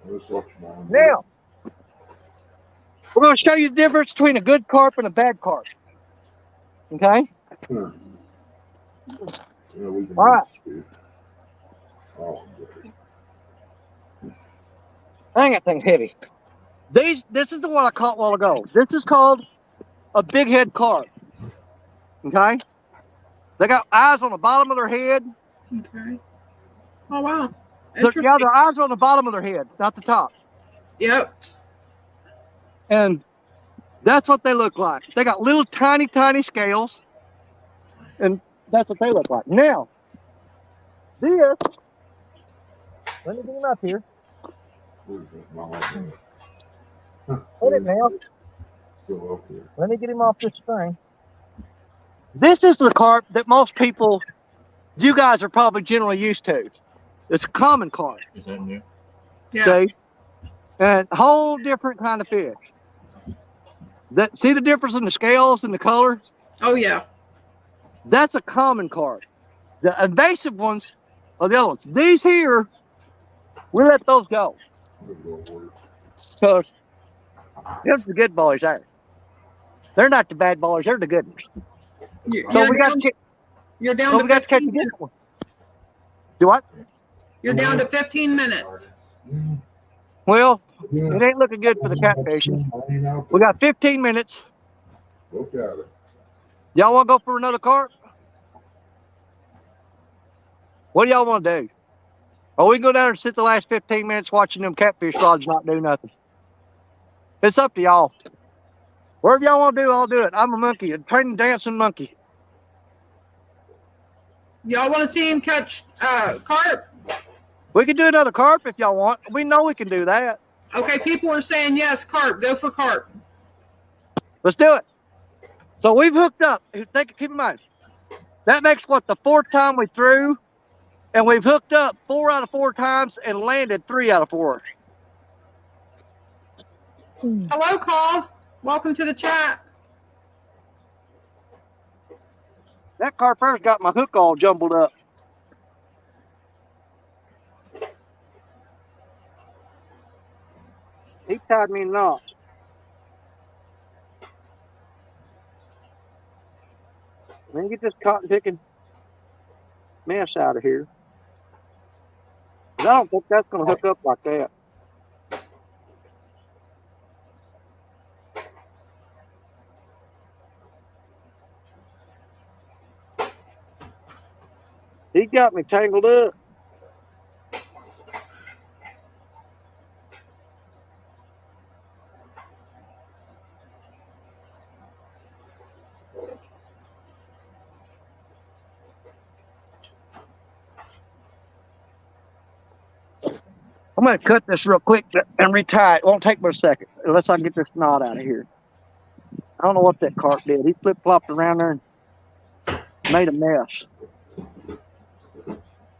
S4: Let's watch mine.
S1: Now, we're going to show you the difference between a good carp and a bad carp. Okay?
S4: Yeah, we can
S1: All right.
S4: do it. Oh, great.
S1: Dang, that thing's heavy. This is the one I caught a while ago. This is called a big head carp. Okay? They got eyes on the bottom of their head.
S3: Okay. Oh, wow.
S1: Yeah,
S3: Interesting.
S1: their eyes are on the bottom of their head, not the top.
S3: Yep.
S1: And that's what they look like. They got little tiny, tiny scales. And that's what they look like. Now, this, let me get him up here.
S4: Where's that mom?
S1: Hold it now.
S4: Still up here.
S1: Let me get him off this thing. This is the carp that most people, you guys are probably generally used to. It's a common carp.
S5: Is that new?
S3: Yeah.
S1: See? And whole different kind of fish. See the difference in the scales and the color?
S3: Oh, yeah.
S1: That's a common carp. The invasive ones are the other ones. These here, we let those go.
S4: Good Lord.
S1: Because them's the good boys there. They're not the bad boys, they're the good ones.
S3: You're
S1: So
S3: down,
S1: we got to
S3: you're down
S1: so
S3: to
S1: we got to catch
S3: 15
S1: the good ones. Do what?
S3: You're down to 15 minutes.
S1: Well, it ain't looking good for the catfishing. We got 15 minutes.
S4: Look at it.
S1: Y'all want to go for another carp? What do y'all want to do? Or we can go down and sit the last 15 minutes watching them catfish rods not do nothing. It's up to y'all. Whatever y'all want to do, I'll do it. I'm a monkey, a trained dancing monkey.
S3: Y'all want to see him catch carp?
S1: We can do another carp if y'all want. We know we can do that.
S3: Okay, people are saying yes, carp. Go for carp.
S1: Let's do it. So we've hooked up. Keep in mind, that makes what, the 4th time we threw? And we've hooked up 4 out of 4 times and landed 3 out of 4.
S3: Hello, calls. Welcome to the chat.
S1: That carper's got my hook all jumbled up. He tied me in knots. Let me get this cotton picking mess out of here. I don't think that's going to hook up like that. He got me tangled up. I'm going to cut this real quick and retie it. It won't take but a second unless I can get this knot out of here. I don't know what that carp did. He flip-flopped around there and made a mess.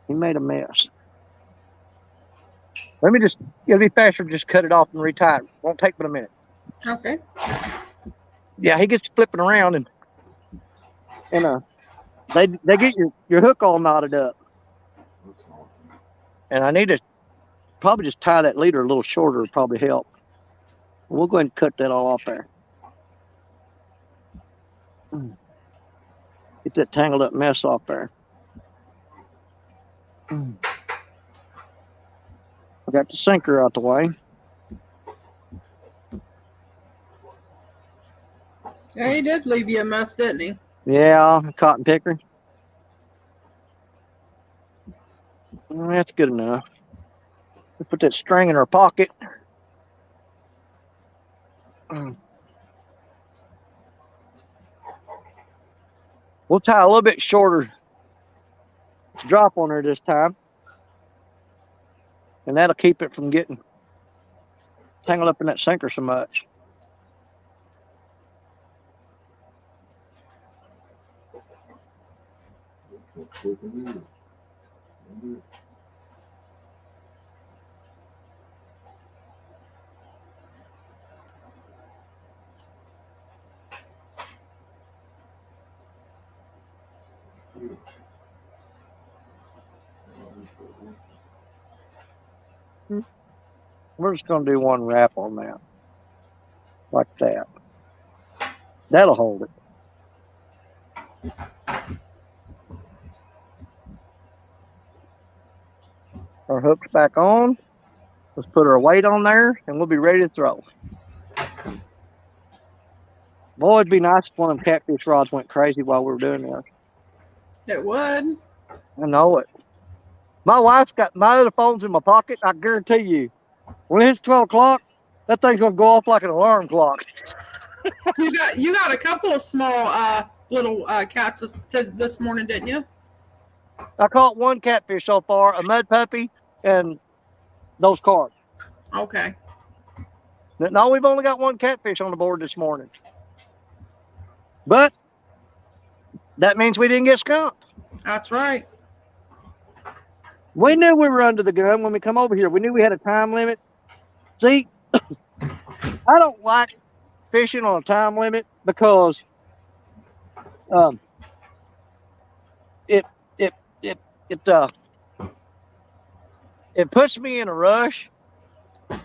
S1: He made a mess. Let me just, it'll be faster to just cut it off and retie it. Won't take but a minute.
S3: Okay.
S1: Yeah, he gets flipping around and they get your hook all knotted up. And I need to probably just tie that leader a little shorter would probably help. We'll go ahead and cut that all off there. Get that tangled up mess off there. I got the sinker out the way.
S3: Yeah, he did leave you a mess, didn't he?
S1: Yeah, cotton picker. Well, that's good enough. We put that string in our pocket. We'll tie a little bit shorter drop on her this time. And that'll keep it from getting tangled up in that sinker so much. We're just going to do one wrap on that. Like that. That'll hold it. Our hook's back on. Let's put our weight on there and we'll be ready to throw. Boy, it'd be nice if one of them catfish rods went crazy while we were doing this.
S3: It would.
S1: I know it. My wife's got my other phones in my pocket. I guarantee you, when it hits 12 o'clock, that thing's gonna go off like an alarm clock.
S3: You got a couple of small little cats this morning, didn't you?
S1: I caught one catfish so far, a mud puppy, and those carp.
S3: Okay.
S1: No, we've only got one catfish on the board this morning. But that means we didn't get skunked.
S3: That's right.
S1: We knew we were under the gun when we come over here. We knew we had a time limit. See, I don't like fishing on a time limit because it puts me in a rush,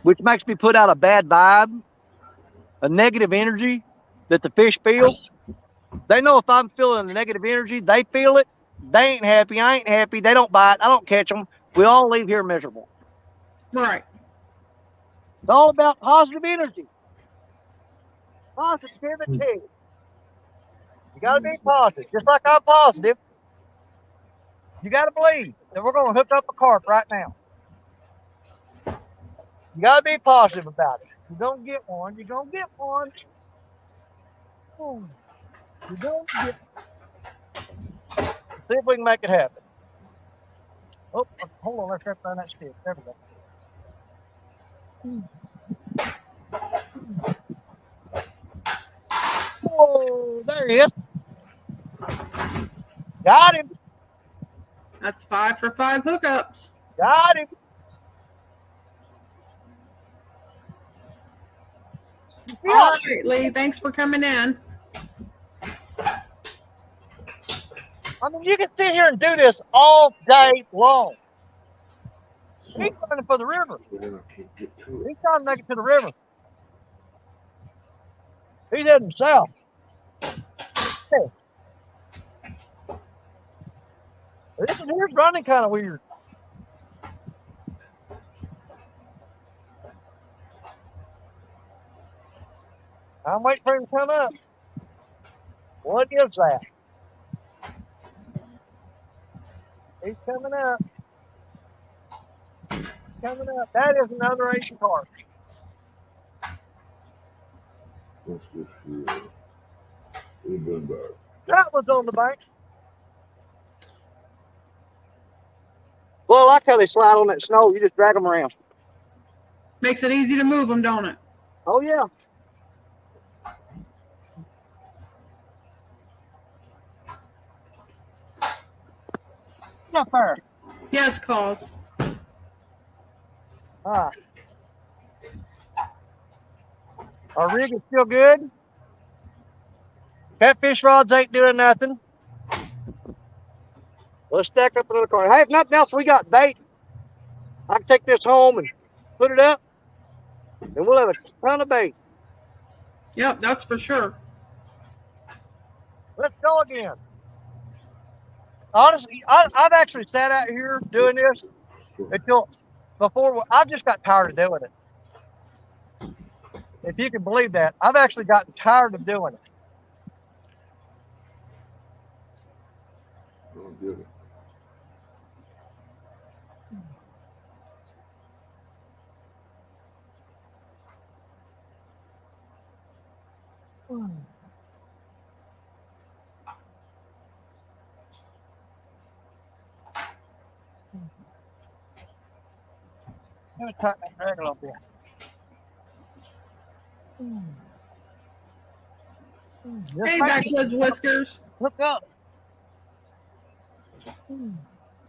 S1: which makes me put out a bad vibe, a negative energy that the fish feel. They know if I'm feeling the negative energy, they feel it, They ain't happy. I ain't happy. They don't bite. I don't catch them. We all leave here miserable.
S3: Right.
S1: It's all about positive energy. Positivity. You got to be positive. Just like I'm positive. You got to believe that we're going to hook up a carp right now. You got to be positive about it. You're going to get one. You're going to get one. You're going to get one. See if we can make it happen. Oh, hold on. Let's wrap around that stick. There we go. Oh, there he is. Got him.
S3: That's 5 for 5 hookups.
S1: Got him.
S3: All right, Lee. Thanks for coming in.
S1: I mean, you can sit here and do this all day long. He's running for the river.
S4: Then I can't get to it.
S1: He's trying to make it to the river. He's heading south. Hey. This one here's running kind of weird. I'm waiting for him to come up. What is that? He's coming up. Coming up. That is another Asian carp.
S4: What's this here? We've been back.
S1: That was on the bank. Well, I like how they slide on that snow. You just drag them around.
S3: Makes it easy to move them, don't it?
S1: Oh, yeah. Not fair.
S3: Yes, calls.
S1: All right. Our rig is still good. Catfish rods ain't doing nothing. Let's stack up another card. Hey, if nothing else, we got bait. I can take this home and put it up, and we'll have a ton of bait.
S3: Yep, that's for sure.
S1: Let's go again. Honestly, I've actually sat out here doing this until before. I just got tired of doing it. If you can believe that, I've actually gotten tired of doing it.
S4: Don't get it.
S1: Let me tighten that drag a little bit. Just
S3: Hey,
S1: make it
S3: Backwoods Whiskers.
S1: hook up.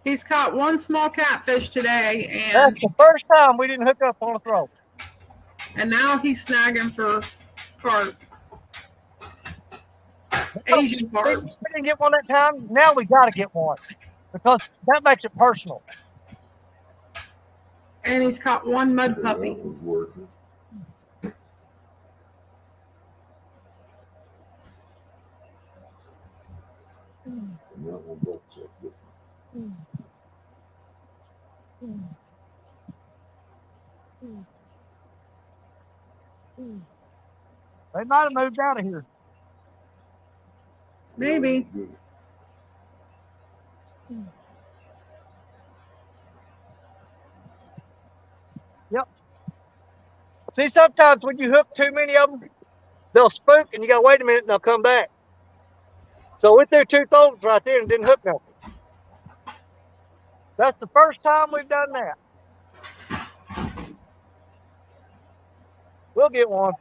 S3: He's caught one small catfish today,
S1: That's the first time we didn't hook up on a throw.
S3: and now he's snagging for carp. Asian
S1: We
S3: carp.
S1: didn't get one that time. Now we got to get one because that makes it personal.
S3: And he's caught one mud puppy.
S4: That was working. And that one broke something.
S1: They might have moved out of here.
S3: Maybe.
S1: Yep. See, sometimes when you hook too many of them, they'll spook and you got to wait a minute and they'll come back. So we threw 2 throws right there and didn't hook nothing. That's the first time we've done that. We'll get one.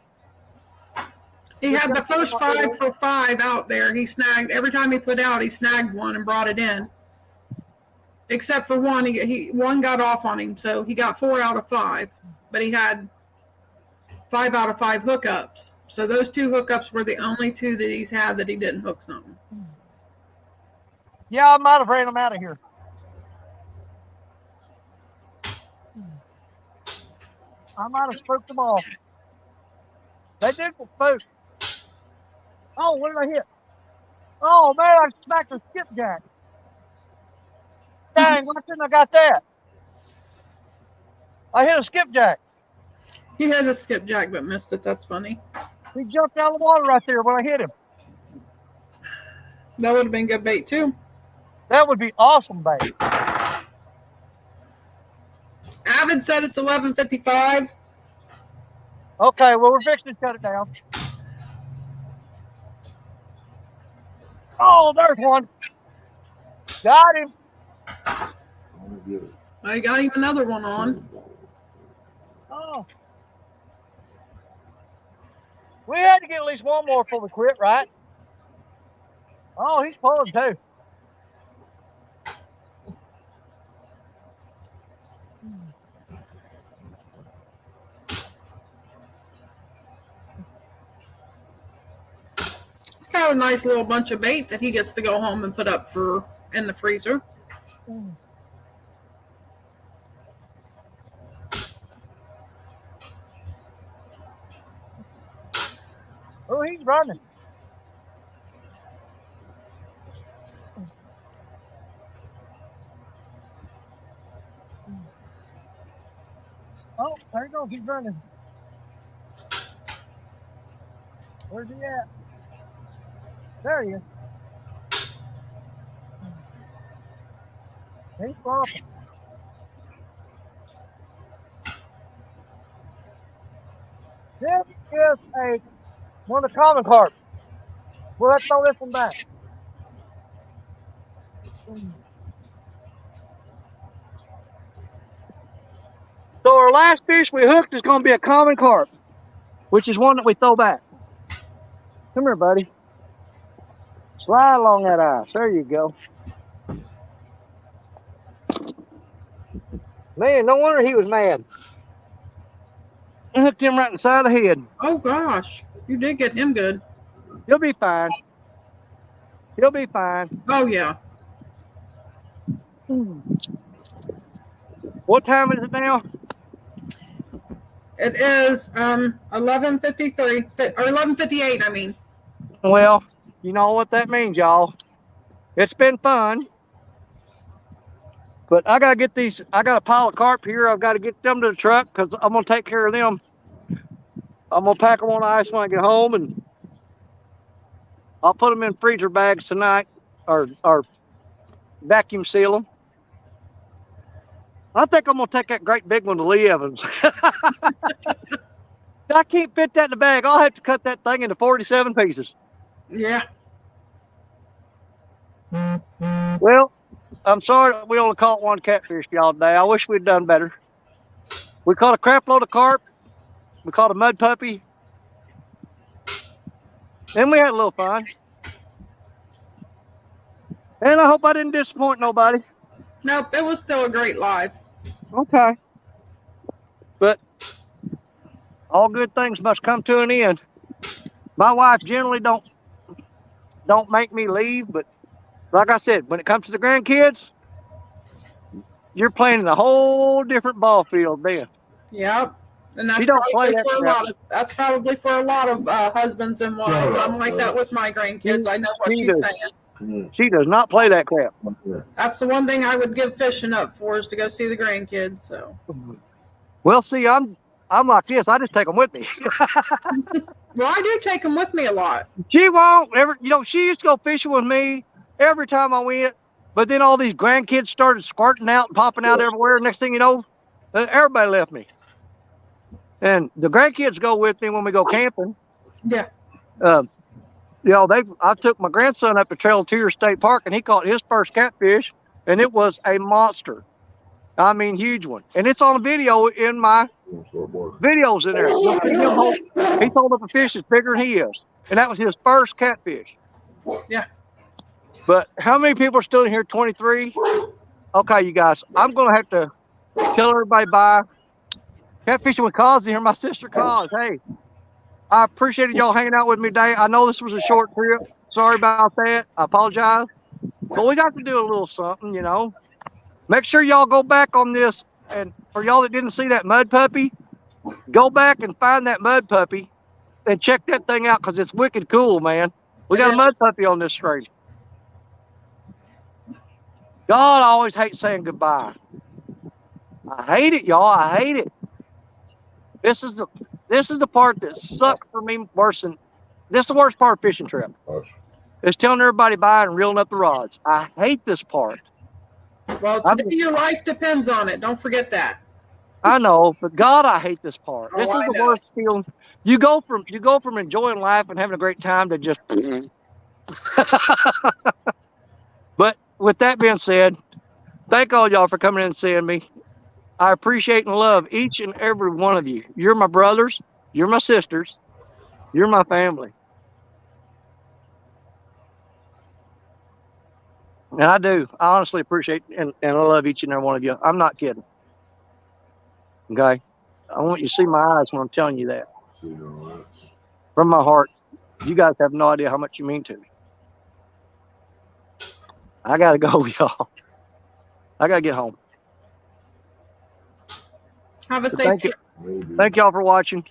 S3: He had the first 5 for 5 out there. He snagged every time he put out. He snagged one and brought it in. Except for one, one got off on him, so he got 4 out of 5. But he had 5 out of 5 hookups. So those 2 hookups were the only 2 that he's had that he didn't hook something.
S1: Yeah, I might have ran them out of here. I might have spooked them off. They did get spooked. Oh, what did I hit? Oh, man, I smacked the skipjack. Dang, why couldn't I got that? I hit a skipjack.
S3: He had a skipjack but missed it. That's funny.
S1: He jumped out of the water right there when I hit him.
S3: That would have been good bait too.
S1: That would be awesome bait.
S3: Avid said it's 11:55.
S1: Okay, well, we're fixing to shut it down. Oh, there's one. Got him.
S3: I got him another one on.
S1: Oh. We had to get at least one more before we quit, right? Oh, he's pulling too.
S3: It's kind of a nice little bunch of bait that he gets to go home and put up for in the freezer.
S1: Oh, he's running. Oh, there he goes. He's running. Where's he at? There he is. He's flopping. This is one of the common carp. We'll have to throw this one back. So our last fish we hooked is going to be a common carp, which is one that we throw back. Come here, buddy. Slide along that ice. There you go. Man, no wonder he was mad. I hooked him right in the side of the head.
S3: Oh gosh, you did get him good.
S1: He'll be fine. He'll be fine.
S3: Oh yeah.
S1: What time is it now?
S3: It is 11:53 or 11:58. I mean.
S1: Well, you know what that means, y'all. It's been fun. But I gotta get these. I got a pile of carp here. I've got to get them to the truck because I'm gonna take care of them. I'm gonna pack them on ice when I get home, and I'll put them in freezer bags tonight, or vacuum seal them. I think I'm gonna take that great big one to Lee Evans. I can't fit that in the bag. I'll have to cut that thing into 47 pieces.
S3: Yeah.
S1: Well, I'm sorry that we only caught one catfish y'all today. I wish we'd done better. We caught a crap load of carp. We caught a mud puppy. And we had a little fun. And I hope I didn't disappoint nobody.
S3: Nope, it was still a great live.
S1: Okay. But all good things must come to an end. My wife generally don't make me leave, but like I said, when it comes to the grandkids, you're playing in a whole different ball field then.
S3: Yep. And that's
S1: She don't play
S3: probably
S1: that
S3: for a
S1: crap.
S3: lot of that's probably for a lot of husbands and wives. I'm like that with my grandkids. I know what
S1: She
S3: she's
S1: does.
S3: saying.
S1: She does not play that crap.
S3: That's the one thing I would give fishing up for is to go see the grandkids. So
S1: Well, see, I'm like this. I just take them with me.
S3: well, I do take them with me a lot.
S1: She won't ever. She used to go fishing with me every time I went. But then all these grandkids started squirting out and popping out everywhere. Next thing you know, everybody left me. And the grandkids go with me when we go camping.
S3: Yeah.
S1: I took my grandson up to Trail Tier State Park, and he caught his first catfish, and it was a monster. I mean, huge one. And it's on video in my videos in there. You'll see him he's holding up a fish that's bigger than he is. And that was his first catfish.
S3: Yeah.
S1: But how many people are still in here? 23? Okay, you guys, I'm going to have to tell everybody bye. Catfishing with Cause here, my sister Cause. Hey, I appreciated y'all hanging out with me today. I know this was a short trip. Sorry about that. I apologize. But we got to do a little something, Make sure y'all go back on this. And for y'all that didn't see that mud puppy, go back and find that mud puppy and check that thing out because it's wicked cool, man. We got a mud puppy on this string. God, I always hate saying goodbye. I hate it, y'all. I hate it. This is the part that sucks for me worse than this is the worst part of fishing trip.
S4: Hush.
S1: Is telling everybody bye and reeling up the rods. I hate this part.
S3: Well, today your life depends on it. Don't forget that.
S1: I know, but God, I hate this part. This
S3: Oh,
S1: is
S3: I
S1: the
S3: know.
S1: worst feeling. You go from enjoying life and having a great time to just. But with that being said, thank all y'all for coming in and seeing me. I appreciate and love each and every one of you. You're my brothers. You're my sisters. You're my family. And I do. I honestly appreciate and I love each and every one of you. I'm not kidding. Okay? I want you to see my eyes when I'm telling you that.
S4: See you on that.
S1: From my heart. You guys have no idea how much you mean to me. I got to go, y'all. I got to get home.
S3: Have a
S1: So
S3: safe
S1: thank you.
S3: trip.
S4: Maybe.
S1: Thank y'all for watching.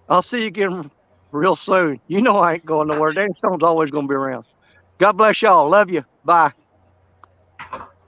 S1: I'll see you again real soon. You know I ain't going nowhere. Dan Stone's always going to be around. God bless y'all. Love you. Bye.